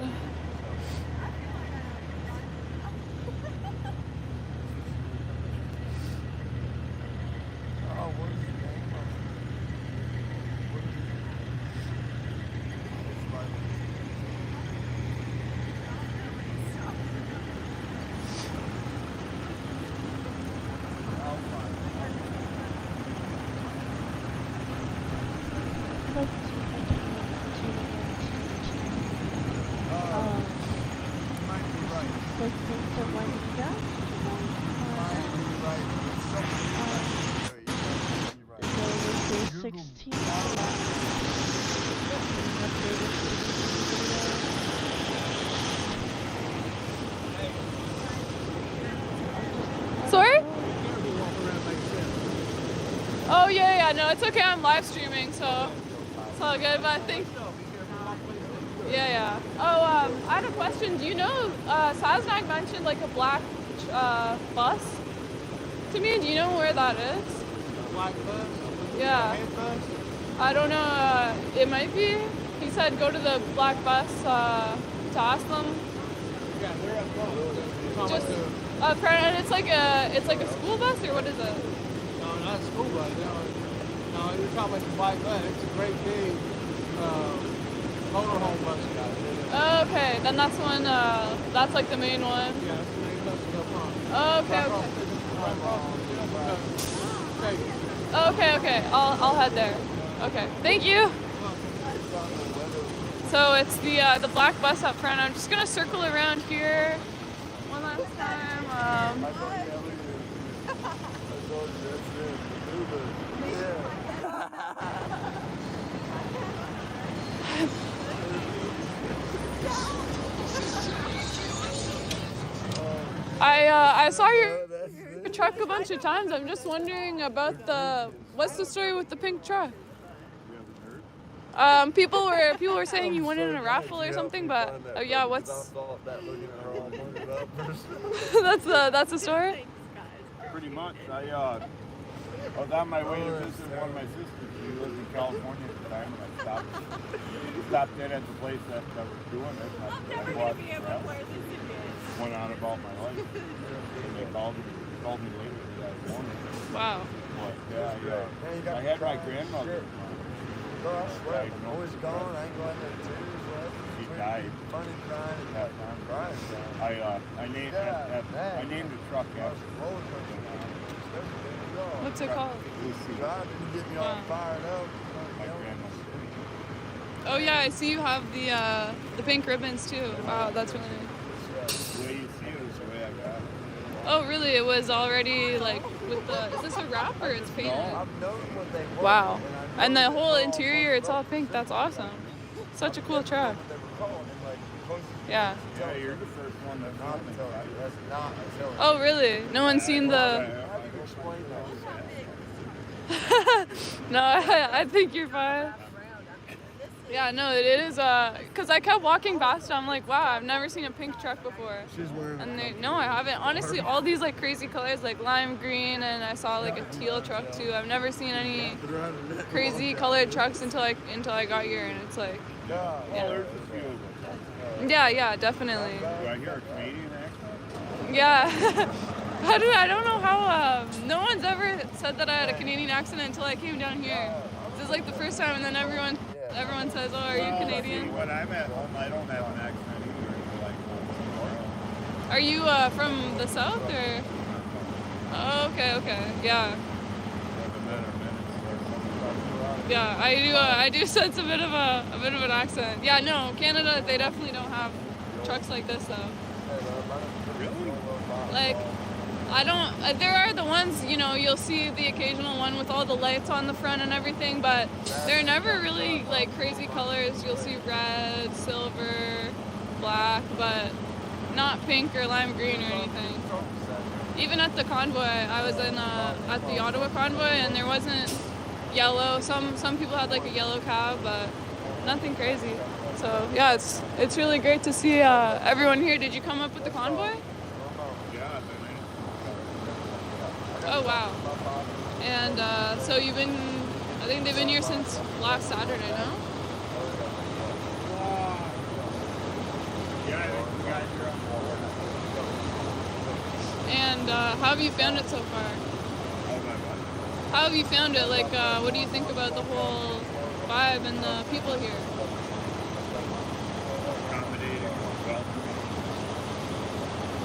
Sorry? Oh yeah, no, it's okay. I'm live streaming, so it's all good. But I think, yeah. Oh, I had a question. Do you know? Sasnag mentioned like a black bus to me. Do you know where that is? Black bus? Yeah. I don't know. It might be. He said go to the black bus to ask them. Yeah, where I'm going. Just and it's like a school bus, or what is it? No, not a school bus. No, you're talking about the black bus. It's a great big motorhome bus you got. Oh, okay, then that's one. That's like the main one. Yeah, that's the main bus to go from. Oh, okay. Okay. I'll head there. Okay, thank you. So it's the black bus up front. I'm just gonna circle around here one last time. I saw your truck a bunch of times. I'm just wondering about what's the story with the pink truck? People were saying you won in a raffle or something, but yeah, what's that's the story? Pretty much. I was on my way to visit one of my sisters. She lives in California at the time, and I stopped in at the place that I was doing it. I bought it. Went on about my life. And they called me later that morning. Wow. But yeah, I had my grandmother. Always gone. I ain't going there too. She died. Funny crying and half time crying. I named the truck after. What's it called? God didn't get me all fired up. My grandmother. Oh yeah, I see you have the pink ribbons too. Wow, that's really nice. The way you see it is the way I got it. Oh really? It was already like with the. Is this a wrap or it's painted? No. Wow. And the whole interior, it's all pink. That's awesome. Such a cool truck. Yeah. Yeah, you're the first one that's not me. Oh really? No one's seen the. No, I think you're fine. Yeah, no, it is, because I kept walking past, I'm like, wow, I've never seen a pink truck before. She's wearing And no, I haven't. Honestly, all these, like, crazy colors, like lime green, and I saw, like, a teal truck, too. I've never seen any crazy colored trucks until I got here, and it's like, Well, there's a few of them. yeah, definitely. Do I hear a Canadian accent? Yeah. I don't know how, no one's ever said that I had a Canadian accent until I came down here. This is, like, the first time, and then everyone says, oh, are you Canadian? See, when I'm at home, I don't have an accent either. Like, Are you from the south or? Oh, okay, yeah. Yeah, I do sense a bit of an accent. Yeah, no, Canada, they definitely don't have trucks like this though. Really? Like, there are the ones, you'll see the occasional one with all the lights on the front and everything, but they're never really like crazy colors. You'll see red, silver, black, but not pink or lime green or anything. Even at the Convoy, I was at the Ottawa Convoy, and there wasn't yellow. Some people had like a yellow cab, but nothing crazy. So yeah, it's really great to see everyone here. Did you come up with the Convoy? Yeah. Oh wow. And so I think they've been here since last Saturday, no? Yeah, I think we got here on the board. And how have you found it so far? How have you found it? Like, what do you think about the whole vibe and the people here? Accommodating, welcoming,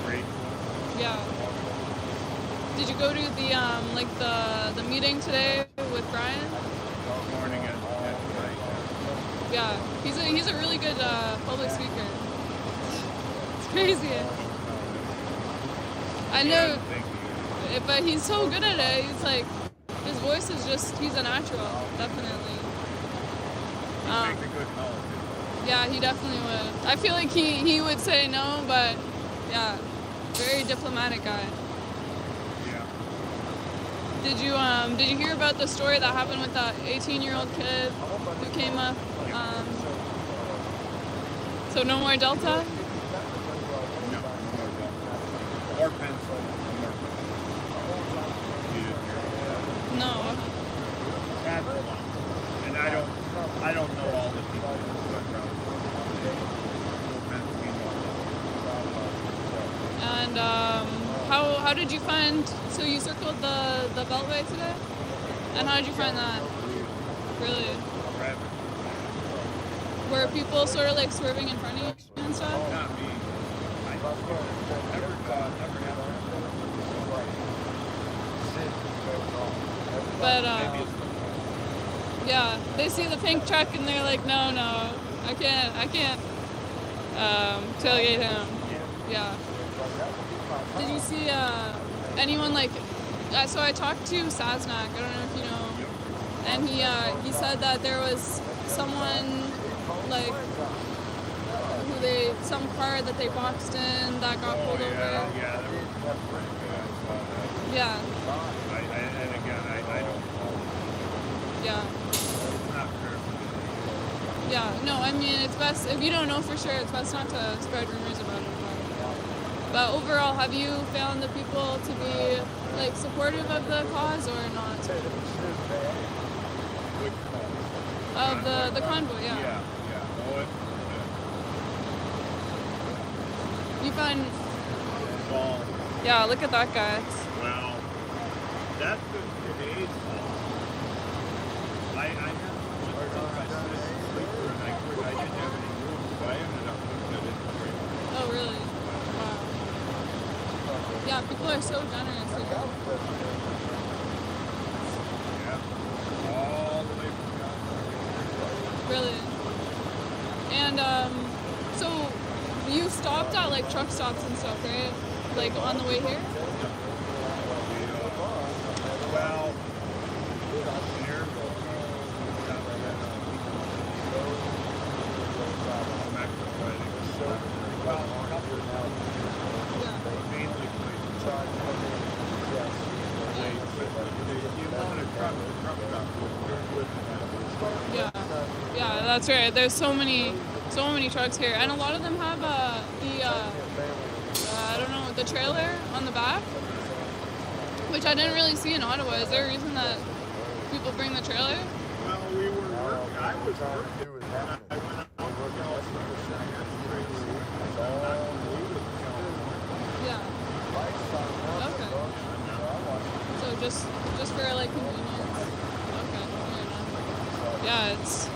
great. Yeah. Did you go to the meeting today with Brian? Morning and night. Yeah, he's a really good public speaker. It's crazy. I know, but he's so good at it. He's like, his voice is he's a natural, definitely. Make a good call. Yeah, he definitely would. I feel like he would say no, but yeah, very diplomatic guy. Did you hear about the story that happened with that 18-year-old kid who came up? So no more Delta? Or pencil. No. And I don't know all the people. And how did you find? So you circled the Beltway today, and how did you find that? Really? Were people sort of like swerving in front of you and stuff? Not me. I never But yeah, they see the pink truck and they're like, no, I can't tailgate him. Yeah. Did you see anyone like? So I talked to Saznak. I don't know if you know, and he said that there was someone like some car that they boxed in that got pulled over. Yeah. Yeah. And again, I don't know. Yeah. It's not fair. Yeah. No, I mean it's best if you don't know for sure. It's best not to spread rumors about it. But overall, have you found the people to be like supportive of the cause or not? Of the convoy, yeah. Yeah. Oh, You find. well, Yeah, look at that guy. well, that's the today's call. I had my sleeper and I didn't have any room, so I ended up putting it in the trailer. Oh, really? Wow. Yeah, people are so generous. Yeah. All the way from Really? And, so you stopped at, like, truck stops and stuff, right? Like, on the way here? well, here. Yeah. Yeah, that's right. There's so many trucks here, and a lot of them have I don't know, the trailer on the back, which I didn't really see in Ottawa. Is there a reason that people bring the trailer? Well, we were working. I was working. I went out to Yeah. Okay. So just for like convenience. Okay. Fair enough. Yeah, it's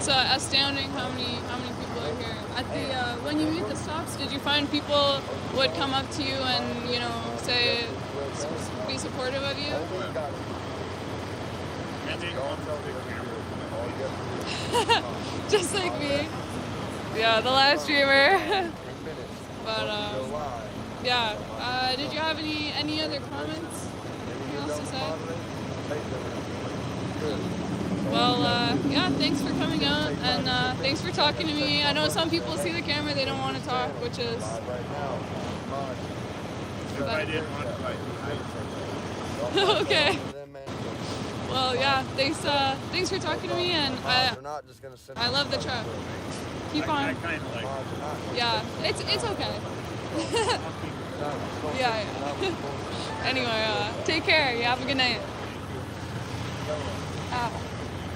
astounding how many people are here. At the when you meet the stops, did you find people would come up to you and, you know, say, be supportive of you? Just like me. Yeah, the live streamer. But yeah. Did you have any other comments? Anything else to say? Well, yeah, thanks for coming out, and thanks for talking to me. I know some people see the camera, they don't want to talk, which is... Okay. Well, yeah, thanks for talking to me, and I love the truck. Keep on. Yeah, it's okay. Yeah. Anyway, take care. You have a good night.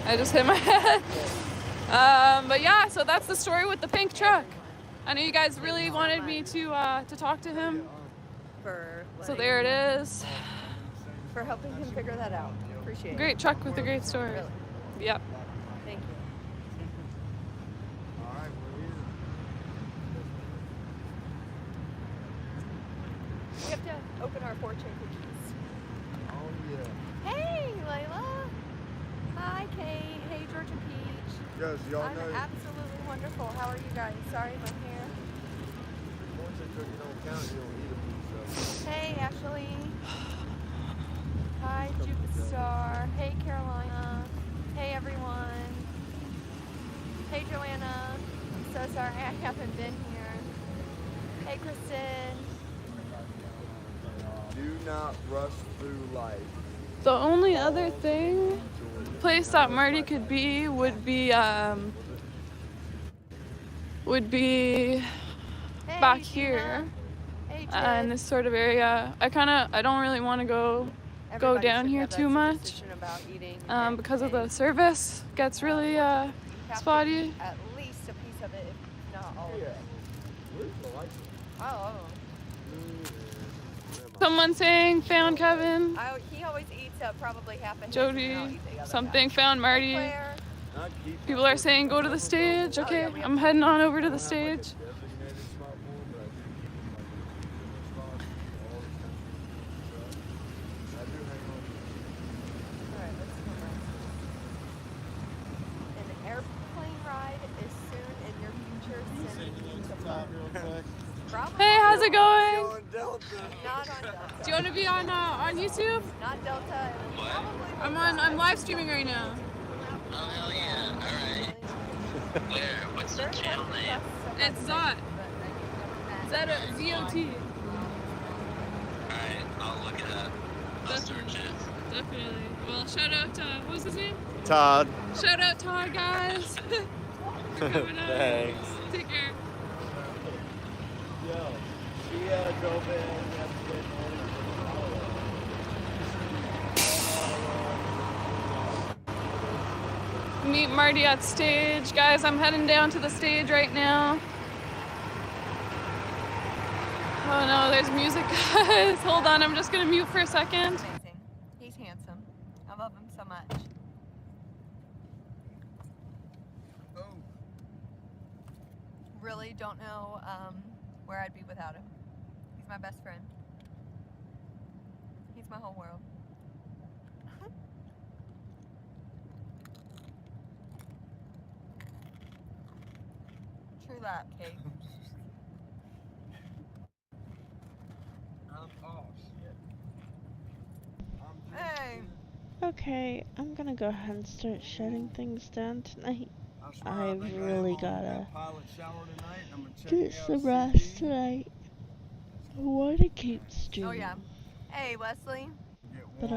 I just hit my head. But yeah, so that's the story with the pink truck. I know you guys really wanted me to talk to him. So there it is. For helping him figure that out. Appreciate it. Great truck with a great story. Really. Yep. Thank you. We have to open our fortune cookies. Oh, yeah. Hey, Layla. Hi, Kate. Hey, Georgia Peach. Yes, y'all I'm know. absolutely wonderful. How are you guys? Sorry, my hair. Once they took it on count, you don't eat them. So. Hey, Ashley. Hi, Jupiter. Hey, Carolina. Hey, everyone. Hey, Joanna. I'm so sorry I haven't been here. Hey, Kristen. Do not rush through life. The only other place that Marty could be would be back here in this sort of area. I don't really want to go down here too much because of the service gets really spotty. At least a piece of it, if not all of it. Oh. Someone saying found Kevin. He always eats up probably half a his. Jody, something found Marty. People are saying go to the stage. Okay, I'm heading on over to the stage. An airplane ride is soon in your future. Hey, how's it going? Not on Delta. Do you want to be on YouTube? Not Delta. I'm live streaming right now. Oh hell yeah! All right. Where? What's the channel name? It's Zot. Z-O-T. Alright, I'll look it up. I'll search it. Definitely. Well, shout out to what was his name? Todd. Shout out Todd, guys. Thanks. Take care. Yo, she drove in yesterday morning. Meet Marty at stage. Guys, I'm heading down to the stage right now. Oh no, there's music, guys. Hold on, I'm just gonna mute for a second. Amazing. He's handsome. I love him so much. Really don't know where I'd be without him. He's my best friend. He's my whole world. True lap, Kate. Hey. Okay, I'm gonna go ahead and start shutting things down tonight. I've really gotta get some rest tonight. I wanna keep streaming. Oh yeah. Hey, Wesley. But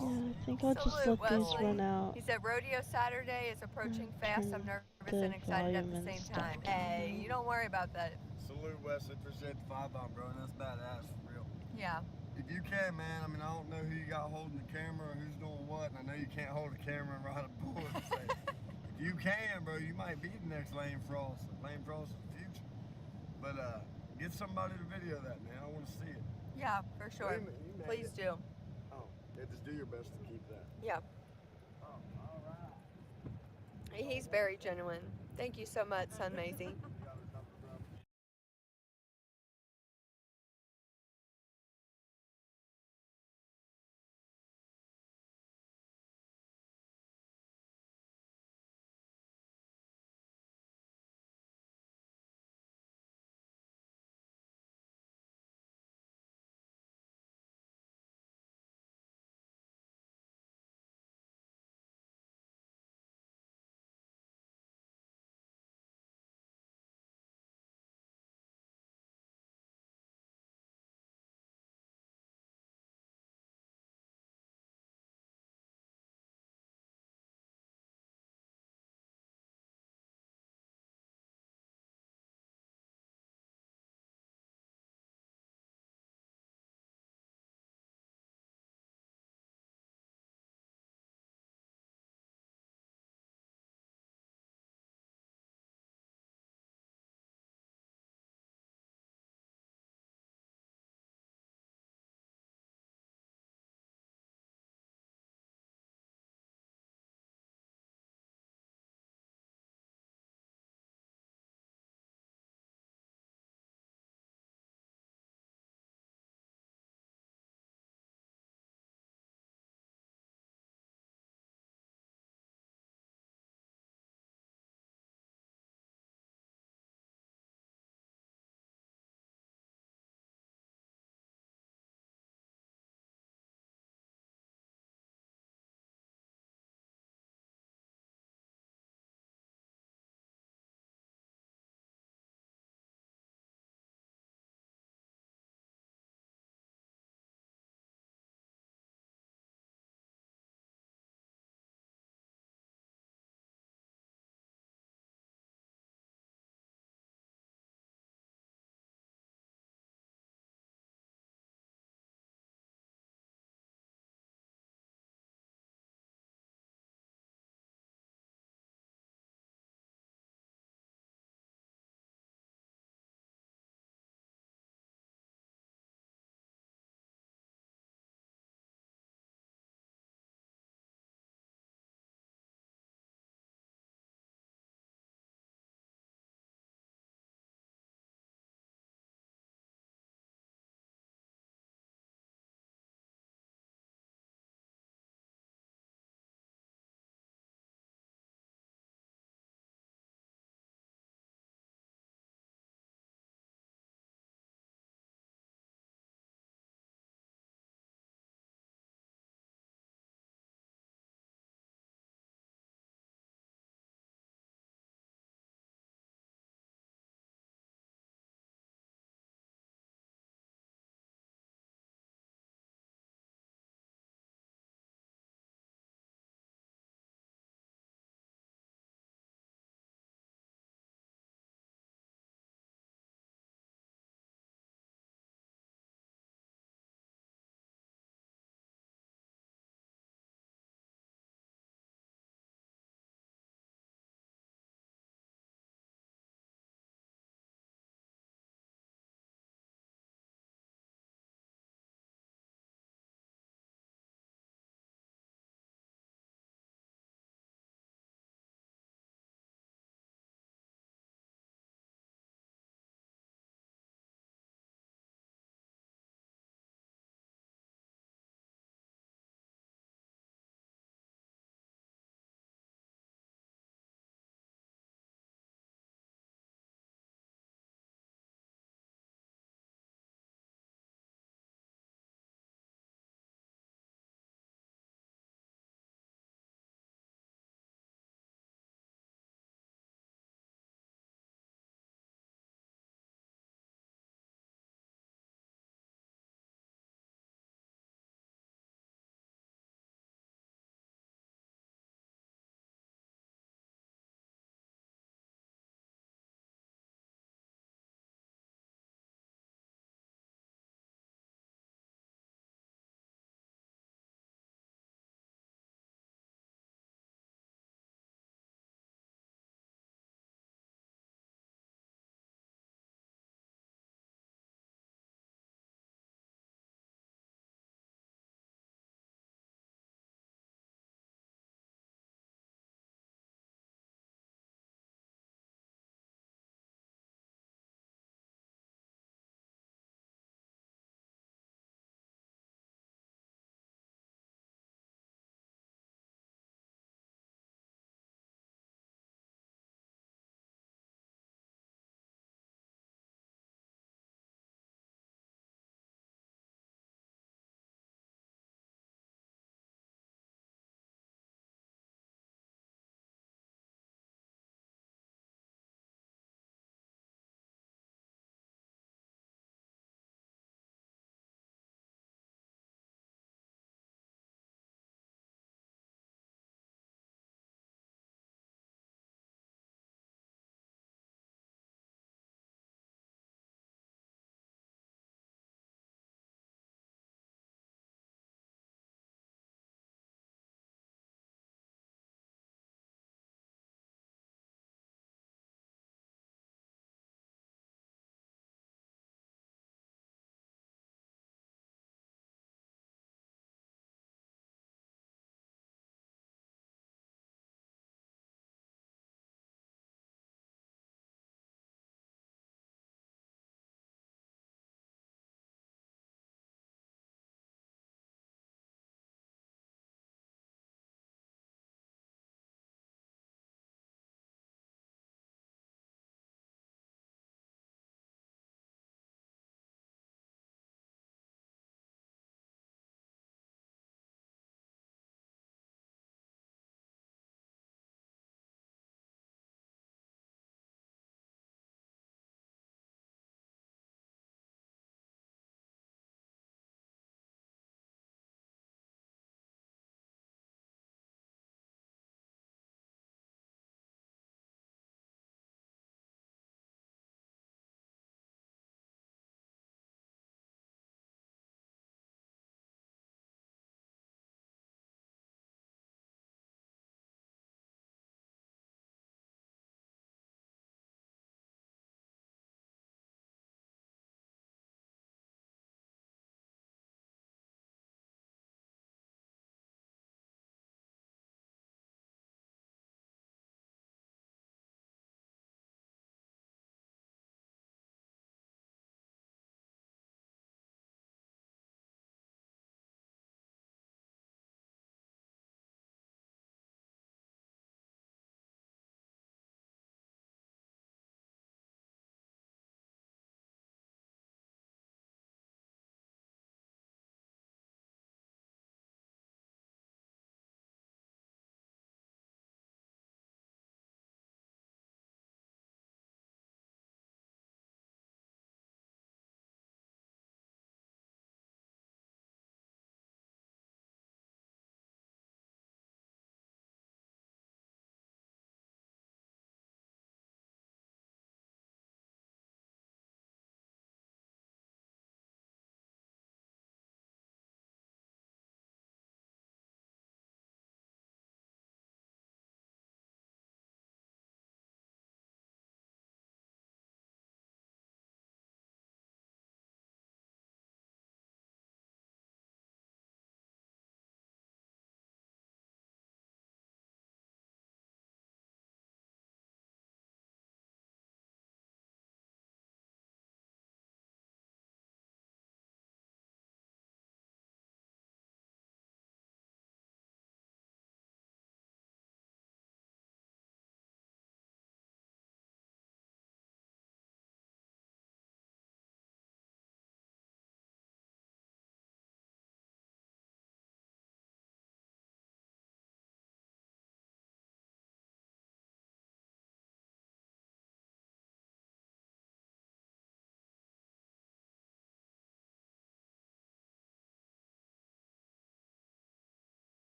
Yeah, I think I'll just Salute, let these Wesley. run out. He said rodeo Saturday is approaching fast. I'm nervous the and excited at volume the and same stuff time. down. Hey, you don't worry about that. Salute, Wesley. Appreciate the 5-bomb, bro. That's badass, for real. Yeah. If you can, man, I mean, I don't know who you got holding the camera or who's doing what, and I know you can't hold a camera and ride a bullet. So if you can, bro, you might be the next Lane Frost. Lane Frost of the future. But get somebody to video that, man. I want to see it. Yeah, for sure. You Please do. Oh, yeah, just do your best to keep that. Yeah. He's very genuine. Thank you so much, Son Maisie.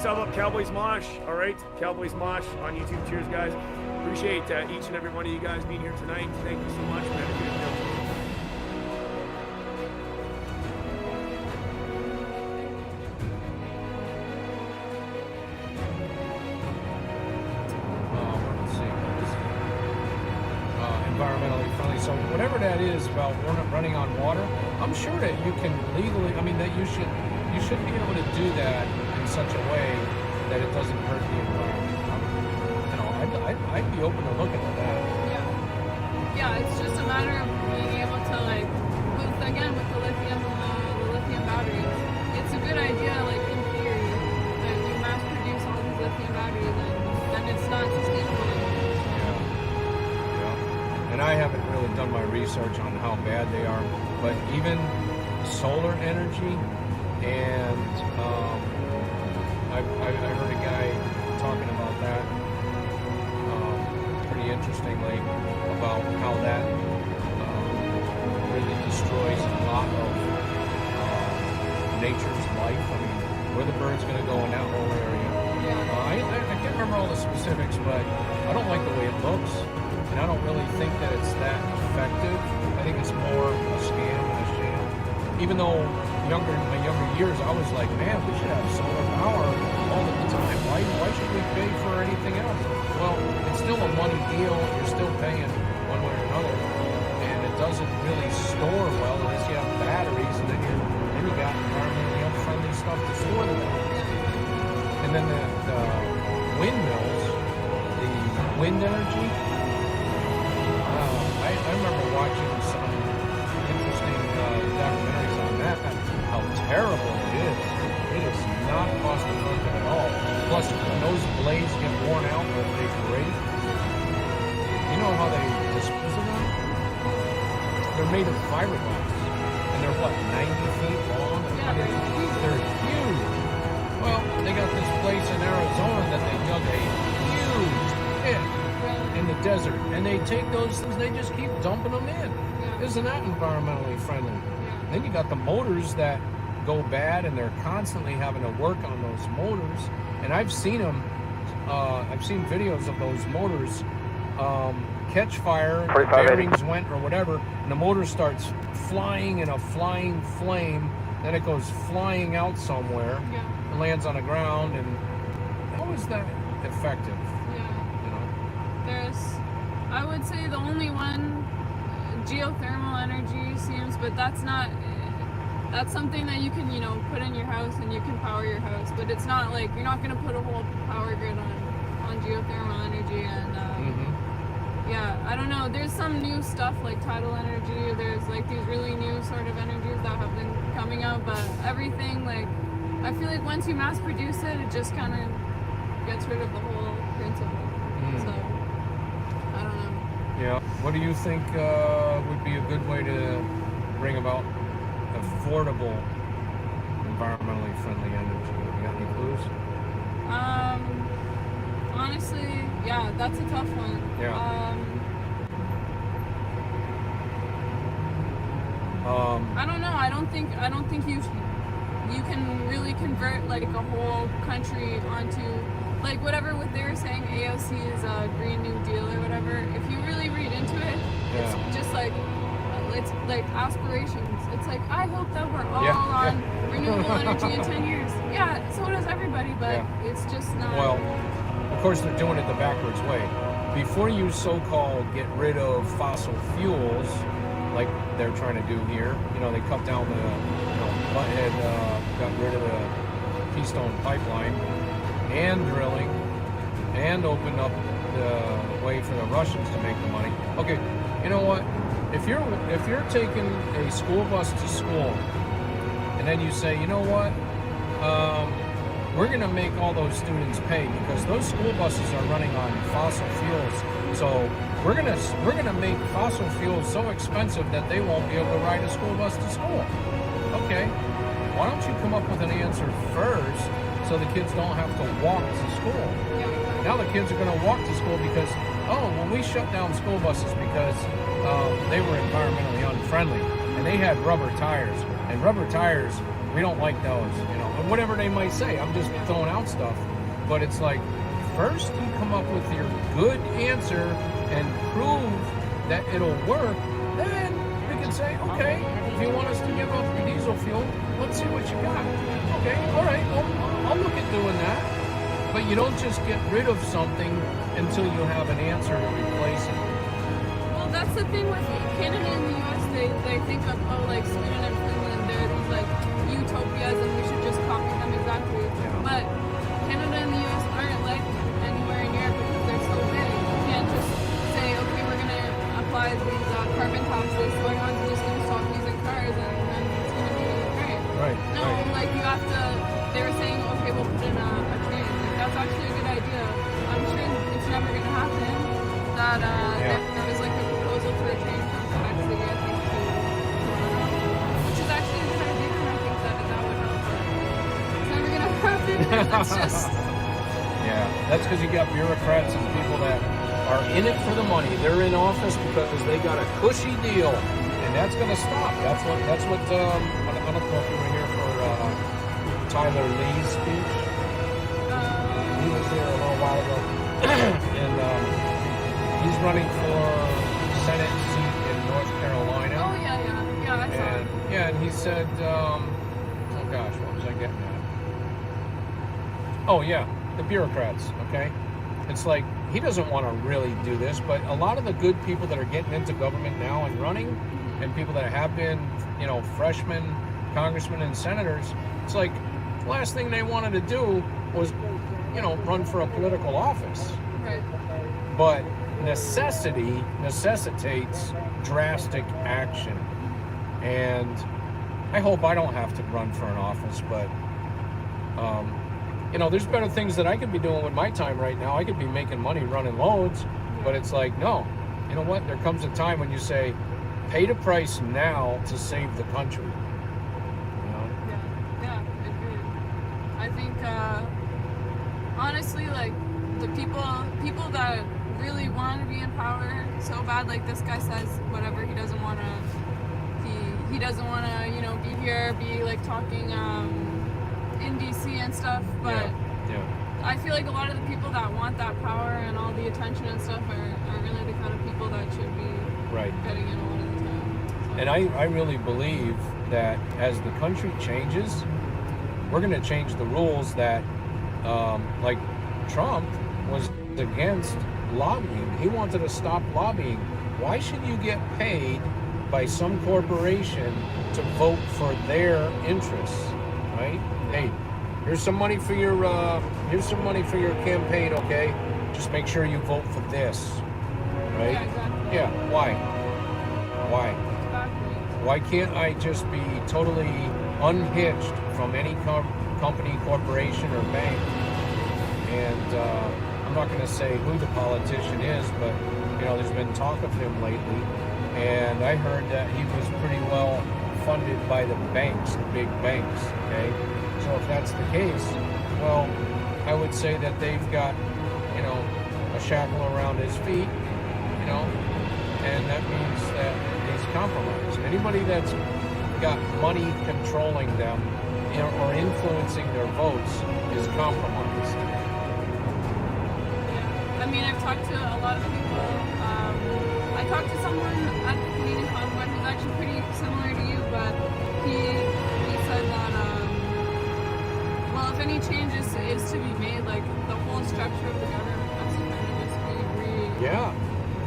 Sub up Cowboys Mosh. All right, Cowboys Mosh on YouTube. Cheers, guys. Appreciate each and every one of you guys being here tonight. Thank you so much, man. Environmentally friendly. So whatever that is about running on water, I'm sure that you can legally. I mean, that you should be able to do that in such a way that it doesn't hurt the environment. I'd be open to looking at that. Yeah, it's just a matter of being able to with the lithium batteries. It's a good idea, like in theory, that you mass produce all these lithium batteries, and then it's not sustainable anymore. And I haven't really done my research on how bad they are, but even solar energy, and I heard a guy talking about that pretty interestingly, about how that really destroys a lot of nature's life. I mean, where the bird's going to go in that whole area. I can't remember all the specifics, but I don't like the way it looks. And I don't really think that it's that effective. I think it's more a scam and a sham. Even though in my younger years, I was like, man, we should have solar power all the time. Why should we pay for anything else? Well, it's still a money deal. You're still paying one way or another. And it doesn't really store well unless you have batteries, and then you got environmentally unfriendly stuff to store them in. And then the windmills, the wind energy, I remember watching some interesting documentaries on that, how terrible it is. It is not cost effective at all. Plus, when those blades get worn out or they break, you know how they dispose of them? They're made of fiberglass. And they're, 90 feet long? They're huge. Well, they got this place in Arizona that they dug a huge pit in the desert, and they take those things, they just keep dumping them in. Isn't that environmentally friendly? Then you got the motors that go bad, and they're constantly having to work on those motors. And I've seen them. I've seen videos of those motors catch fire, the bearings went or whatever, and the motor starts flying in a flying flame. Then it goes flying out somewhere and lands on the ground. And how is that effective? I would say the only one, geothermal energy seems, but that's something that you can, put in your house and you can power your house, but it's not like, you're not going to put a whole power grid on geothermal energy. And I don't know, there's some new stuff like tidal energy, there's like these really new sort of energies that have been coming out, but everything, I feel like once you mass produce it, it just kind of gets rid of the whole principle. So yeah. What do you think would be a good way to bring about affordable, environmentally friendly energy? You got any clues? Honestly, that's a tough one. I don't know. I don't think you can really convert like a whole country onto whatever what they were saying, AOC is a Green New Deal or whatever. If you really read into it, it's just it's like aspirations. It's like, I hope that we're all on renewable energy in 10 years. Yeah, so does everybody, but it's just not. Well, of course they're doing it the backwards way. Before you so-called get rid of fossil fuels, like they're trying to do here, they cut down the, Butthead got rid of the Keystone Pipeline, and drilling, and opened up the way for the Russians to make the money. Okay, you know what? If you're taking a school bus to school, and then you say, you know what, we're going to make all those students pay because those school buses are running on fossil fuels. So we're gonna make fossil fuels so expensive that they won't be able to ride a school bus to school. Okay, why don't you come up with an answer first? So the kids don't have to walk to school. Now the kids are going to walk to school because, we shut down school buses because they were environmentally unfriendly and they had rubber tires. And rubber tires we don't like those, you know, and whatever they might say. I'm just throwing out stuff. But it's like, first you come up with your good answer and prove that it'll work, then we can say, okay, if you want us to give up the diesel fuel, let's see what you got. Okay, all right, well, I'll look at doing that. But you don't just get rid of something until you have an answer to replace it. Well, that's the thing with Canada and the US, they think of, oh, like Sweden and Finland, they're these like utopias and we should just copy them exactly. Yeah. But Canada and the US aren't like anywhere in Europe because they're so big. You can't just say, okay, we're going to apply these carbon taxes, so everyone's just going to stop using cars and it's going to be great. Right. No, like you have to, they were saying, okay, we'll put in a train. Like, that's actually a good idea. I'm sure it's never going to happen. That there was like a proposal for a train from Quebec City, I think, to Toronto, which is actually a good idea, and I think that would help. It's never going to happen. It's just... Yeah, that's because you got bureaucrats and people that are in it for the money. They're in office because they got a cushy deal, and that's going to stop. That's what. I don't know if you were here for Tyler Lee's speech. He was here a little while ago, and he's running for Senate seat in North Carolina. Oh yeah, I saw it. Yeah, and he said, oh gosh, what was I getting at? Oh yeah, the bureaucrats. Okay, it's like he doesn't want to really do this, but a lot of the good people that are getting into government now and running, and people that have been, you know, freshmen, congressmen, and senators, it's like the last thing they wanted to do was, you know, run for a political office. Right. But necessity necessitates drastic action. And I hope I don't have to run for an office, but, you know, there's better things that I could be doing with my time right now. I could be making money running loads, but it's like, no, you know what? There comes a time when you say, pay the price now to save the country. You know? Yeah, agreed. I think, honestly, like, the people that really want to be in power so bad, like this guy says, whatever, he doesn't want to, he doesn't want to, you know, be here, be like talking in DC and stuff, but yeah. I feel like a lot of the people that want that power and all the attention and stuff are really the kind of people that should be getting in a lot of the time. So. And I really believe that as the country changes, we're going to change the rules that, like Trump was against lobbying. He wanted to stop lobbying. Why should you get paid by some corporation to vote for their interests, right? Hey, here's some money for your campaign, okay? Just make sure you vote for this, right? Yeah, exactly. Yeah. Why? Why can't I just be totally unhitched from any company, corporation, or bank? And I'm not going to say who the politician is, but you know, there's been talk of him lately, and I heard that he was pretty well funded by the banks, the big banks. Okay, so if that's the case, well, I would say that they've got, you know, a shackle around his feet, you know, and that means that he's compromised. Anybody that's got money controlling them or influencing their votes is compromised. I mean, I've talked to a lot of people. I talked to someone at the Canadian Convoy who's actually pretty similar to you, but he said that, well, if any changes is to be made, like the whole structure of the government has to kind of just be Yeah.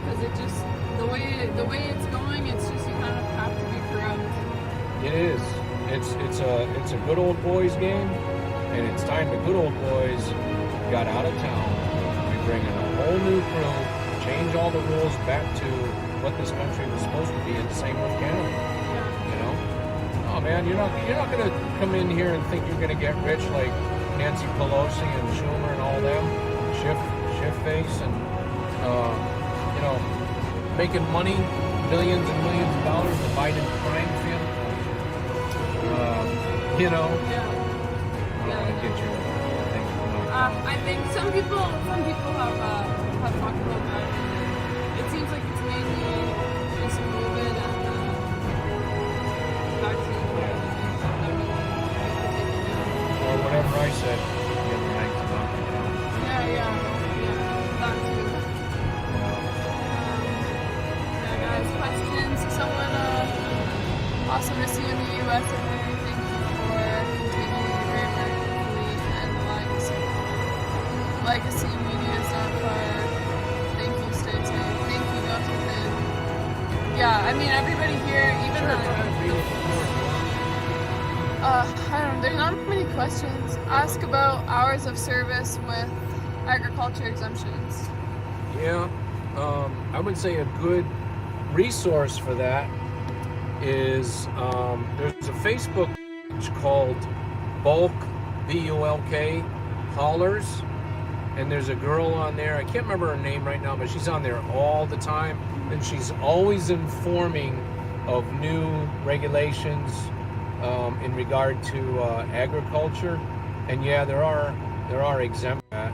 Because it just, the way it's going, it's just you kind of have to be corrupt. It is. It's a good old boys game, and it's time the good old boys got out of town. We bring in a whole new crew, change all the rules back to what this country was supposed to be, and same with Canada. You know? Oh man, you're not gonna come in here and think you're gonna get rich like Nancy Pelosi and Schumer and all them, shift face and you know, making money, millions and millions of dollars, the Biden crime field. You know? I get your thing. I think some people have talked about that. It seems like it's mainly just COVID and vaccine. someone awesome to see in the U.S. and thank you for continuing the great work of Fleet and the legacy media is on fire. Thank you, stay safe. Thank you, those within. Yeah, I mean, everybody here, even I don't know, there's not many questions. Ask about hours of service with agriculture exemptions. Yeah, I would say a good resource for that is there's a Facebook page called Bulk, B-U-L-K, Haulers, and there's a girl on there, I can't remember her name right now, but she's on there all the time, and she's always informing of new regulations in regard to agriculture, and yeah, there are exempt that,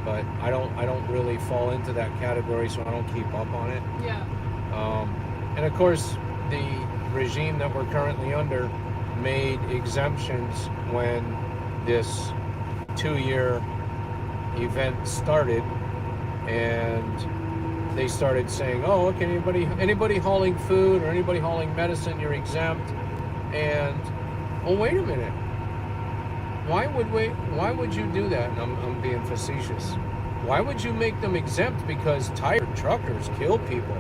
but I don't really fall into that category, so I don't keep up on it. Yeah. And of course, the regime that we're currently under made exemptions when this 2-year event started, and they started saying, oh, okay, anybody hauling food or anybody hauling medicine, you're exempt. And oh, wait a minute, why would you do that? And I'm being facetious. Why would you make them exempt? Because tired truckers kill people.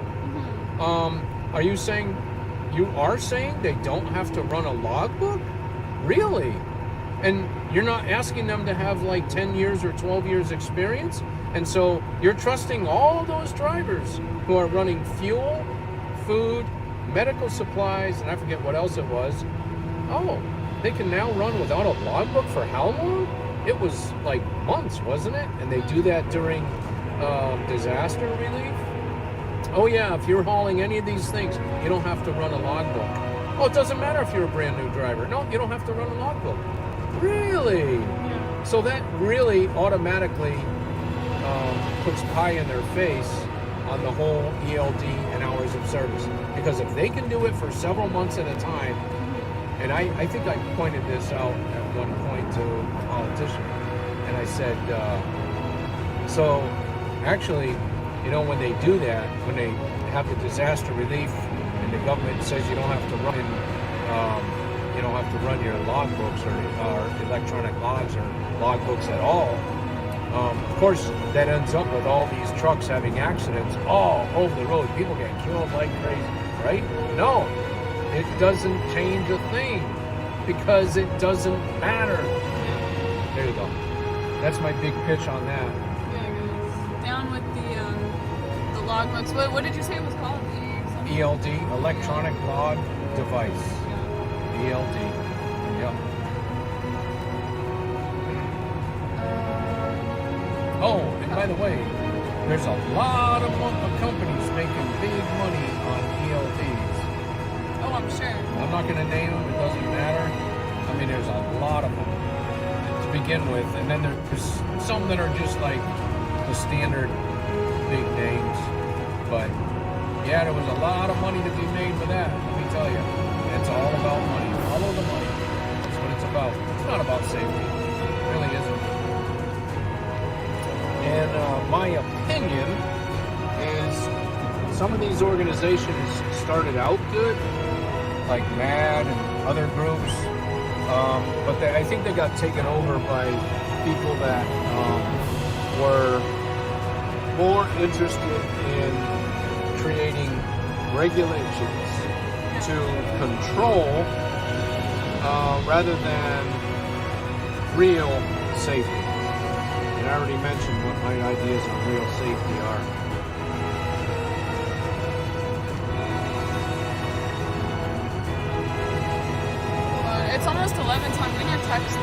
Are you saying they don't have to run a logbook? Really? And you're not asking them to have like 10 years or 12 years experience? And so you're trusting all those drivers who are running fuel, food, medical supplies, and I forget what else it was. Oh, they can now run without a logbook for how long? It was like months, wasn't it? And they do that during disaster relief. Oh yeah, if you're hauling any of these things, you don't have to run a logbook. Oh, it doesn't matter if you're a brand new driver. No, you don't have to run a logbook. Really? Yeah. So that really automatically puts pie in their face on the whole ELD and hours of service. Because if they can do it for several months at a time, and I think I pointed this out at one point to a politician, and I said, so actually, you know, when they do that, when they have the disaster relief and the government says you don't have to run your logbooks or electronic logs or logbooks at all, of course, that ends up with all these trucks having accidents all over the road. People get killed like crazy, right? No, it doesn't change a thing because it doesn't matter. There you go. That's my big pitch on that. Yeah, guys. Down with the logbooks. What did you say it was called? ELD, electronic log device. Yeah. ELD. Yep. Oh, and by the way, there's a lot of companies making big money on ELDs. Oh, I'm sure. I'm not going to name them. It doesn't matter. I mean, there's a lot of them to begin with, and then there's some that are just like the standard big names. But yeah, there was a lot of money to be made with that. Let me tell you, it's all about money. Follow the money. That's what it's about. It's not about safety. It really isn't. And my opinion is some of these organizations started out good, like MAD and other groups, but I think they got taken over by people that were more interested in creating regulations to control rather than real safety. And I already mentioned what my ideas on real safety are. It's almost 11, so I'm going to text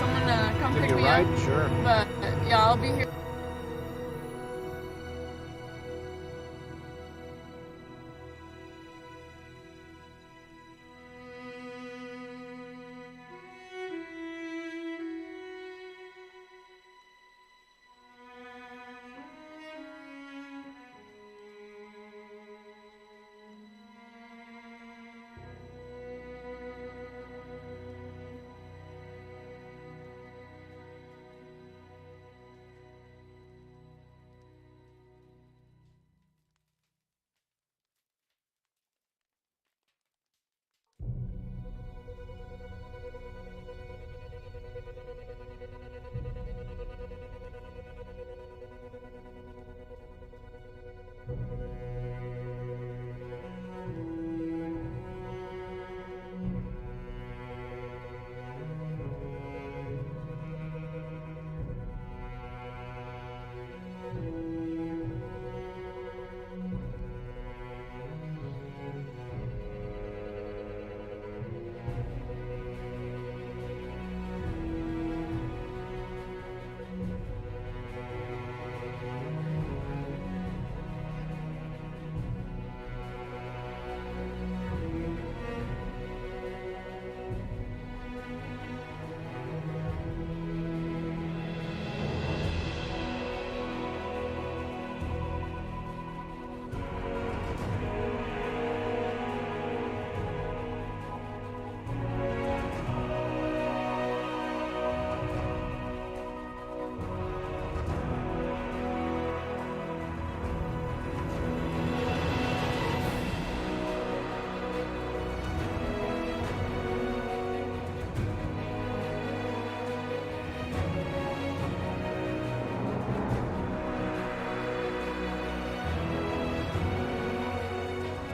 someone to come pick me up. Sure. But yeah, I'll be here.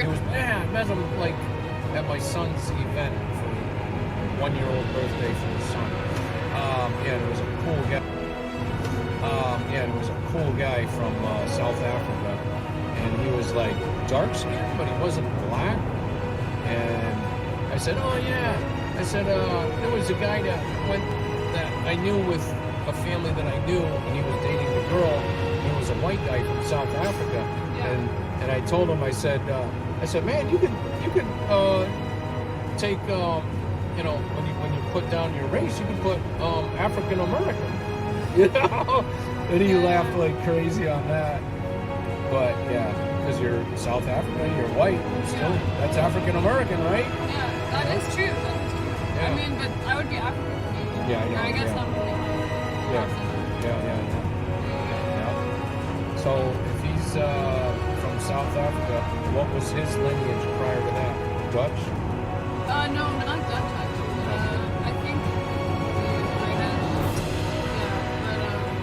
He was, I met him like at my son's event for 1-year-old birthday for his son. It was a cool guy. It was a cool guy from South Africa, and he was like dark skinned, but he wasn't black. And I said, oh yeah. I said, there was a guy that I knew with a family that I knew, and he was dating the girl. He was a white guy from South Africa, and I told him, I said, man, you could take, when you put down your race, you could put African American, and he laughed like crazy on that. But yeah, because you're South African, you're white, still, that's African American, right? Yeah, that is true. I mean, but I would be African. Yeah, I know. I guess I'm really Yeah. So if he's from South Africa, what was his lineage prior to that? Dutch? No, not Dutch actually. I think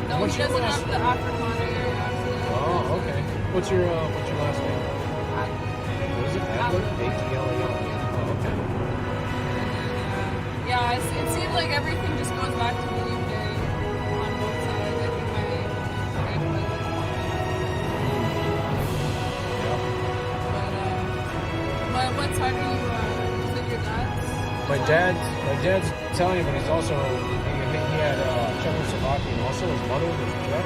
no, he doesn't have the Afrikaner accent. Oh, okay. What's your last name? What is it? Adler? A-T-L-A-R. Oh, okay. Yeah, it seems like everything just goes back to the UK on both sides. I think But what side are you? Is it your dad's? My dad's Italian, but he's also he had Czechoslovakian. Also, his mother was Czech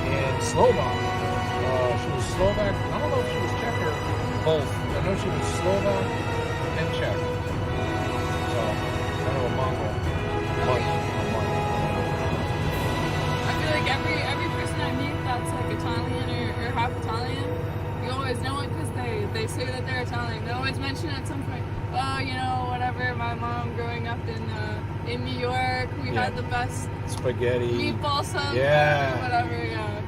and Slovak. She was Slovak. I don't know if she was Czech or both. I know she was Slovak and Czech. So I know a Mongol. I feel like every person I meet that's like Italian or half Italian, you always know it because they say that they're Italian. They always mention at some point, oh, whatever. My mom growing up in New York, we had the best spaghetti, meatball sauce, whatever. Yeah.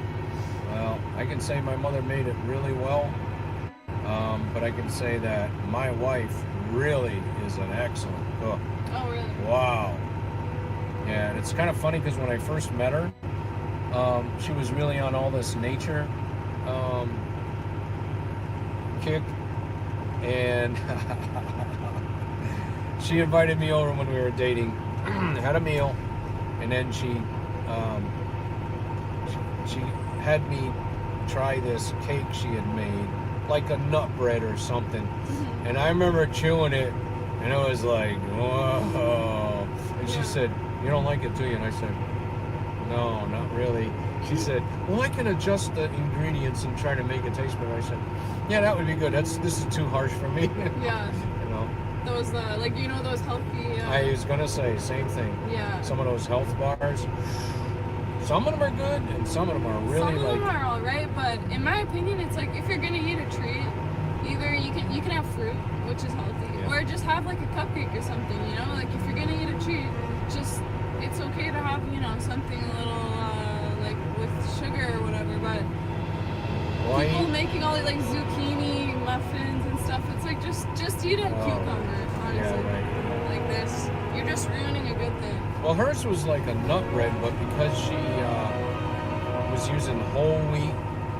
Well, I can say my mother made it really well, but I can say that my wife really is an excellent cook. Oh, really? Wow. Yeah, and it's kind of funny because when I first met her, she was really on all this nature kick, and she invited me over when we were dating, had a meal, and then she had me try this cake she had made, like a nut bread or something, and I remember chewing it, and it was like, whoa. And she said, you don't like it, do you? And I said, no, not really. She said, well, I can adjust the ingredients and try to make it taste better. I said, yeah, that would be good. This is too harsh for me. Yeah. Those, those healthy... I was going to say, same thing. Yeah. Some of those health bars, some of them are good, and some of them are really Some of them are all right, but in my opinion, it's like, if you're going to eat a treat, either you can have fruit, which is healthy, or just have like a cupcake or something, Like, if you're going to eat a treat, it's okay to have, something a little, like, with sugar or whatever, but people making all like zucchini muffins and stuff, it's like, just eat a cucumber, honestly. Yeah, right. Like this, you're just ruining a good thing. Well, hers was like a nut bread, but because she was using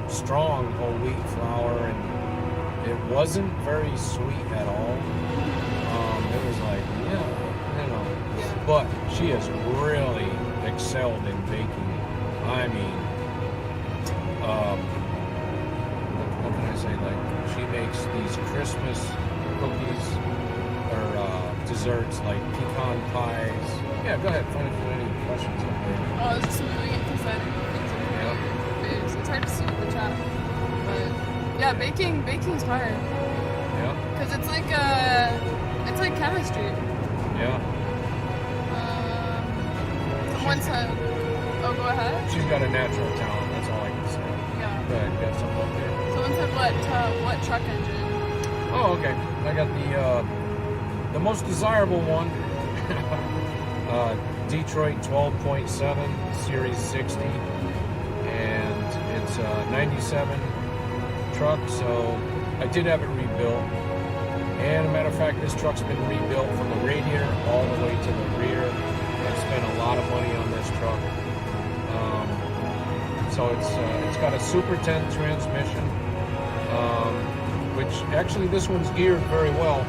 strong whole wheat flour, and it wasn't very sweet at all. It was like, but she has really excelled in baking. I mean, what can I say? Like, she makes these Christmas cookies or desserts, like pecan pies. Yeah, go ahead. Find any questions up there. Oh, I was just moving because I didn't know things over here. It's hard to see with the chat. But yeah, baking's hard. Yeah. Because it's like chemistry. Yeah. Someone said, oh, go ahead. She's got a natural talent. That's all I can say. Yeah. Go ahead. You got something up there. Someone said what truck engine? Oh, okay. I got the most desirable one. Detroit 12.7 Series 60, and it's a 97 truck, so I did have it rebuilt. And a matter of fact, this truck's been rebuilt from the radiator all the way to the rear. I spent a lot of money on this truck. So it's got a Super 10 transmission, which which actually this one's geared very well.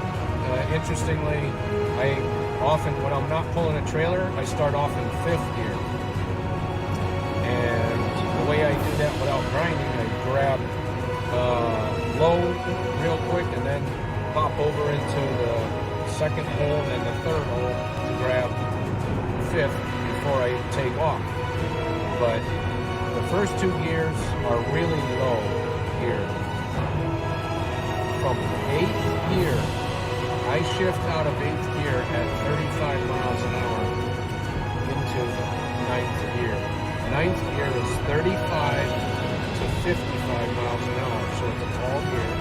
Interestingly, I often, when I'm not pulling a trailer, I start off in 5th gear. And the way I do that without grinding, I grab low real quick and then pop over into the 2nd hole and then the 3rd hole to grab 5th before I take off. But the first 2 gears are really low here. From 8th gear, I shift out of 8th gear at 35 miles an hour into 9th gear. 9th gear is 35 to 55 miles an hour, so it's a tall gear.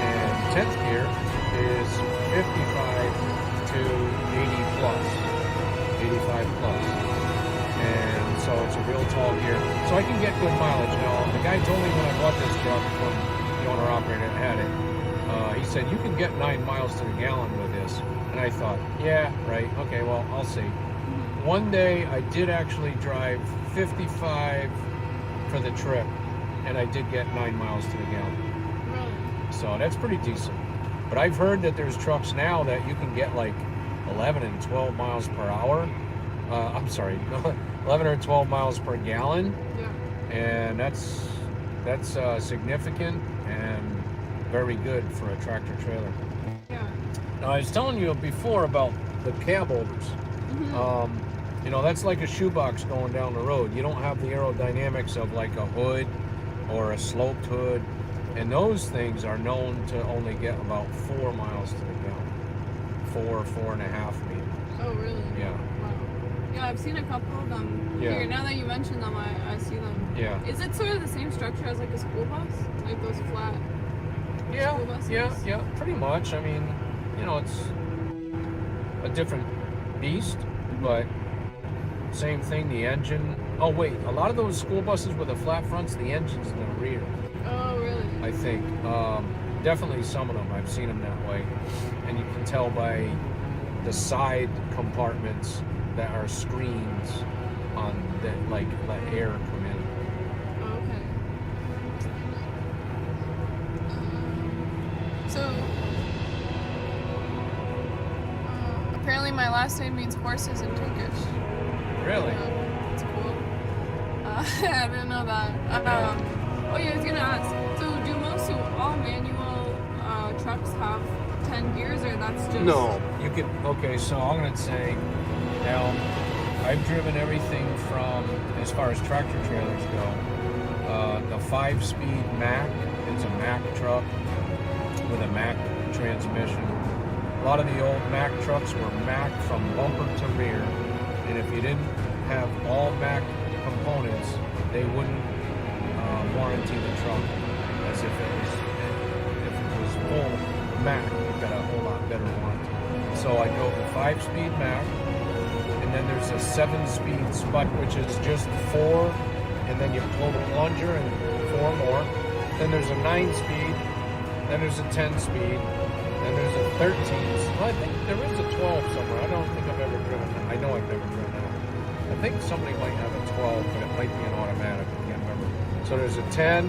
And 10th gear is 55 to 80 plus, 85 plus. And so it's a real tall gear. So I can get good mileage. Now, the guy told me when I bought this truck from the owner-operator that had it, he said, you can get 9 miles to the gallon with this. And I thought, yeah, right, okay, well, I'll see. One day, I did actually drive 55 for the trip, and I did get 9 miles to the gallon. So that's pretty decent. But I've heard that there's trucks now that you can get like 11 and 12 miles per hour. I'm sorry, 11 or 12 miles per gallon. Yeah. And that's significant and very good for a tractor trailer. Yeah. Now, I was telling you before about the cab holders. You know, that's like a shoebox going down the road. You don't have the aerodynamics of like a hood or a sloped hood. And those things are known to only get about 4 miles to the gallon. 4.5 maybe. Oh, really? Yeah. Wow. Yeah, I've seen a couple of them here. Now that you mention them, I see them. Yeah. Is it sort of the same structure as like a school bus? Like those flat school buses? Yeah, pretty much. I mean, you know, it's a different beast, but same thing, the engine. Oh, wait, a lot of those school buses with the flat fronts, the engine's in the rear. Oh, really? I think. Definitely some of them, I've seen them that way. And you can tell by the side compartments that are screens on that, like, let air come in. Okay. So, apparently my last name means horses in Turkish. Really? That's cool. I didn't know that. Oh yeah, I was gonna ask. So do all manual trucks have 10 gears, or that's just... No. You can, okay, so I'm gonna say, now, I've driven everything from, as far as tractor trailers go, the 5-speed Mack. It's a Mack truck with a Mack transmission. A lot of the old Mack trucks were Mack from bumper to rear, and if you didn't have all Mack components, they wouldn't warranty the truck as if it was full Mack. You've got a whole lot better warranty. So I drove the 5-speed Mack, and then there's a 7-speed Spud, which is just 4, and then you pull the plunger and 4 more. Then there's a 9-speed, then there's a 10-speed, then there's a 13. Well, I think there is a 12 somewhere. I don't think I've ever driven that. I know I've never driven that. I think somebody might have a 12, but it might be an automatic. I can't remember. So there's a 10,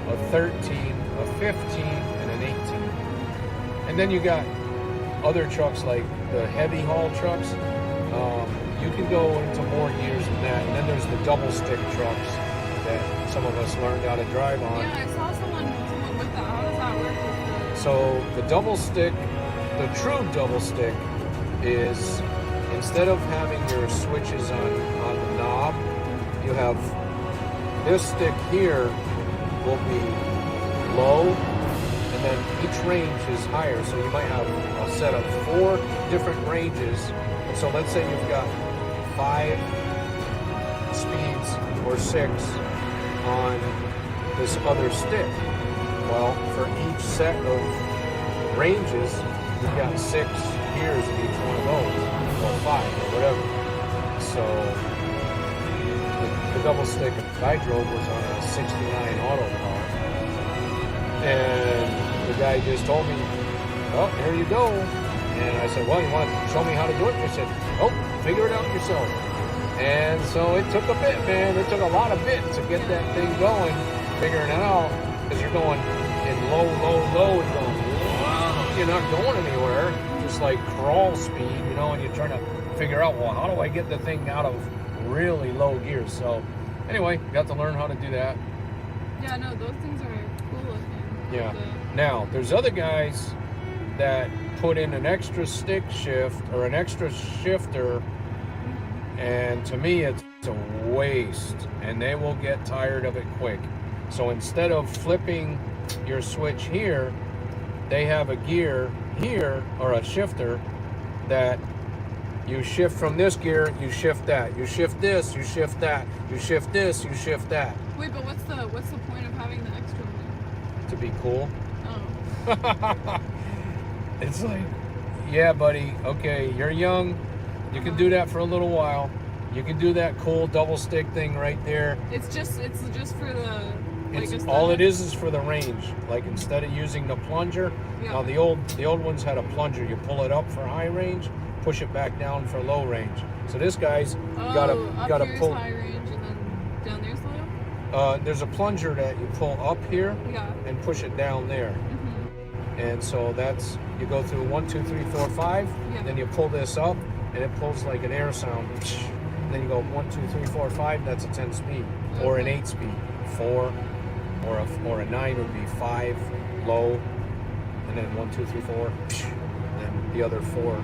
a 13, a 15, and an 18. And then you got other trucks like the heavy haul trucks. You can go into more gears than that. And then there's the double stick trucks that some of us learned how to drive on. Yeah, I saw someone with that. How does that work? So the double stick, the true double stick, is instead of having your switches on the knob, you have this stick here will be low, and then each range is higher. So you might have a set of 4 different ranges. And so let's say you've got 5 speeds or 6 on this other stick. Well, for each set of ranges, you've got 6 gears in each one of those, or 5, or whatever. So the double stick that I drove was on a 69 auto car. And the guy just told me, oh, here you go. And I said, well, you want to show me how to do it? And he said, oh, figure it out yourself. And so it took a bit, man. It took a lot of bit to get that thing going, figuring it out, because you're going in low, and go, wow, you're not going anywhere. Just like crawl speed, you know, and you're trying to figure out, well, how do I get the thing out of really low gears? So anyway, got to learn how to do that. Yeah, no, those things are cool looking. Yeah. Now, there's other guys that put in an extra stick shift or an extra shifter, and to me it's a waste, and they will get tired of it quick. So instead of flipping your switch here, they have a gear here, or a shifter, that you shift from this gear, you shift that, you shift this, you shift that, you shift this, you shift that. Wait, but what's the point of having the extra one? To be cool. Oh. It's like, yeah, buddy, okay, you're young, you can do that for a little while. You can do that cool double stick thing right there. It's just for the, like, It's aesthetic? all it is for the range. Like, instead of using the plunger, Yeah. now the old ones had a plunger. You pull it up for high range, push it back down for low range. So this guy's gotta here's pull. high range and then down there's low? There's a plunger that you pull up here and push it down there. And so that's, you go through 1, 2, 3, 4, 5, then you pull this up and it pulls like an air sound. And then you go 1, 2, 3, 4, 5, that's a 10 speed. Or an 8 speed. 4, or a 9 would be 5, low, and then 1, 2, 3, 4, and the other 4.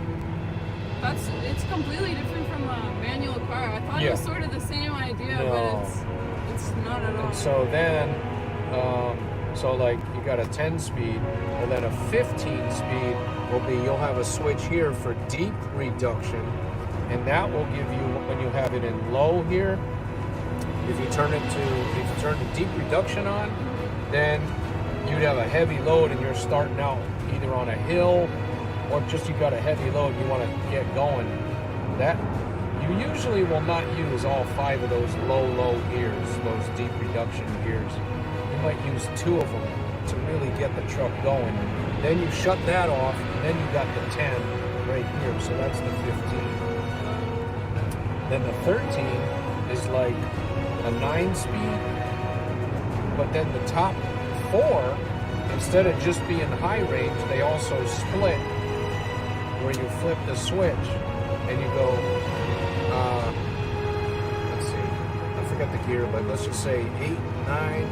It's completely different from a manual car. I thought it was sort of the same idea, but it's not at all. And so then, so like you got a 10 speed, well then a 15 speed will be, you'll have a switch here for deep reduction, and that will give you, when you have it in low here, if you turn the deep reduction on, then you'd have a heavy load and you're starting out either on a hill or just you got a heavy load you want to get going. That you usually will not use all 5 of those low gears, those deep reduction gears. You might use 2 of them to really get the truck going. Then you shut that off, and then you got the 10 right here, so that's the 15. Then the 13 is like a 9 speed, but then the top 4, instead of just being high range, they also split, where you flip the switch and you go, let's see, I forgot the gear, but let's just say 8, 9,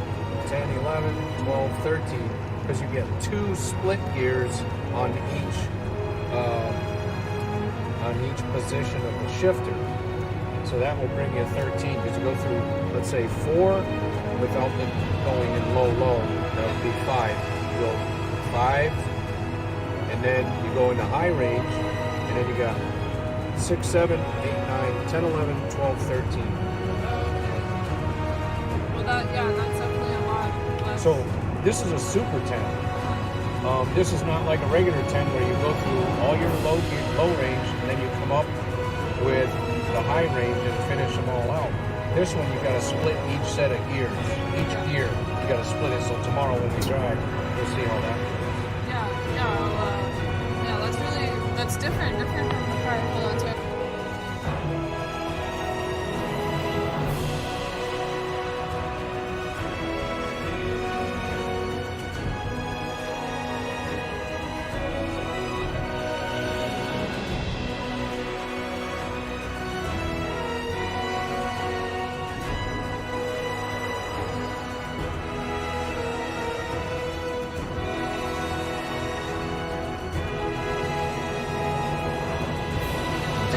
10, 11, 12, 13, because you get 2 split gears on each position of the shifter. So that will bring you 13, because you go through, let's say 4 without them going in low, that would be 5. You go 5, and then you go into high range, and then you got 6, 7, 8, 9, 10, 11, 12, 13. Well, that's definitely a lot less. So this is a super 10. This is not like a regular 10 where you go through all your low range, and then you come up with the high range and finish them all out. This one you got to split each set of gears. Each gear you got to split it. So tomorrow when we drive, we'll see how that goes. That's different from the car. Hold on to it.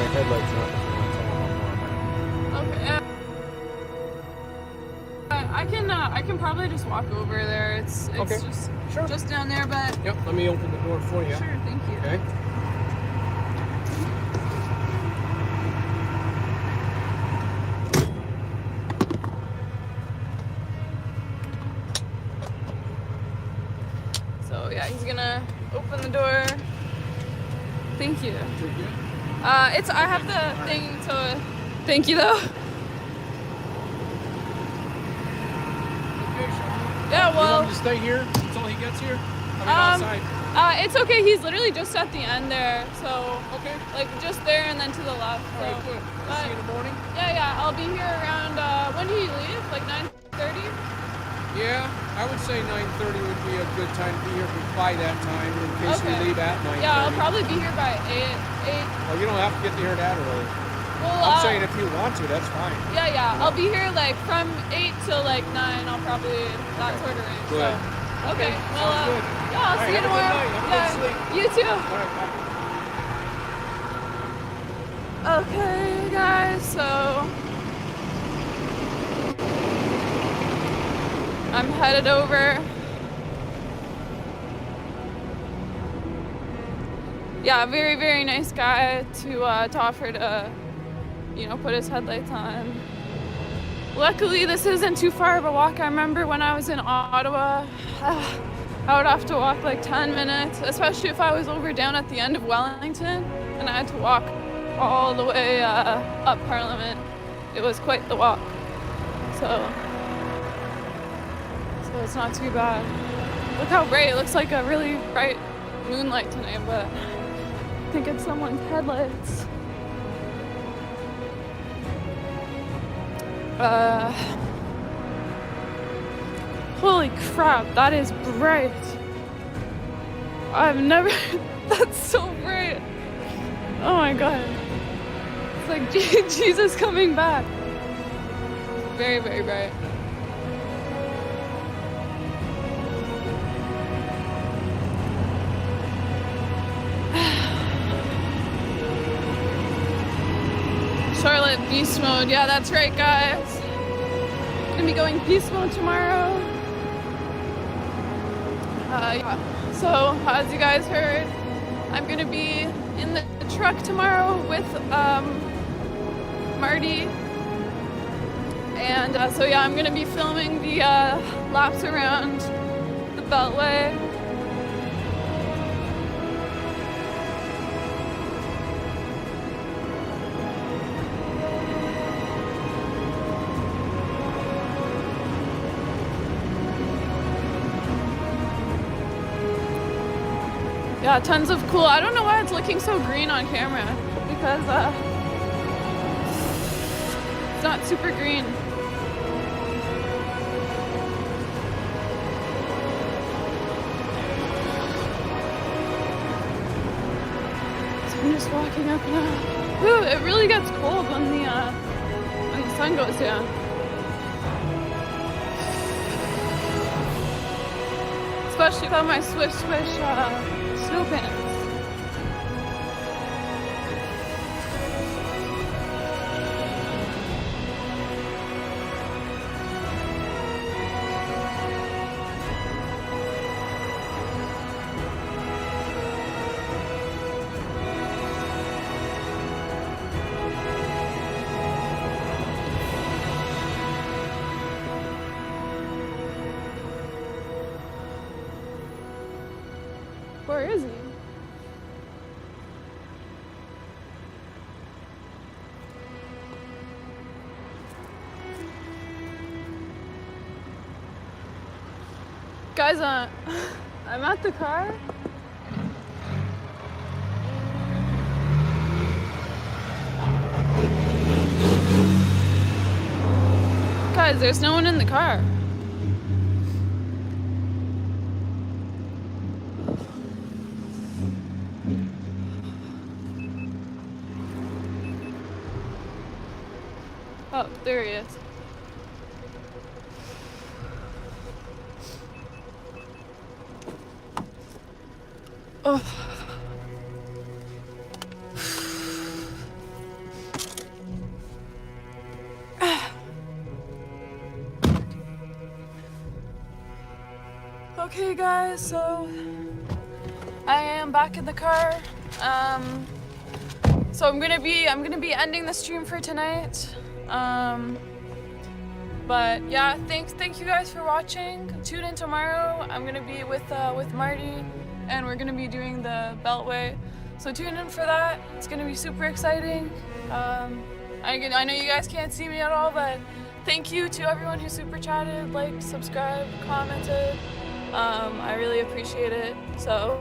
Headlights on. Okay. I can probably just walk over there. It's Okay. just down there, but Yep. Let me open the door for you. Sure. Thank you. Okay. So yeah, he's gonna open the door. Thank you. I have the thing to. Thank you though. Yeah, well. You want him to stay here until he gets here? Outside. It's okay. He's literally just at the end there, so okay. Like just there and then to the left. All right, good. See you in the morning. Yeah. I'll be here around. When do you leave? Like 9:30. Yeah, I would say 9:30 would be a good time to be here by that time in case we leave at 9:30. Yeah, I'll probably be here by 8. Well, you don't have to get here that early. Well, I'm saying if you want to, that's fine. Yeah. I'll be here like from 8 till like 9. I'll probably that sort of range. Good. So, okay. Well, Sounds good. yeah, I'll see you Have a good tomorrow. night. Have a good sleep. You too. All right, bye. Okay, guys, so I'm headed over. Yeah, very, very nice guy to offer to, put his headlights on. Luckily, this isn't too far of a walk. I remember when I was in Ottawa, I would have to walk like 10 minutes, especially if I was over down at the end of Wellington, and I had to walk all the way up Parliament. It was quite the walk. So it's not too bad. Look how bright. It looks like a really bright moonlight tonight, but I think it's someone's headlights. Holy crap, that is bright. I've never, that's so bright. Oh my god. It's like Jesus coming back. Very, very bright. Charlotte beast mode. Yeah, that's right, guys. Gonna be going beast mode tomorrow. Yeah. So, as you guys heard, I'm gonna be in the truck tomorrow with Marty. And so yeah, I'm gonna be filming the laps around the Beltway. Yeah, tons of cool. I don't know why it's looking so green on camera, because it's not super green. So I'm just walking up now. Ooh, it really gets cold when the sun goes down. Especially without my swish snow pants. Where is he? Guys, I'm at the car. Guys, there's no one in the car. Oh, there he is. Oh. Okay, guys, so I am back in the car. So I'm gonna be ending the stream for tonight. But yeah, thank you guys for watching. Tune in tomorrow. I'm gonna be with Marty, and we're gonna be doing the Beltway. So tune in for that. It's gonna be super exciting. I know you guys can't see me at all, but thank you to everyone who super chatted, liked, subscribed, commented. I really appreciate it. So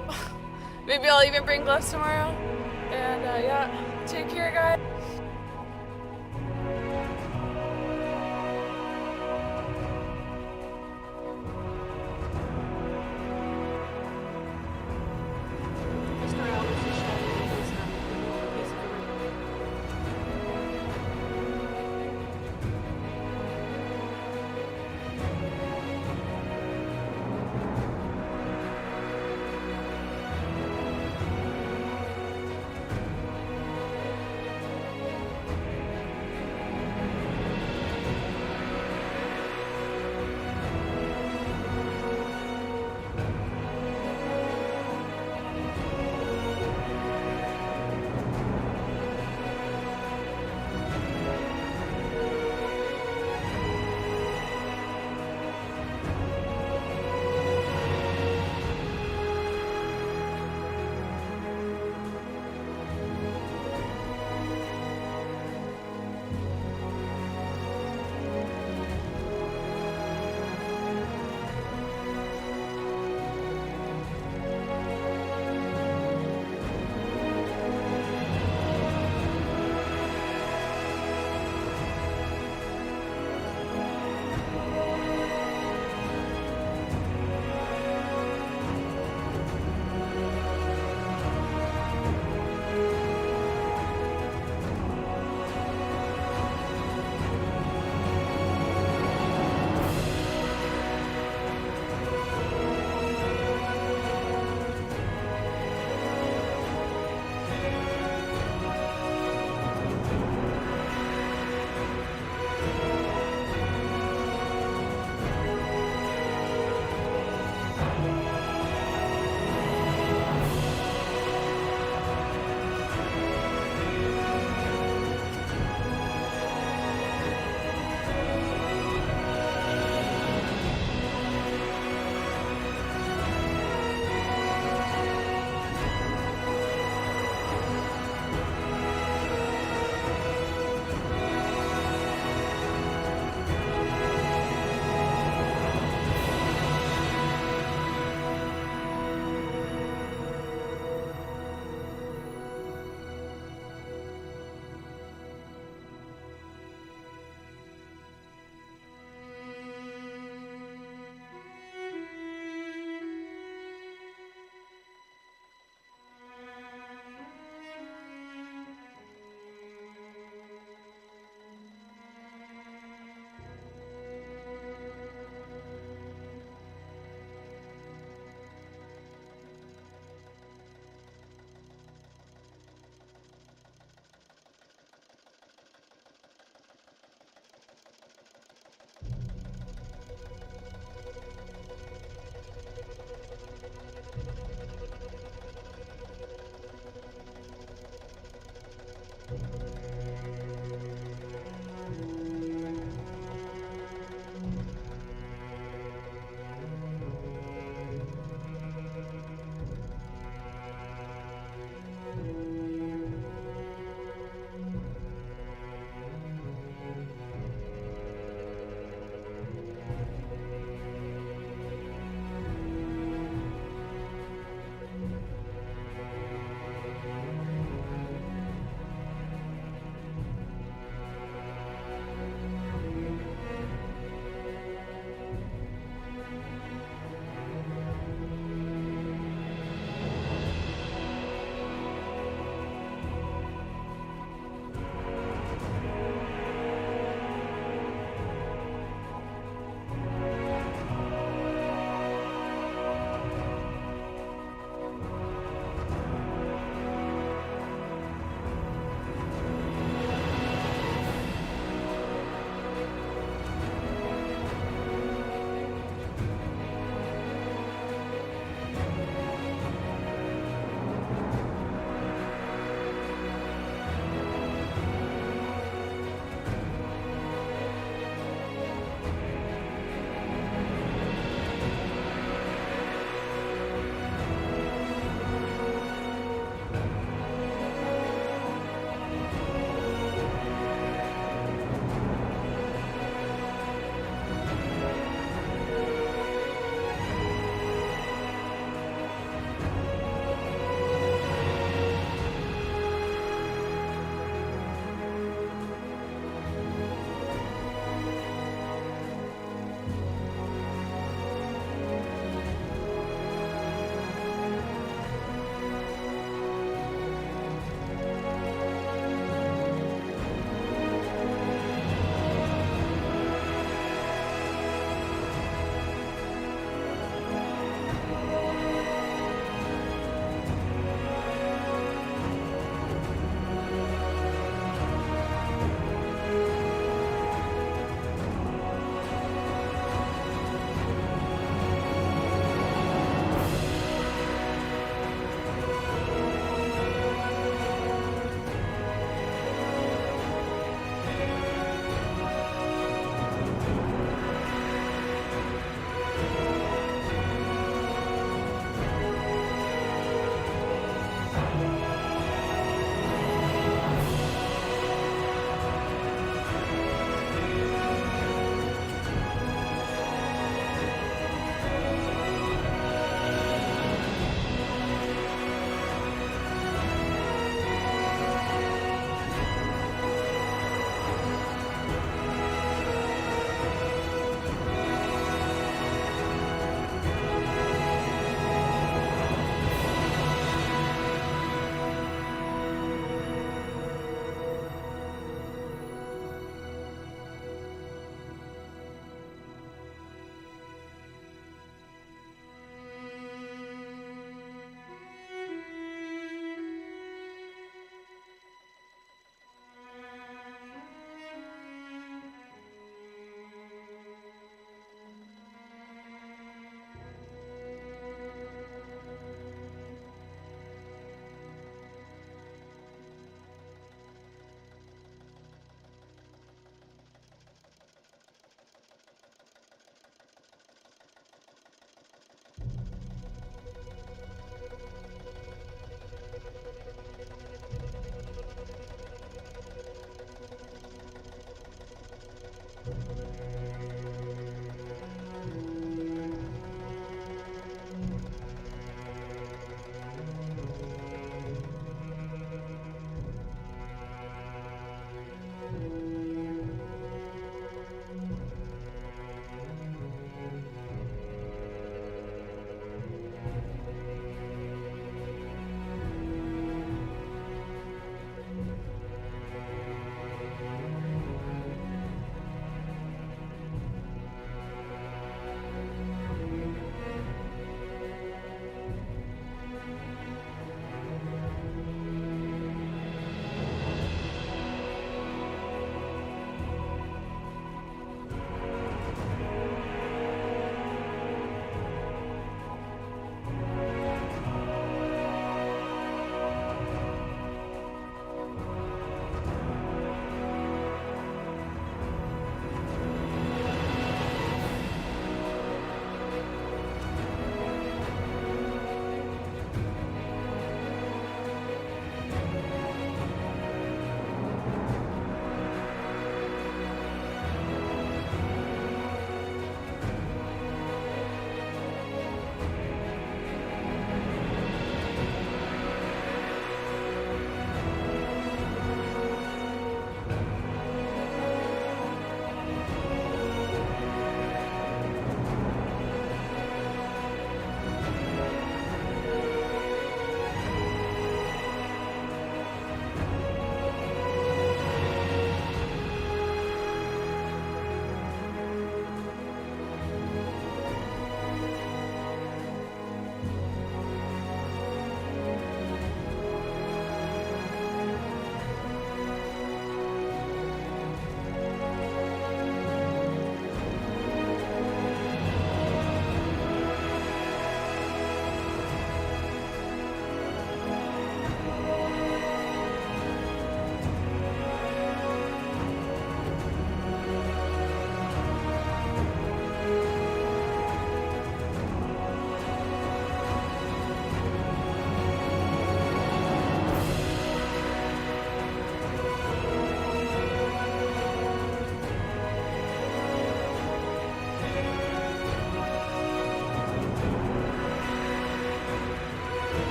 maybe I'll even bring gloves tomorrow. And yeah, take care, guys.